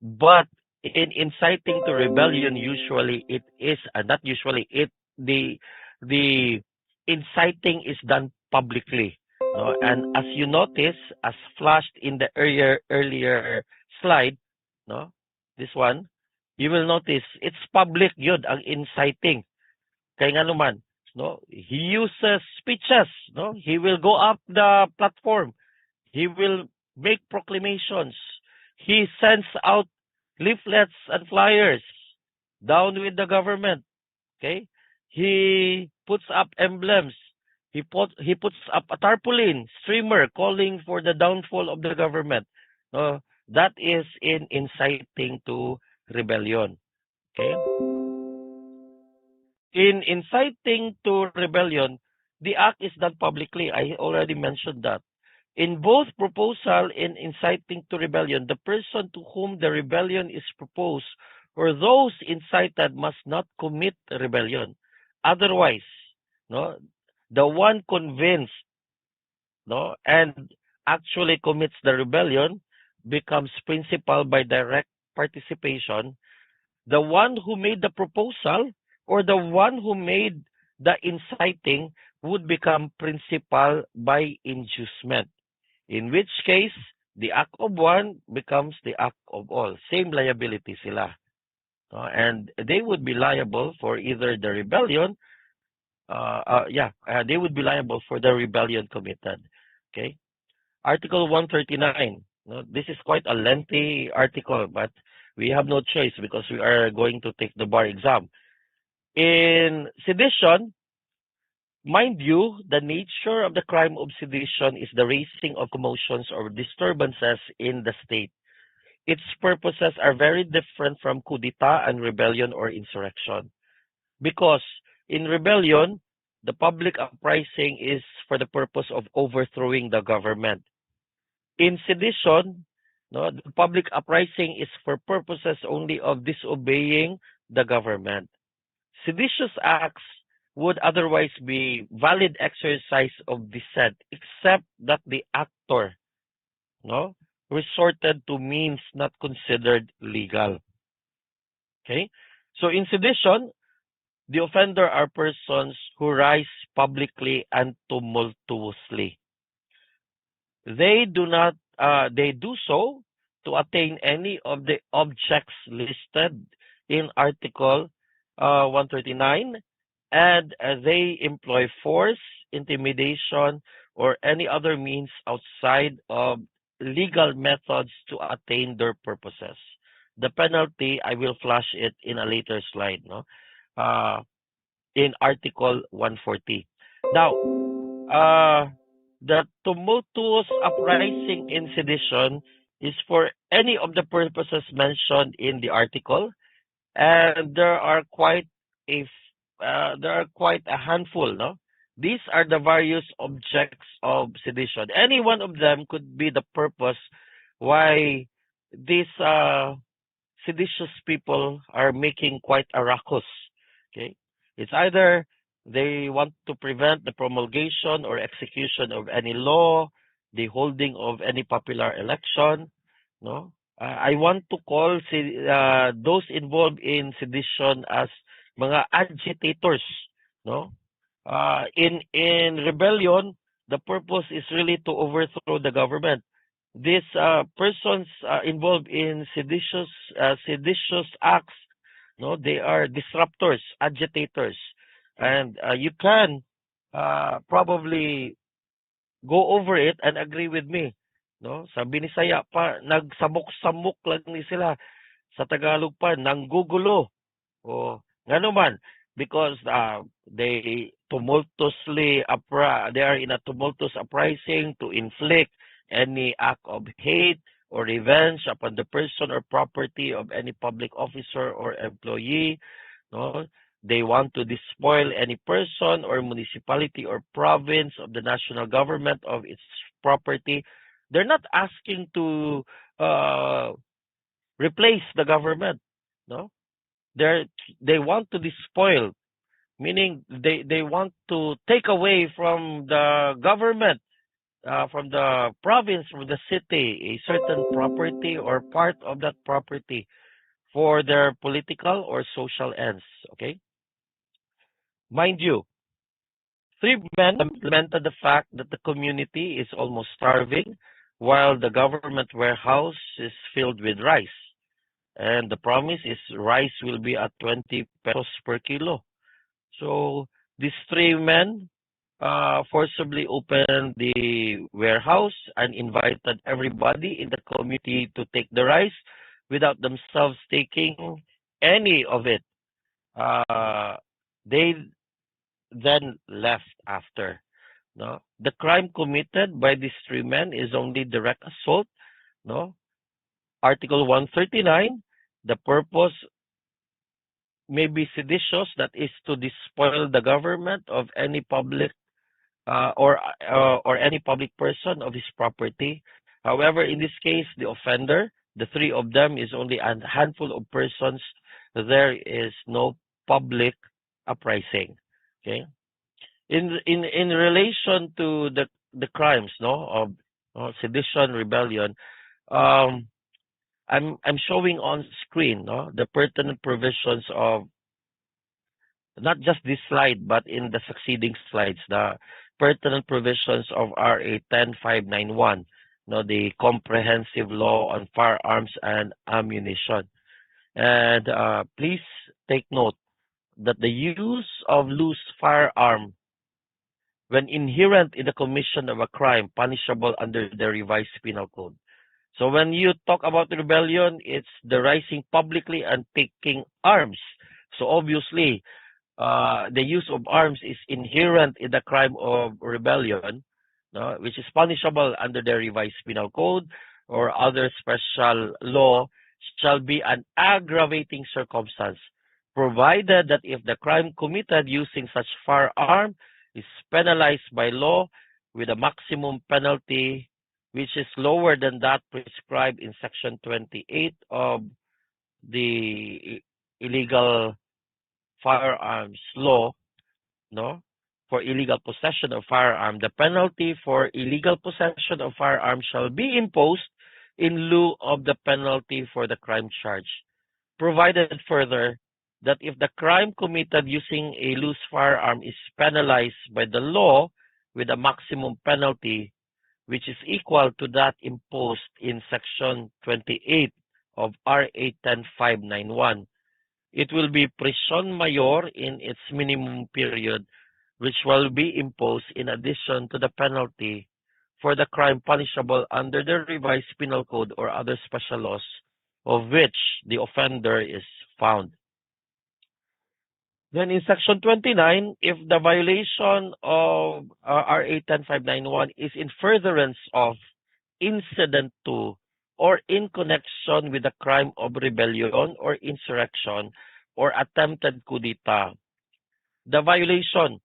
But in inciting to rebellion, usually it is not usually it the inciting is done publicly. No? And as you notice, as flashed in the earlier slide, no, this one, you will notice it's public yun ang inciting. Kaya nga naman, no, he uses speeches, no, he will go up the platform, he will make proclamations, he sends out leaflets and flyers, down with the government, okay? He puts up emblems, he puts up a tarpaulin, streamer calling for the downfall of the government. That is in inciting to rebellion. Okay? In inciting to rebellion, the act is done publicly. I already mentioned that. In both proposal and inciting to rebellion, the person to whom the rebellion is proposed or those incited must not commit rebellion. Otherwise, no, the one convinced, no, and actually commits the rebellion becomes principal by direct participation. The one who made the proposal or the one who made the inciting would become principal by inducement, in which case the act of one becomes the act of all. Same liability sila. And they would be liable for either the rebellion, they would be liable for the rebellion committed. Okay? Article 139. This is quite a lengthy article, but we have no choice because we are going to take the bar exam. In sedition, mind you, the nature of the crime of sedition is the raising of commotions or disturbances in the state. Its purposes are very different from coup d'etat and rebellion or insurrection. Because in rebellion, the public uprising is for the purpose of overthrowing the government. In sedition, the public uprising is for purposes only of disobeying the government. Seditious acts would otherwise be valid exercise of dissent, except that the actor resorted to means not considered legal. Okay? So in sedition, the offender are persons who rise publicly and tumultuously. They do so to attain any of the objects listed in Article 139, and they employ force, intimidation, or any other means outside of legal methods to attain their purposes. The penalty, I will flash it in a later slide, in Article 140. Now, the tumultuous uprising in sedition is for any of the purposes mentioned in the article, and there are quite a handful. These are the various objects of sedition. Any one of them could be the purpose why these seditious people are making quite a ruckus. Okay, it's either they want to prevent the promulgation or execution of any law, the holding of any popular election. I want to call those involved in sedition as mga agitators. In rebellion, the purpose is really to overthrow the government. These persons involved in seditious acts, they are disruptors, agitators, and you can probably go over it and agree with me. Sa Binisaya pa, nagsamok-samok lang ni sila. Sa Tagalog pa, nanggugulo. O, nga naman, because they are in a tumultuous uprising to inflict any act of hate or revenge upon the person or property of any public officer or employee. They want to despoil any person or municipality or province of the national government of its property. They're not asking to replace the government. They want to despoil, meaning they want to take away from the government, from the province, from the city, a certain property or part of that property for their political or social ends. Okay? Mind you, 3 men lamented the fact that the community is almost starving while the government warehouse is filled with rice. And the promise is rice will be at 20 pesos per kilo. So these 3 men forcibly opened the warehouse and invited everybody in the community to take the rice without themselves taking any of it. They then left after. The crime committed by these 3 men is only direct assault. Article 139, the purpose may be seditious, that is to despoil the government of any public or any public person of his property. However, in this case, the offender, the 3 of them, is only a handful of persons. There is no public uprising. Okay. In relation to the crimes of sedition, rebellion, I'm showing on screen the pertinent provisions of not just this slide but in the succeeding slides, the pertinent provisions of RA 10591. the comprehensive law on firearms and ammunition. And please take note that the use of loose firearm when inherent in the commission of a crime punishable under the revised penal code. So when you talk about rebellion, it's the rising publicly and taking arms. So obviously, the use of arms is inherent in the crime of rebellion, no, which is punishable under the revised penal code or other special law, shall be an aggravating circumstance, provided that if the crime committed using such firearm is penalized by law with a maximum penalty which is lower than that prescribed in Section 28 of the illegal firearms law, no, for illegal possession of firearm, the penalty for illegal possession of firearm shall be imposed in lieu of the penalty for the crime charge. Provided further that if the crime committed using a loose firearm is penalized by the law with a maximum penalty which is equal to that imposed in Section 28 of RA 10591, it will be prisión mayor in its minimum period, which will be imposed in addition to the penalty for the crime punishable under the revised penal code or other special laws of which the offender is found. Then in Section 29, if the violation of RA 10591 is in furtherance of, incident to, or in connection with the crime of rebellion or insurrection or attempted coup d'etat, the violation,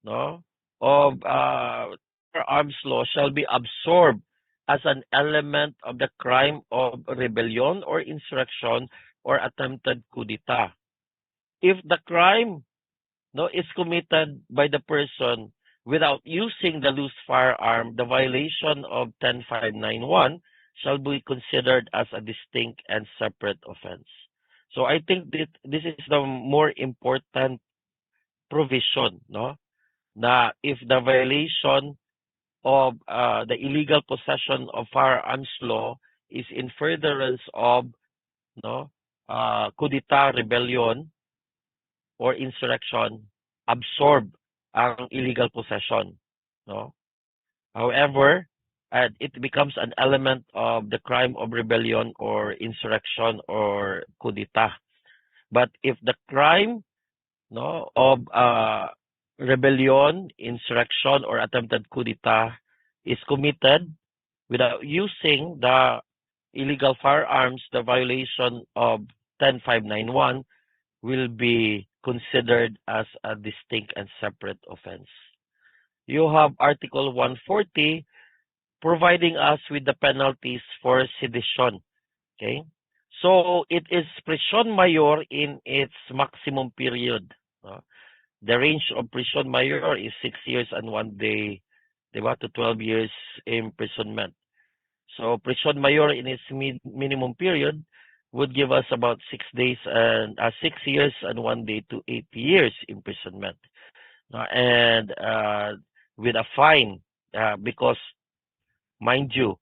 no, of arms law shall be absorbed as an element of the crime of rebellion or insurrection or attempted coup d'etat. If the crime, no, is committed by the person without using the loose firearm, the violation of 10591 shall be considered as a distinct and separate offense. So I think that this is the more important provision, no? Na if the violation of the illegal possession of firearms law is in furtherance of, no, coup d'etat, rebellion, or insurrection, absorb ang illegal possession, no? However, it becomes an element of the crime of rebellion or insurrection or coup d'etat. But if the crime, no, of rebellion, insurrection, or attempted coup d'etat is committed without using the illegal firearms, the violation of 10591 will be considered as a distinct and separate offense. You have Article 140 providing us with the penalties for sedition. Okay? So it is prisión mayor in its maximum period. The range of prisión mayor is 6 years and 1 day, diba, to 12 years imprisonment. So prisión mayor in its minimum period would give us about 6 days and 6 years and 1 day to 8 years imprisonment. And with a fine, because mind you,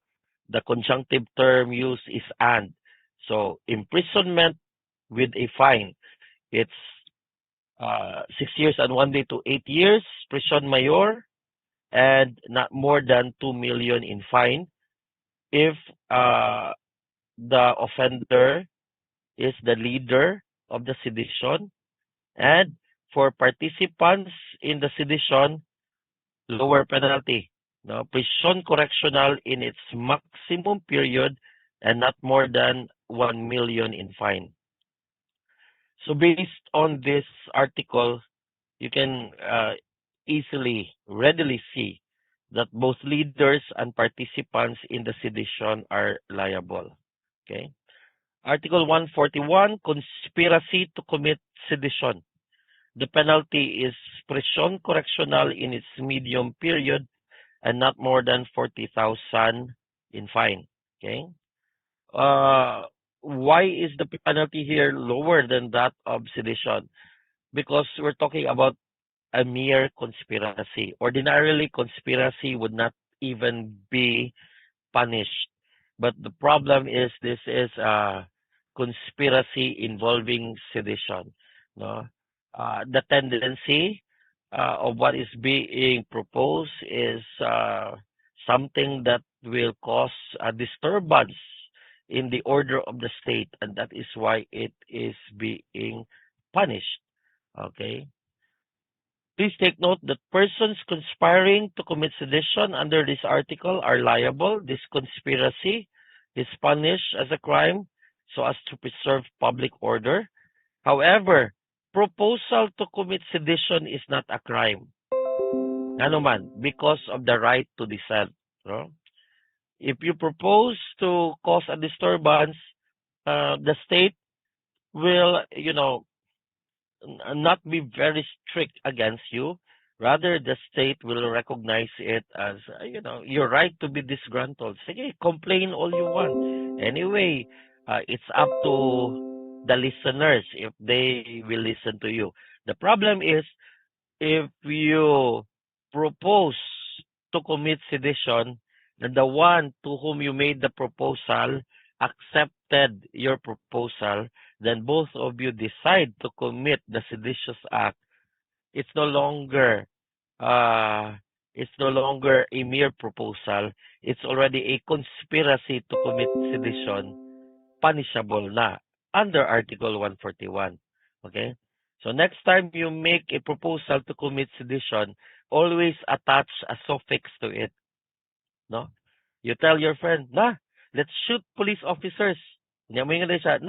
the conjunctive term used is and. So imprisonment with a fine, it's 6 years and 1 day to 8 years, prisión mayor, and not more than 2 million in fine if the offender is the leader of the sedition, and for participants in the sedition, lower penalty, no, prison correctional in its maximum period and not more than 1 million in fine. So based on this article, you can readily see that both leaders and participants in the sedition are liable. Okay. Article 141, conspiracy to commit sedition. The penalty is prison correctional in its medium period and not more than 40,000 in fine. Okay. Why is the penalty here lower than that of sedition? Because we're talking about a mere conspiracy. Ordinarily, conspiracy would not even be punished. But the problem is this is a conspiracy involving sedition. No, the tendency of what is being proposed is something that will cause a disturbance in the order of the state, and that is why it is being punished. Okay. Please take note that persons conspiring to commit sedition under this article are liable. This conspiracy is punished as a crime so as to preserve public order. However, proposal to commit sedition is not a crime. Ano man, because of the right to dissent. No? If you propose to cause a disturbance, the state will, not be very strict against you. Rather, the state will recognize it as, your right to be disgruntled. Sige, complain all you want. Anyway, it's up to the listeners if they will listen to you. The problem is, if you propose to commit sedition, and the one to whom you made the proposal accepted your proposal, then both of you decide to commit the seditious act. It's no longer uh, it's no longer a mere proposal. It's already a conspiracy to commit sedition, punishable na under Article 141. Okay? So next time you make a proposal to commit sedition, always attach a suffix to it. No? You tell your friend, let's shoot police officers. Hindi mo yung siya,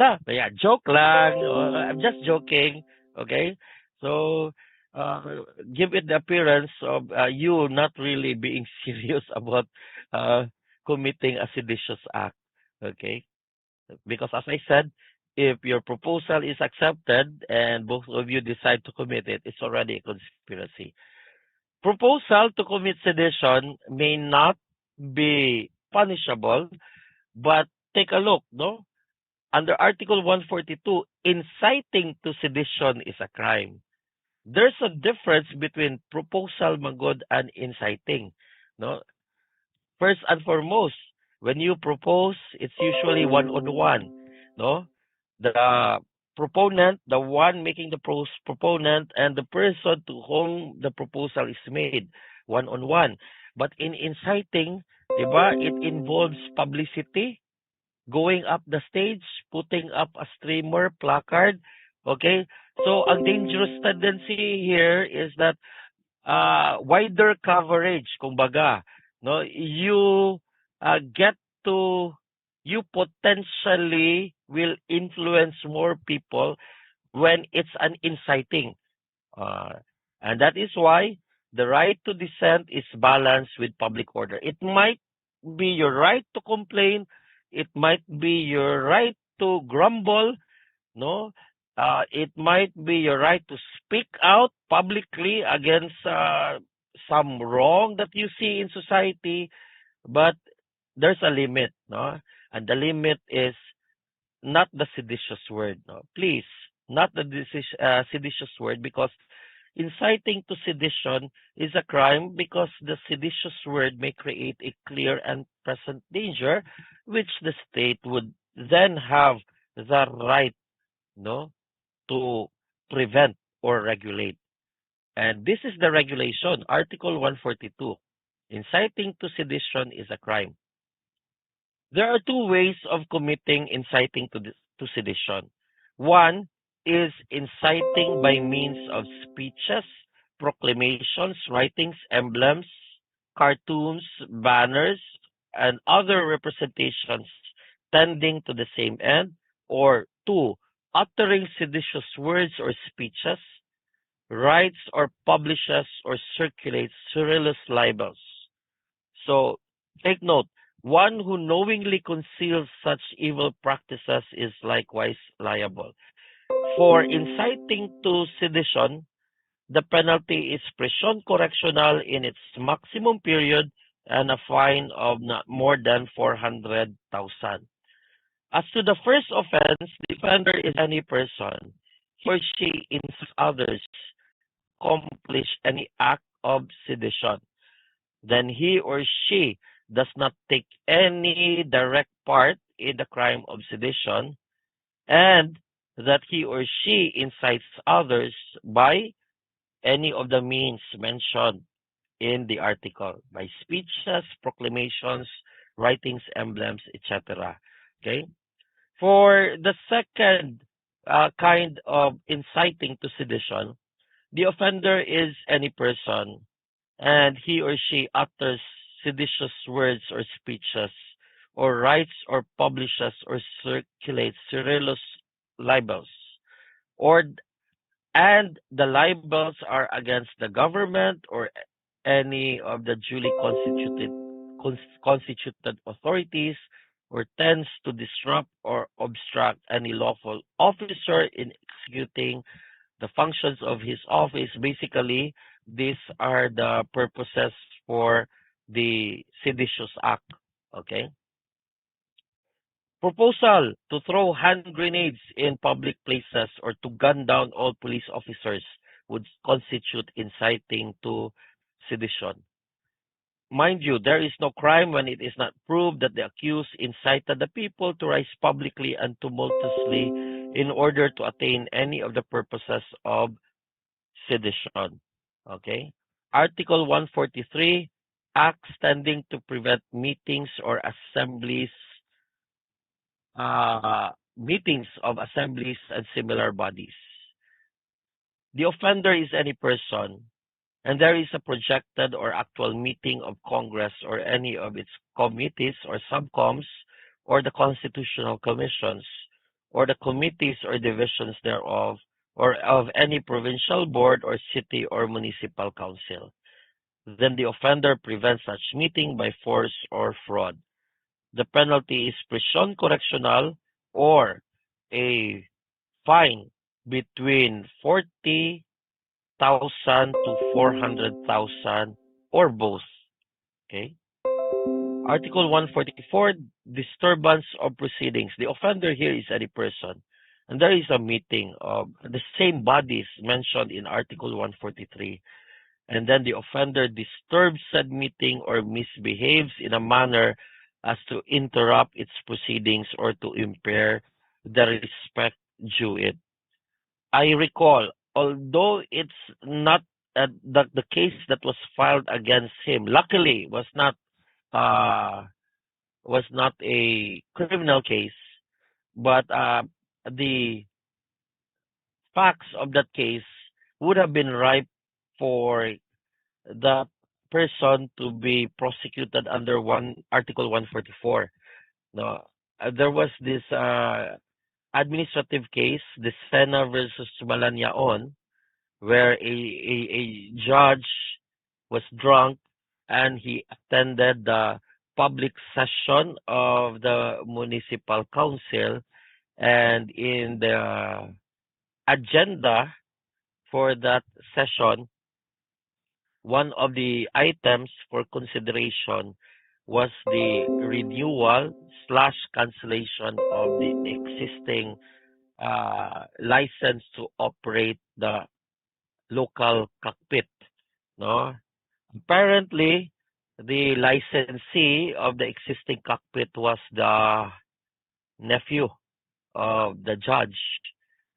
joke lang. I'm just joking. Okay? So, give it the appearance of you not really being serious about committing a seditious act. Okay? Because as I said, if your proposal is accepted and both of you decide to commit it, it's already a conspiracy. Proposal to commit sedition may not be punishable, but take a look, no? Under Article 142, inciting to sedition is a crime. There's a difference between proposal, magod, and inciting, no? First and foremost, when you propose, it's usually one-on-one, no? The proponent, the one making the proponent, and the person to whom the proposal is made, one-on-one. But in inciting, diba, it involves publicity, going up the stage, putting up a streamer, placard, okay? So, ang dangerous tendency here is that wider coverage, kumbaga, no? Get to, you potentially will influence more people when it's an inciting. And that is why the right to dissent is balanced with public order. It might be your right to complain. It might be your right to grumble. No, it might be your right to speak out publicly against some wrong that you see in society. But there's a limit, no, and the limit is not the seditious word. No, please, not the seditious word, because inciting to sedition is a crime because the seditious word may create a clear and present danger, which the state would then have the right, no, to prevent or regulate. And this is the regulation, Article 142. Inciting to sedition is a crime. There are two ways of committing inciting to sedition. One is inciting by means of speeches, proclamations, writings, emblems, cartoons, banners, and other representations tending to the same end. Or two, uttering seditious words or speeches, writes or publishes or circulates scurrilous libels. So take note, one who knowingly conceals such evil practices is likewise liable. For inciting to sedition, the penalty is prison correctional in its maximum period and a fine of not more than 400,000. As to the first offense, the offender is any person. He or she incites others to accomplish any act of sedition. Then he or she does not take any direct part in the crime of sedition, and that he or she incites others by any of the means mentioned in the article, by speeches, proclamations, writings, emblems, etc. Okay? For the second kind of inciting to sedition, the offender is any person, and he or she utters seditious words or speeches, or writes or publishes or circulates scurrilous libels, or and the libels are against the government or any of the duly constituted authorities, or tends to disrupt or obstruct any lawful officer in executing the functions of his office. Basically, these are the purposes for the seditious act. Okay? Proposal to throw hand grenades in public places or to gun down all police officers would constitute inciting to sedition. Mind you, there is no crime when it is not proved that the accused incited the people to rise publicly and tumultuously in order to attain any of the purposes of sedition. Okay? Article 143, acts tending to prevent meetings or assemblies, meetings of assemblies and similar bodies. The offender is any person, and there is a projected or actual meeting of Congress or any of its committees or subcoms, or the constitutional commissions, or the committees or divisions thereof, or of any provincial board or city or municipal council. Then the offender prevents such meeting by force or fraud. The penalty is prison correctional or a fine between 40,000 to 400,000 or both. Okay. Article 144, disturbance of proceedings. The offender here is any person, and there is a meeting of the same bodies mentioned in Article 143, and then the offender disturbs said meeting or misbehaves in a manner as to interrupt its proceedings or to impair the respect due it. I recall, although it's not the case that was filed against him, luckily uh, was not a criminal case, but the facts of that case would have been ripe for the person to be prosecuted under Article 144. No, there was this administrative case, the Sena versus Malanyaon, where a judge was drunk and he attended the public session of the municipal council, and in the agenda for that session, one of the items for consideration was the renewal slash cancellation of the existing license to operate the local cockpit. No, apparently the licensee of the existing cockpit was the nephew of the judge,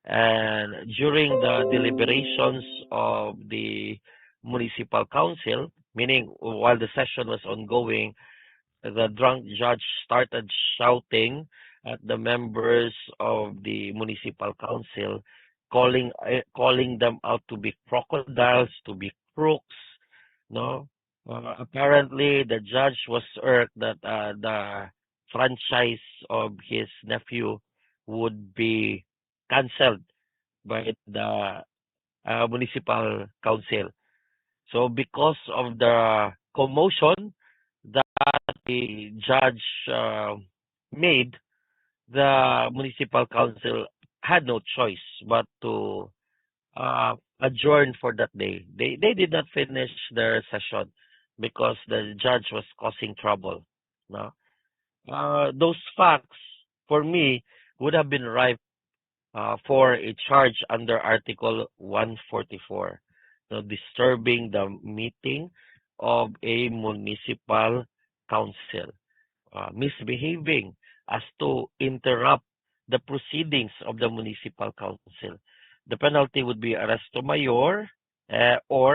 and during the deliberations of the municipal council, meaning while the session was ongoing, the drunk judge started shouting at the members of the municipal council, calling them out to be crocodiles, to be crooks. No, apparently the judge was irked that the franchise of his nephew would be cancelled by the municipal council. So because of the commotion that the judge made, the municipal council had no choice but to adjourn for that day. They did not finish their session because the judge was causing trouble. No? Those facts, for me, would have been ripe for a charge under Article 144, disturbing the meeting of a municipal council, misbehaving as to interrupt the proceedings of the municipal council. The penalty would be arresto mayor or